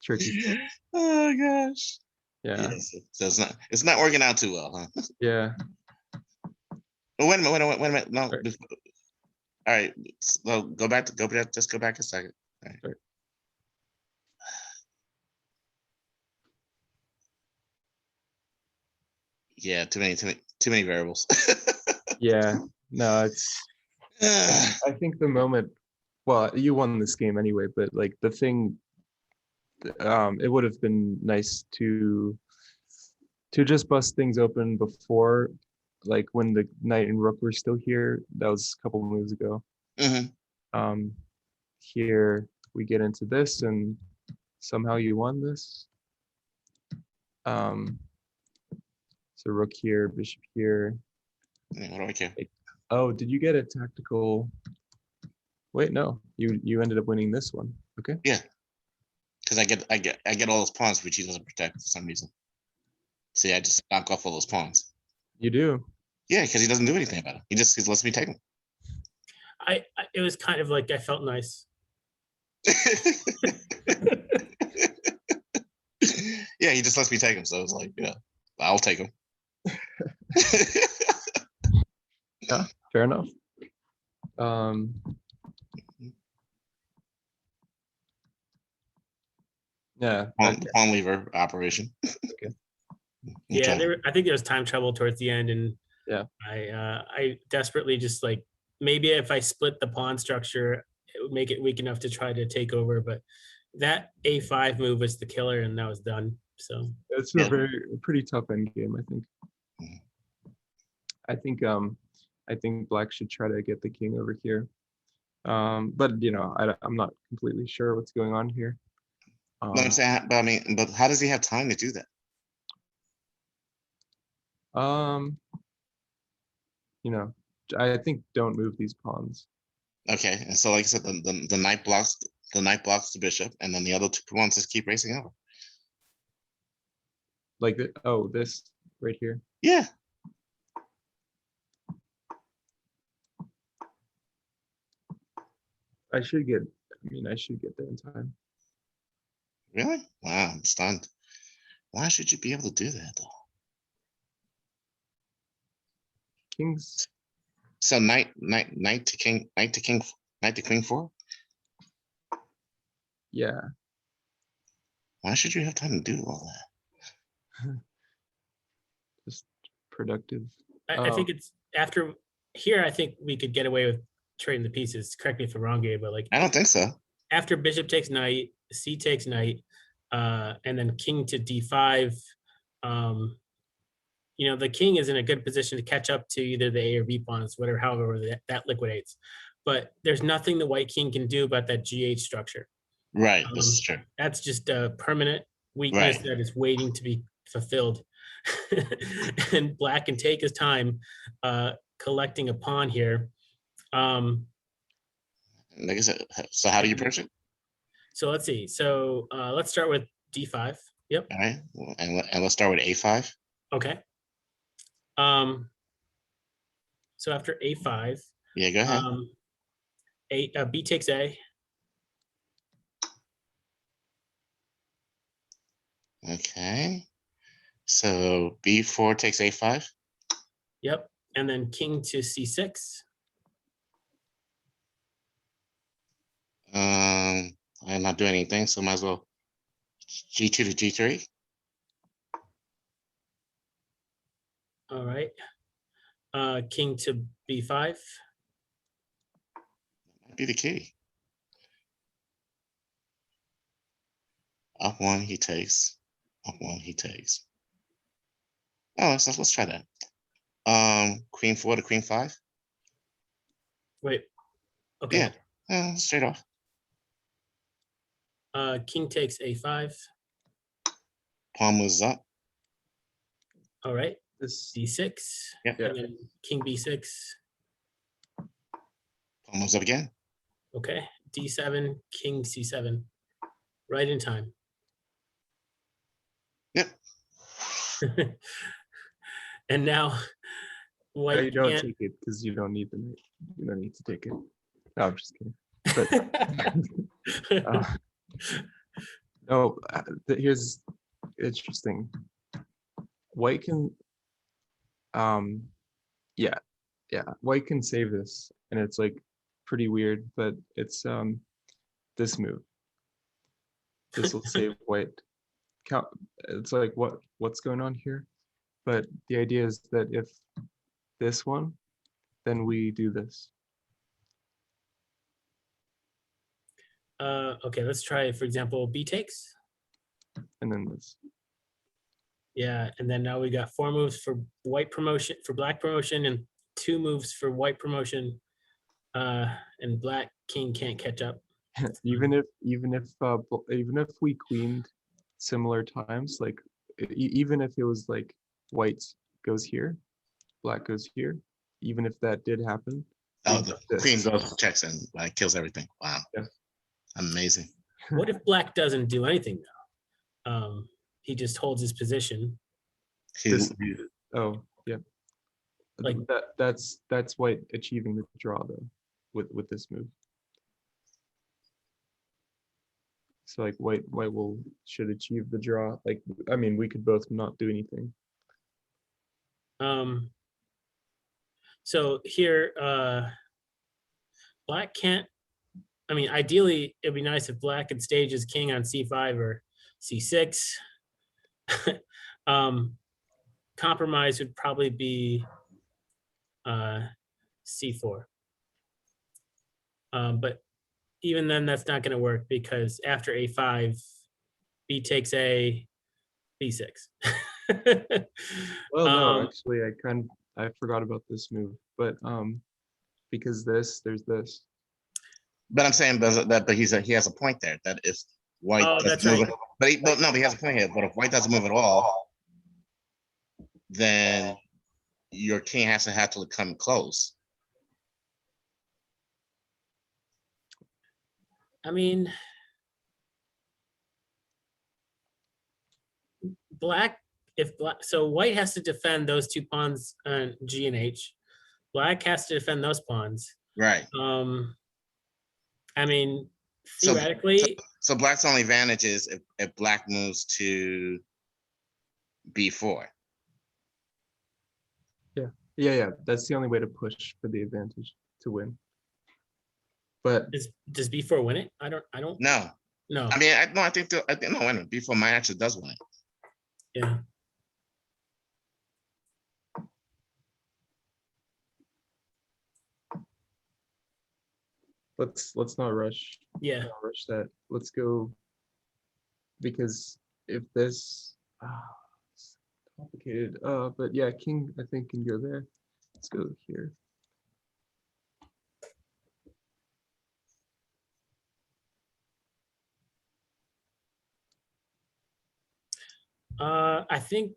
Tricky. Oh gosh. Yeah. So it's not working out too well, huh? Yeah. But wait a minute. No. Sorry. All right. So go back. Just go back a second. All right. Sorry. Yeah, too many variables. Yeah. No, it's. I think the moment. Well, you won this game anyway, but like the thing. It would have been nice to just bust things open before, like when the knight and rook were still here. That was a couple moves ago. Mm-hmm. Here we get into this, and somehow you won this. So rook here, bishop here. Yeah, what do I care? Oh, did you get a tactical? Wait, no, you ended up winning this one. Okay. Yeah, because I get all those pawns which he doesn't protect for some reason. See, I just knock off all those pawns. You do. Yeah, because he doesn't do anything about it. He lets me take them. It was kind of like I felt nice. Yeah, he just lets me take them. So it's like, yeah, I'll take them. Yeah, fair enough. Yeah. Pawn lever operation. Okay. Yeah, I think there was time trouble towards the end, and yeah, I desperately just like maybe if I split the pawn structure, it would make it weak enough to try to take over. But that A5 move was the killer, and that was done. So it's a pretty tough end game, I think. I think black should try to get the king over here. But I'm not completely sure what's going on here. No, I'm saying, but how does he have time to do that? I think don't move these pawns. Okay, and so like I said, the knight blocks the bishop, and then the other two pawns just keep racing over. Like this right here. Yeah. I should get. I mean, I should get there in time. Really? Wow, I'm stunned. Why should you be able to do that though? Kings. So knight to king, knight to queen 4. Yeah. Why should you have time to do all that? Just productive. I think it's after here. I think we could get away with trading the pieces. Correct me if I'm wrong, Gabe, but like I don't think so. after bishop takes knight, c takes knight, and then king to d5. You know, the king is in a good position to catch up to either the A or B pawns, whatever, however that liquidates. But there's nothing the white king can do about that GH structure. Right, this is true. That's just a permanent weakness that is waiting to be fulfilled. And black can take his time collecting a pawn here. Like I said, so how do you approach it? So let's see. So let's start with d5. Yep. All right, and let's start with a5. Okay. So after a5, Yeah, go ahead. B takes A. Okay. So b4 takes a5. Yep. And then king to c6. I'm not doing anything, so might as well g2 to g3. All right. King to b5. Might be the key. Up 1, he takes. Up 1, he takes. Oh, let's try that. Queen 4 to queen 5. Wait. Okay. Yeah, straight off. King takes a5. Pawn moves up. All right. This. d6. Yeah. And then king b6. Pawn moves up again. Okay. d7, king c7. Right in time. Yep. And now white You don't can't. take it because you don't need the knight. You don't need to take it. No, I'm just kidding. But no, here's interesting. White can, yeah, white can save this, and it's like pretty weird, but it's this move. This will save white. It's like what's going on here? But the idea is that if this one, then we do this. Okay, let's try, for example, B takes. And then this. Yeah, and then now we got 4 moves for white promotion, for black promotion, and 2 moves for white promotion. And black king can't catch up. even if we queened similar times, like even if it was like white goes here, black goes here, even if that did happen. Oh, the queen goes, checks, and like kills everything. Wow. Yeah. Amazing. What if black doesn't do anything though? He just holds his position. Oh, yeah. Like that's white achieving the draw though with this move. So like white should achieve the draw. Like, I mean, we could both not do anything. So here, black can't. I mean, ideally, it'd be nice if black could stage his king on c5 or c6. Compromise would probably be c4. But even then, that's not going to work because after a5, b takes a, b6. Well, no, actually, I forgot about this move, but because there's this. But I'm saying but he has a point there that if white doesn't move it, but he has a point here. But if white doesn't move at all, then your king has to come close. I mean, so white has to defend those 2 pawns on G and H. Black has to defend those pawns. Right. I mean, So- theoretically, So black's only advantage is if black moves to b4. Yeah. That's the only way to push for the advantage to win. But does B4 win it? I don't No, know. I mean, I think no, wait a minute, b4 might actually does win it. Yeah. let's not rush. Yeah. Not rush that. Let's go, because if this it's complicated. But yeah, king I think can go there. Let's go here. I think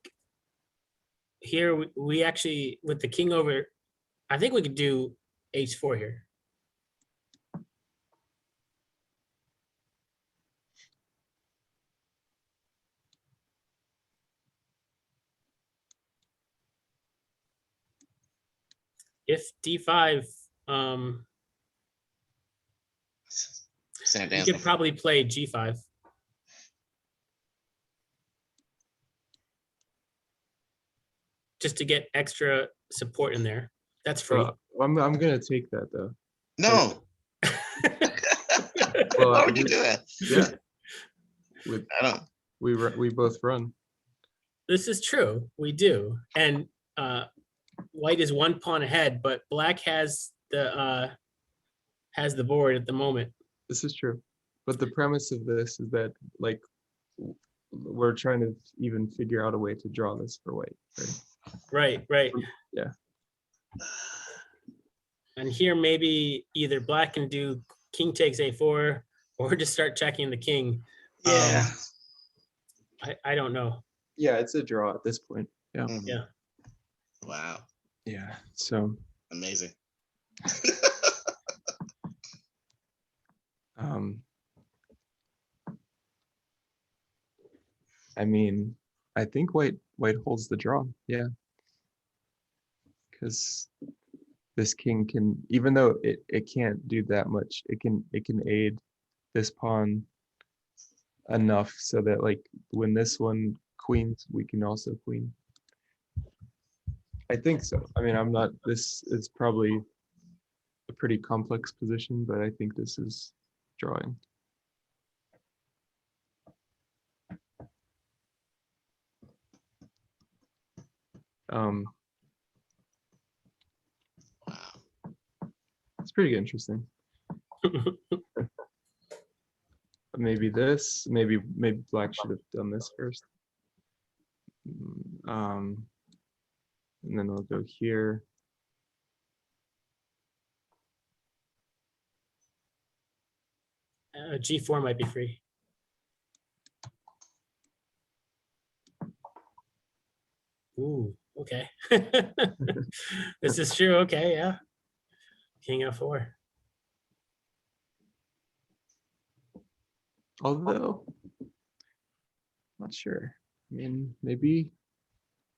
here we actually, with the king over, I think we could do h4 here. If d5, Same you dance. could probably play g5. Just to get extra support in there. That's free. I'm gonna take that though. No. Well, Why would you do that? Yeah. With I don't. we both run. This is true. We do. And white is 1 pawn ahead, but black has the board at the moment. This is true. But the premise of this is that like we're trying to even figure out a way to draw this for white, right? Right. Yeah. And here maybe either black can do king takes a4 or just start checking the king. Yeah. I don't know. Yeah, it's a draw at this point. Yeah. Mhm. Yeah. Wow. Yeah. So Amazing. I mean, I think white holds the draw. Yeah. Because this king can, even though it can't do that much, it can aid this pawn enough so that like when this one queens, we can also queen. I think so. I mean, I'm not, this is probably a pretty complex position, but I think this is drawing. It's pretty interesting. Maybe this, maybe black should have done this first. And then I'll go here. G4 might be free. Ooh, okay. This is true. Okay, yeah. King f4. Although, not sure. I mean, maybe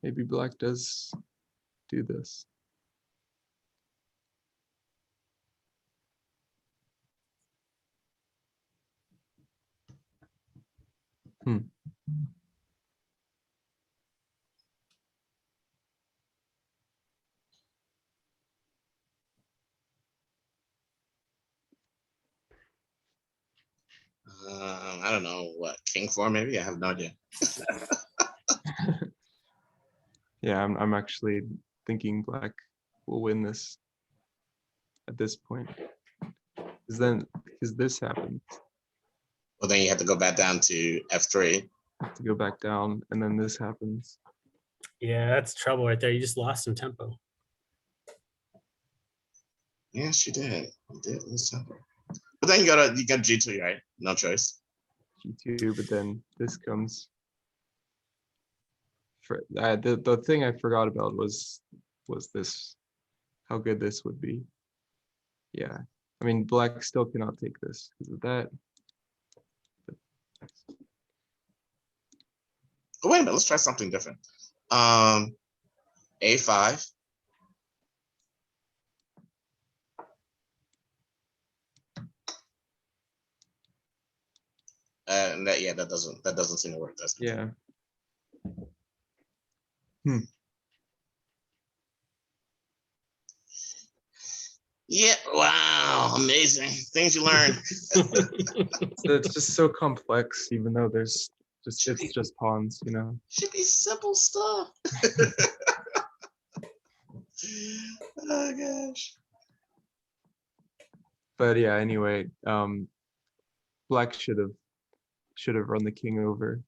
black does do this. I don't know what, king 4 maybe. I have no idea. Yeah, I'm actually thinking black will win this at this point. Because this happened. Well, then you have to go back down to f3. Have to go back down, and then this happens. Yeah, that's trouble right there. You just lost some tempo. Yes, you did. You did lose tempo. But then you got g2, right? No choice. G2, but then this comes. For the thing I forgot about was this, how good this would be. Yeah, I mean, black still cannot take this because of that. Oh, wait a minute, let's try something different. A5. And that doesn't seem to work. Does it? Yeah. Yeah. Wow. Amazing things you learn. So it's just so complex, even though it's just pawns, you know. Should be simple stuff. Oh gosh. But yeah, anyway, black should have run the king over.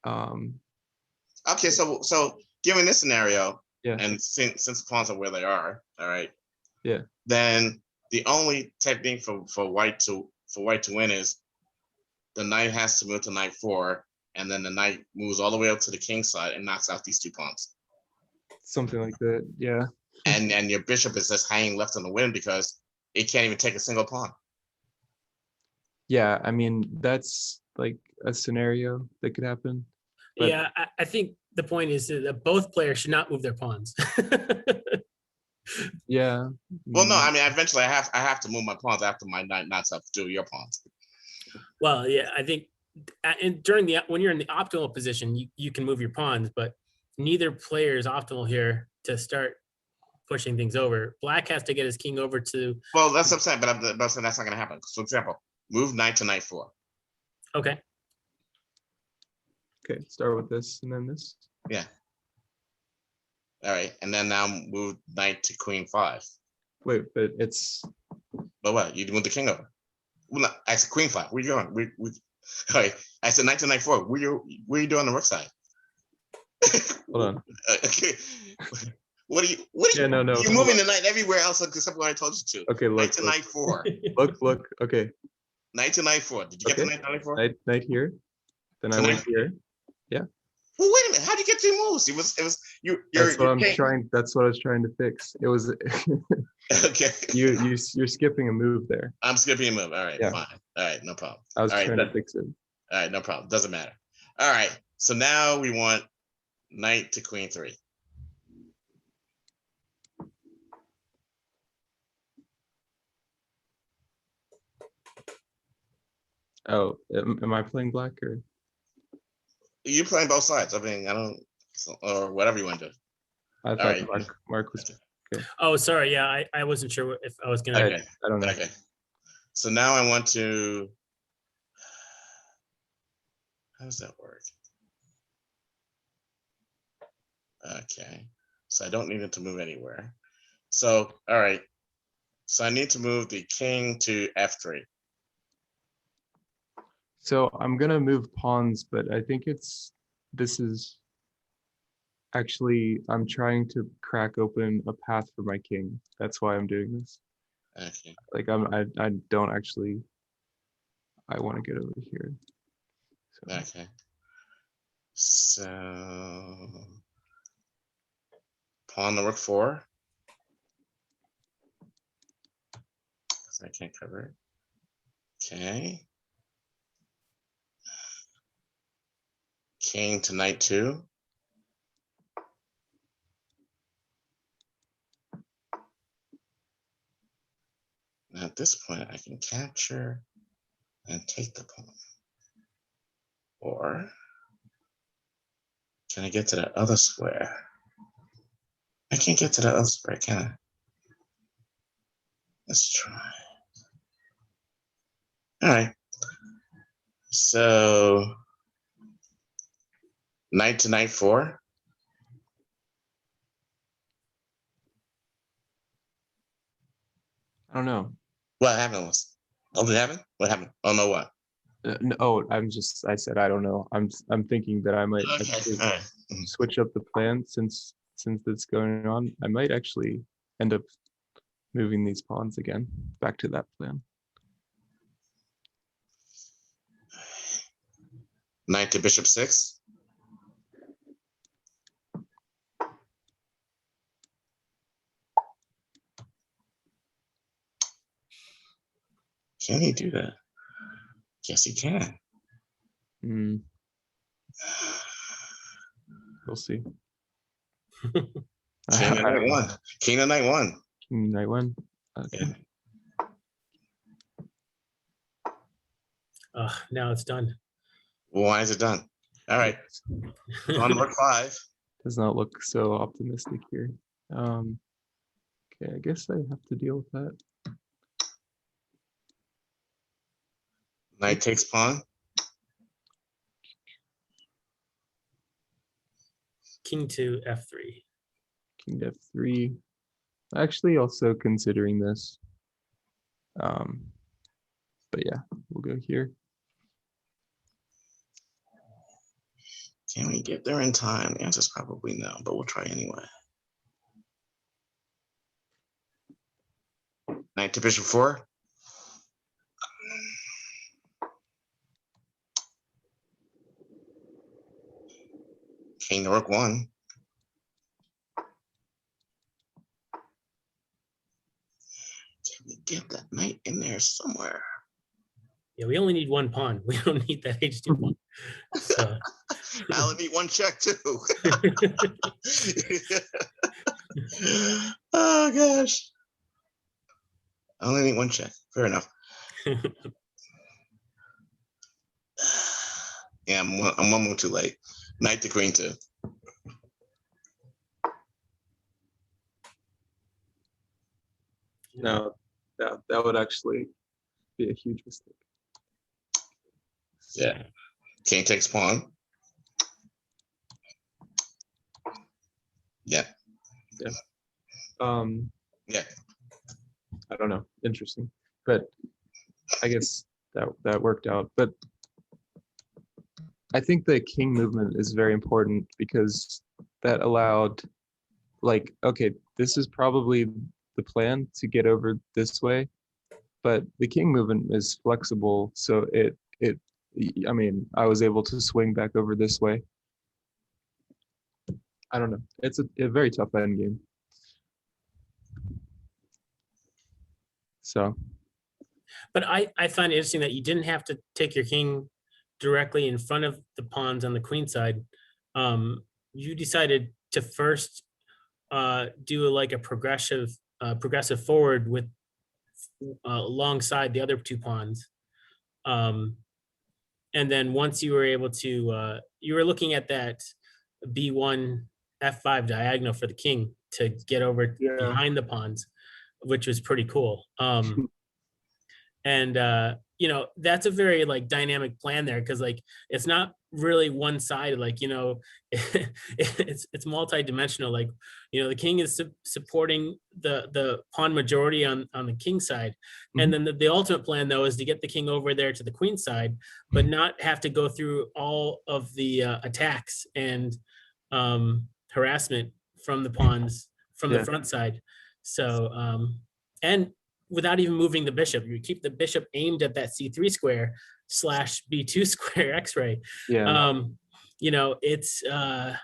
Okay, so given this scenario, Yeah. and since pawns are where they are, all right. Yeah. Then the only technique for white to win is the knight has to move to knight 4, and then the knight moves all the way up to the king side and knocks out these 2 pawns. Something like that, yeah. And your bishop is just hanging left on the wind because it can't even take a single pawn. Yeah, I mean, that's like a scenario that could happen. But yeah, I think the point is that both players should not move their pawns. yeah. Well, no, I mean, eventually I have to move my pawns after my knight knocks up 2 of your pawns. Well, yeah, I think when you're in the optimal position, you can move your pawns, but neither player is optimal here to start pushing things over. Black has to get his king over to. Well, that's what I'm saying, but I'm saying that's not going to happen. So, for example, move knight to knight 4. Okay. Okay, start with this and then this. Yeah. All right, and then now move knight to queen 5. Wait, but it's. But what? You move the king over. Well, no, I said queen 5. Where you going? All right, I said knight to knight 4. Where you doing on the rook side? Hold on. Okay. What are you? Yeah, no. You're moving the knight everywhere else except what I told you to. Okay, look. Knight to knight 4. Look. Okay. Knight to knight 4. Did you get to knight to knight 4? Knight here. Then I went here. Yeah. Well, wait a minute. How did you get 3 moves? It was you. That's what I'm trying. That's what I was trying to fix. It was. Okay. You're skipping a move there. I'm skipping a move. All right, Yeah. fine. All right, no problem. I was All right, trying to fix it. All right, no problem. Doesn't matter. All right. So now we want knight to queen 3. Oh, am I playing black or? You're playing both sides. I mean, or whatever you want to do. I thought right. Mark was. Okay. Oh, sorry. Yeah, I wasn't sure if I was gonna. Okay. I don't know. Okay. So now I want to. How does that work? Okay. So I don't need it to move anywhere. So, all right. So I need to move the king to f3. So I'm gonna move pawns, but I think this is actually, I'm trying to crack open a path for my king. That's why I'm doing this. Okay. Like I don't actually, I want to get over here. So. Okay. So pawn to rook 4. I can't cover it. Okay. King to knight 2. Now at this point, I can capture and take the pawn. Or can I get to that other square? I can't get to that other square, can I? Let's try. All right. So knight to knight 4. I don't know. What happened? Oh, did it happen? What happened? Oh no, what? No, I said I don't know. I'm thinking that I might Okay. actually All right. switch up the plan since it's going on. I might actually end up moving these pawns again back to that plan. Knight to bishop 6. Can he do that? Yes, he can. We'll see. King to knight 1. King to knight 1. Knight 1. Okay. Yeah. Now it's done. Well, why is it done? All right, on to rook 5. Does not look so optimistic here. Okay, I guess I have to deal with that. Knight takes pawn. King to f3. King to f3. Actually, also considering this. But yeah, we'll go here. Can we get there in time? The answer is probably no, but we'll try anyway. Knight to bishop 4. King to rook 1. Can we get that knight in there somewhere? Yeah, we only need one pawn. We don't need that h2 pawn. So. I only need one check too. Oh gosh. I only need one check. Fair enough. Yeah, I'm one move too late. Knight to queen 2. No, that would actually be a huge mistake. Yeah. King takes pawn. Yeah. Yeah. Yeah. I don't know. Interesting. But I guess that worked out. But I think the king movement is very important because that allowed, like, okay, this is probably the plan to get over this way, but the king movement is flexible, so I mean, I was able to swing back over this way. I don't know. It's a very tough end game. So. But I find it interesting that you didn't have to take your king directly in front of the pawns on the queen side. You decided to first do like a progressive forward with alongside the other two pawns. And then once you were able to, you were looking at that B1 F5 diagonal for the king to get over behind the pawns, which was pretty cool. And you know, that's a very like dynamic plan there, because like it's not really one sided, like, you know, it's multi-dimensional. Like, you know, the king is supporting the pawn majority on the king side, and then the ultimate plan though is to get the king over there to the queen side, but not have to go through all of the attacks and harassment from the pawns from the front side. So and without even moving the bishop, you keep the bishop aimed at that C3 square / B2 square X-ray. You know, it's, I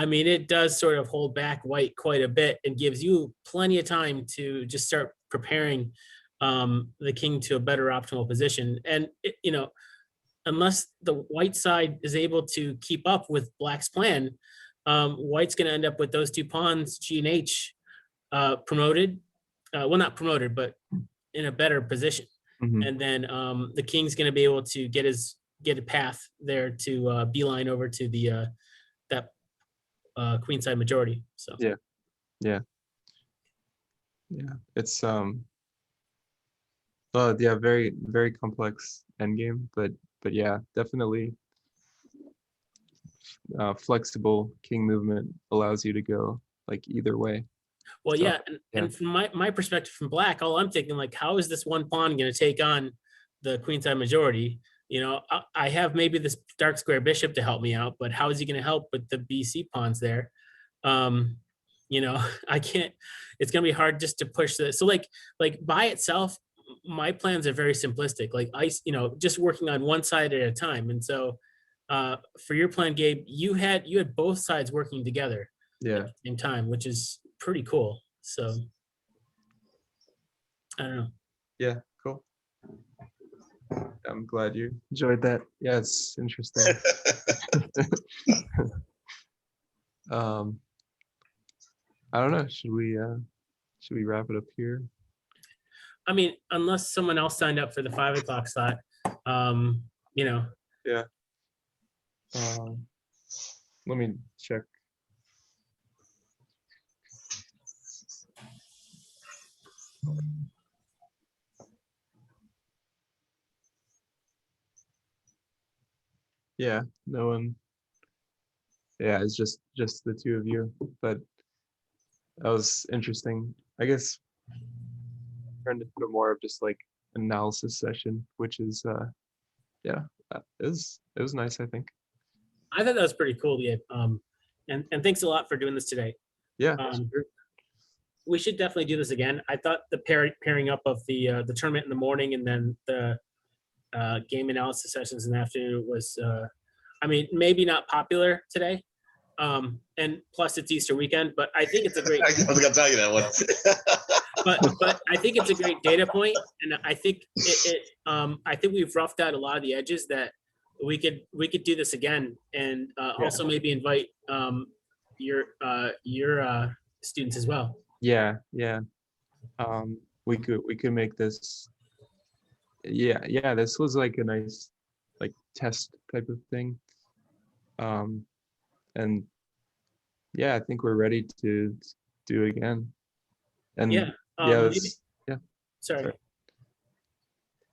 mean, it does sort of hold back white quite a bit and gives you plenty of time to just start preparing the king to a better optimal position. And, you know, unless the white side is able to keep up with black's plan, white's going to end up with those two pawns, G and H, promoted. Well, not promoted, but in a better position. And then the king's going to be able to get a path there to beeline over to the that queenside majority. So yeah, it's well, yeah, very very complex endgame, but yeah, definitely flexible king movement allows you to go like either way. Well, So, yeah, and from my perspective from black, all I'm thinking, like, how is this one pawn going to take on the queenside majority? You know, I have maybe this dark square bishop to help me out, but how is he going to help with the BC pawns there? You know, I can't. It's going to be hard just to push this. So like by itself, my plans are very simplistic. Like you know, just working on one side at a time. And so for your plan, Gabe, you had both sides working together at the same time, which is pretty cool. So I don't know. Yeah, cool. I'm glad you enjoyed that. Yeah, it's interesting. I don't know. Should we wrap it up here? I mean, unless someone else signed up for the 5 o'clock slot, You know, Yeah. Let me check. Yeah, no one. Yeah, it's just the two of you, but that was interesting. I guess trying to put more of just like analysis session, which is yeah, it was nice, I think. I thought that was pretty cool, Gabe. And thanks a lot for doing this today. Yeah, Sure. We should definitely do this again. I thought the pairing up of the tournament in the morning and then the game analysis sessions in the afternoon was, I mean, maybe not popular today. And plus it's Easter weekend, but I think it's a great. I was gonna tell you that one. but I think it's a great data point, and I think I think we've roughed out a lot of the edges that we could do this again, and also maybe invite your students as well. yeah. We could make this. Yeah, this was like a nice like test type of thing. And yeah, I think we're ready to do it again. And Yeah. yeah, Maybe, yeah. sorry.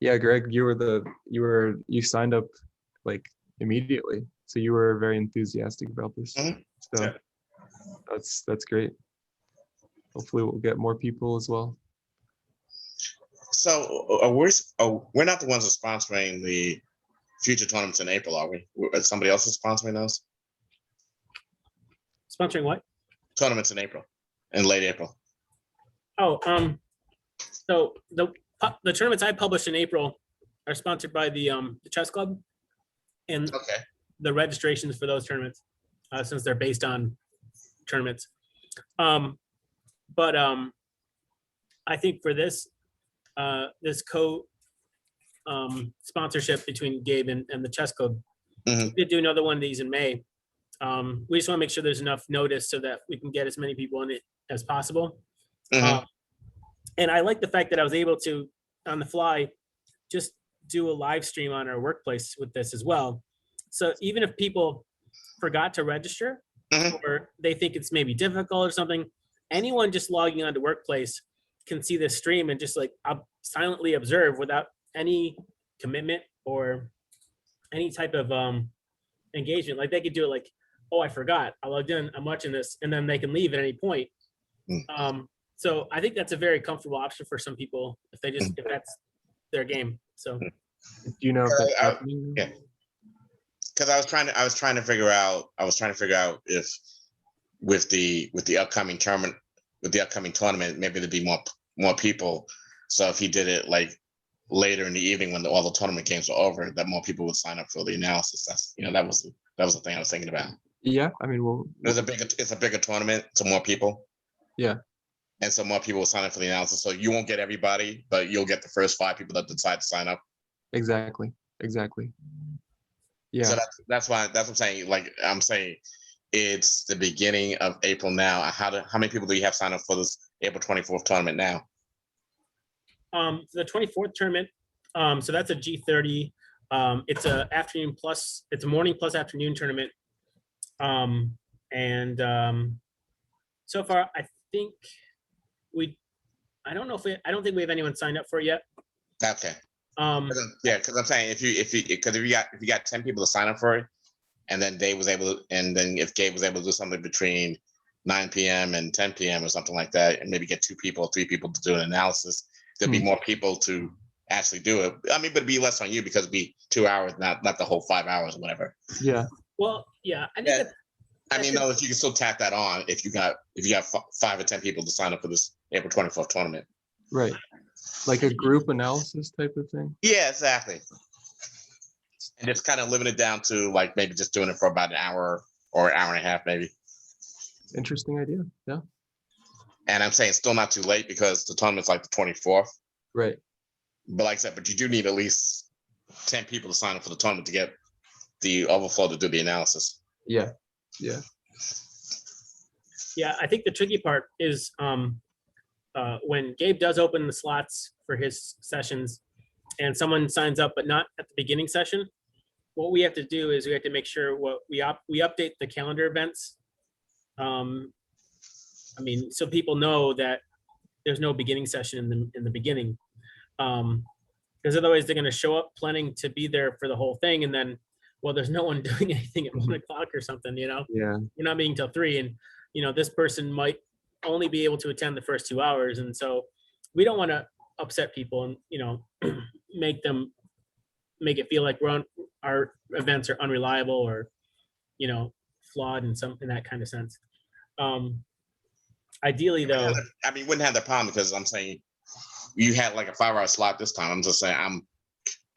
Yeah, Greg, you signed up like immediately, so you were very enthusiastic about this. Mhm. So Yeah. that's great. Hopefully, we'll get more people as well. So we're not the ones that are sponsoring the future tournaments in April, are we? Somebody else is sponsoring those Sponsoring what? tournaments in April, in late April. Oh, so the tournaments I published in April are sponsored by the chess club, and Okay. the registrations for those tournaments, since they're based on tournaments. But I think for this sponsorship between Gabe and the chess club, Mhm. we could do another one of these in May. We just want to make sure there's enough notice so that we can get as many people in it as possible. Mhm. And I like the fact that I was able to, on the fly, just do a live stream on our workplace with this as well. So even if people forgot to register, Mhm. or they think it's maybe difficult or something, anyone just logging onto workplace can see this stream and just like silently observe without any commitment or any type of engagement. Like they could do it like, oh, I forgot, I logged in, I'm watching this, and then they can leave at any point. So I think that's a very comfortable option for some people if that's their game. So Do you know if that's happening? Yeah. Because I was trying to figure out if with the upcoming tournament maybe there'd be more people. So if he did it like later in the evening when all the tournament games were over, that more people would sign up for the analysis. That's that was the thing I was thinking about. Yeah, I mean, It's a bigger tournament, so more people. Yeah. And so more people will sign up for the analysis. So you won't get everybody, but you'll get the first 5 people that decide to sign up. Exactly. Yeah. So that's what I'm saying. Like I'm saying, it's the beginning of April now. How many people do you have signed up for this April 24th tournament now? The 24th tournament, so that's a G30. It's a morning plus afternoon tournament. And so far, I think I don't think we have anyone signed up for it yet. Okay. Yeah, because I'm saying if you got 10 people to sign up for it, and then if Gabe was able to do something between 9 p.m. and 10 p.m. or something like that, and maybe get 2 people or 3 people to do an analysis, there'd be more people to actually do it. I mean, but it'd be less on you because it'd be 2 hours, not the whole 5 hours or whatever. Yeah. Well, yeah, I think no, if you can still tack that on if you got 5 or 10 people to sign up for this April 24th tournament. Right. Like a group analysis type of thing. Yeah, exactly. And just kind of living it down to like maybe just doing it for about an hour or an hour and a half, maybe. Interesting idea. Yeah. And I'm saying it's still not too late because the tournament's like the 24th. Right. But like I said, but you do need at least 10 people to sign up for the tournament to get the overflow to do the analysis. Yeah. I think the tricky part is when Gabe does open the slots for his sessions, and someone signs up but not at the beginning session, what we have to do is we have to make sure we update the calendar events. I mean, so people know that there's no beginning session in the beginning. Because otherwise they're going to show up planning to be there for the whole thing, and then, well, there's no one doing anything at 1 o'clock or something, you know? Yeah. We're not meeting till 3, and this person might only be able to attend the first 2 hours, and so we don't want to upset people and make it feel like our events are unreliable or flawed in that kind of sense. Ideally, though, I mean, wouldn't have the problem because I'm saying you had like a 5-hour slot this time. I'm just saying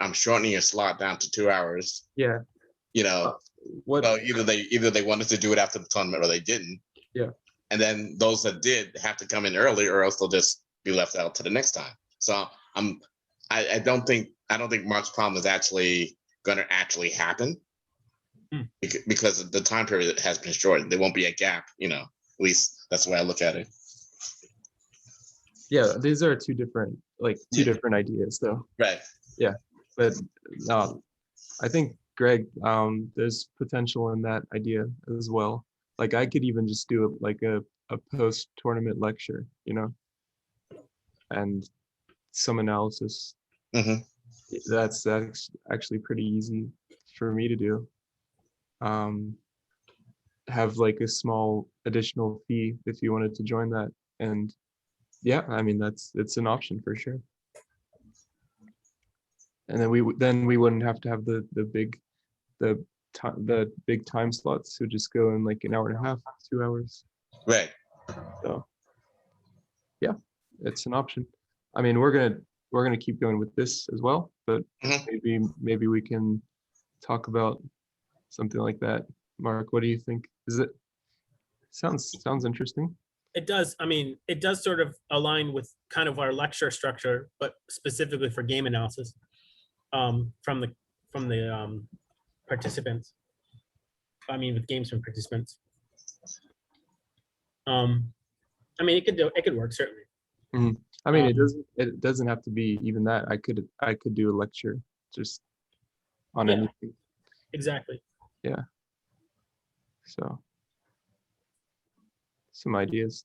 I'm shortening your slot down to 2 hours. Yeah. What? So either they wanted to do it after the tournament or they didn't. Yeah. And then those that did have to come in early, or else they'll just be left out to the next time. So I don't think Mark's problem is actually going to actually happen because the time period has been shortened. There won't be a gap. At least that's the way I look at it. Yeah, these are two different ideas, though. Right. Yeah, but I think Greg, there's potential in that idea as well. Like I could even just do like a post-tournament lecture, and some analysis. Mm-hmm. That's actually pretty easy for me to do. Have like a small additional fee if you wanted to join that, and yeah, I mean it's an option for sure. And then we wouldn't have to have the big time slots. So just go in like an hour and a half, 2 hours. Right. So yeah, it's an option. I mean, we're gonna keep going with this as well, but maybe we can talk about something like that. Mark, what do you think? Sounds interesting? It does. I mean, it does sort of align with kind of our lecture structure, but specifically for game analysis from the participants. I mean, with games from participants. I mean, it could work certainly. Mm-hmm. I mean, it doesn't have to be even that. I could do a lecture just on anything. Exactly. Yeah. So some ideas.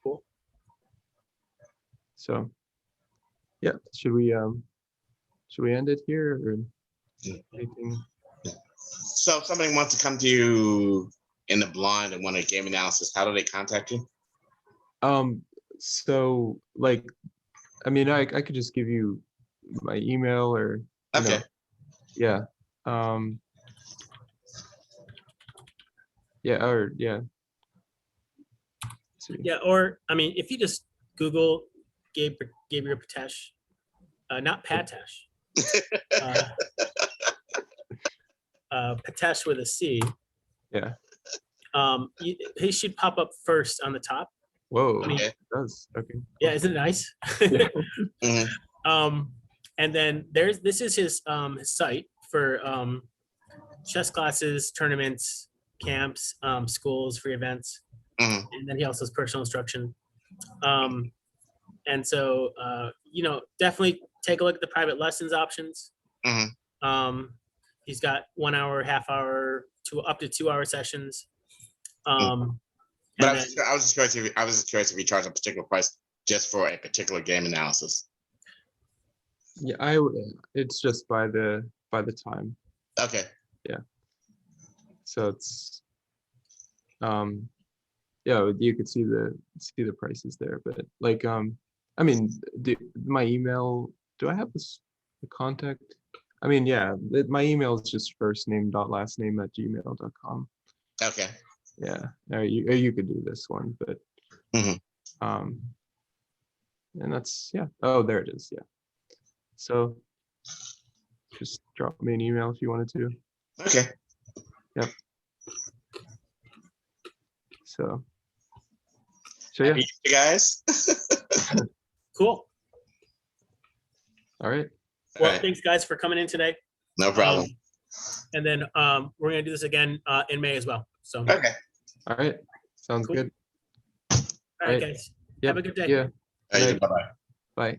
Cool. So yeah, should we end it here or anything? So if somebody wants to come to you in the blind and want a game analysis, how do they contact you? So like, I mean, I could just give you my email or Okay. Yeah. Yeah. Let's see. Yeah, or I mean, if you just Google Gabriel Petesch, not Patesh, Petesch with a C. Yeah. He should pop up first on the top. Whoa. I mean, it does. Okay. Yeah, isn't it nice? Mm-hmm. And then this is his site for chess classes, tournaments, camps, schools, free events, Mm-hmm. and then he also has personal instruction. And so definitely take a look at the private lessons options. Mm-hmm. He's got 1 hour, half hour, up to 2 hour sessions. But I was just curious if you charge a particular price just for a particular game analysis. Yeah, it's just by the time. Okay. Yeah. So it's yeah, you could see the prices there, but like I mean, my email, do I have the contact? I mean, yeah, my email is just firstname.lastname@gmail.com. Okay. Yeah, or you could do this one, but and that's, yeah. Oh, there it is. Yeah. So just drop me an email if you wanted to. Okay. Yep. So yeah. You guys. Cool. All right. Well, thanks guys for coming in today. No problem. And then we're gonna do this again in May as well. So Okay. All right. Sounds Cool. good. all right, guys. Yep. Have a good day. Yeah. All right, Right. bye-bye. Bye.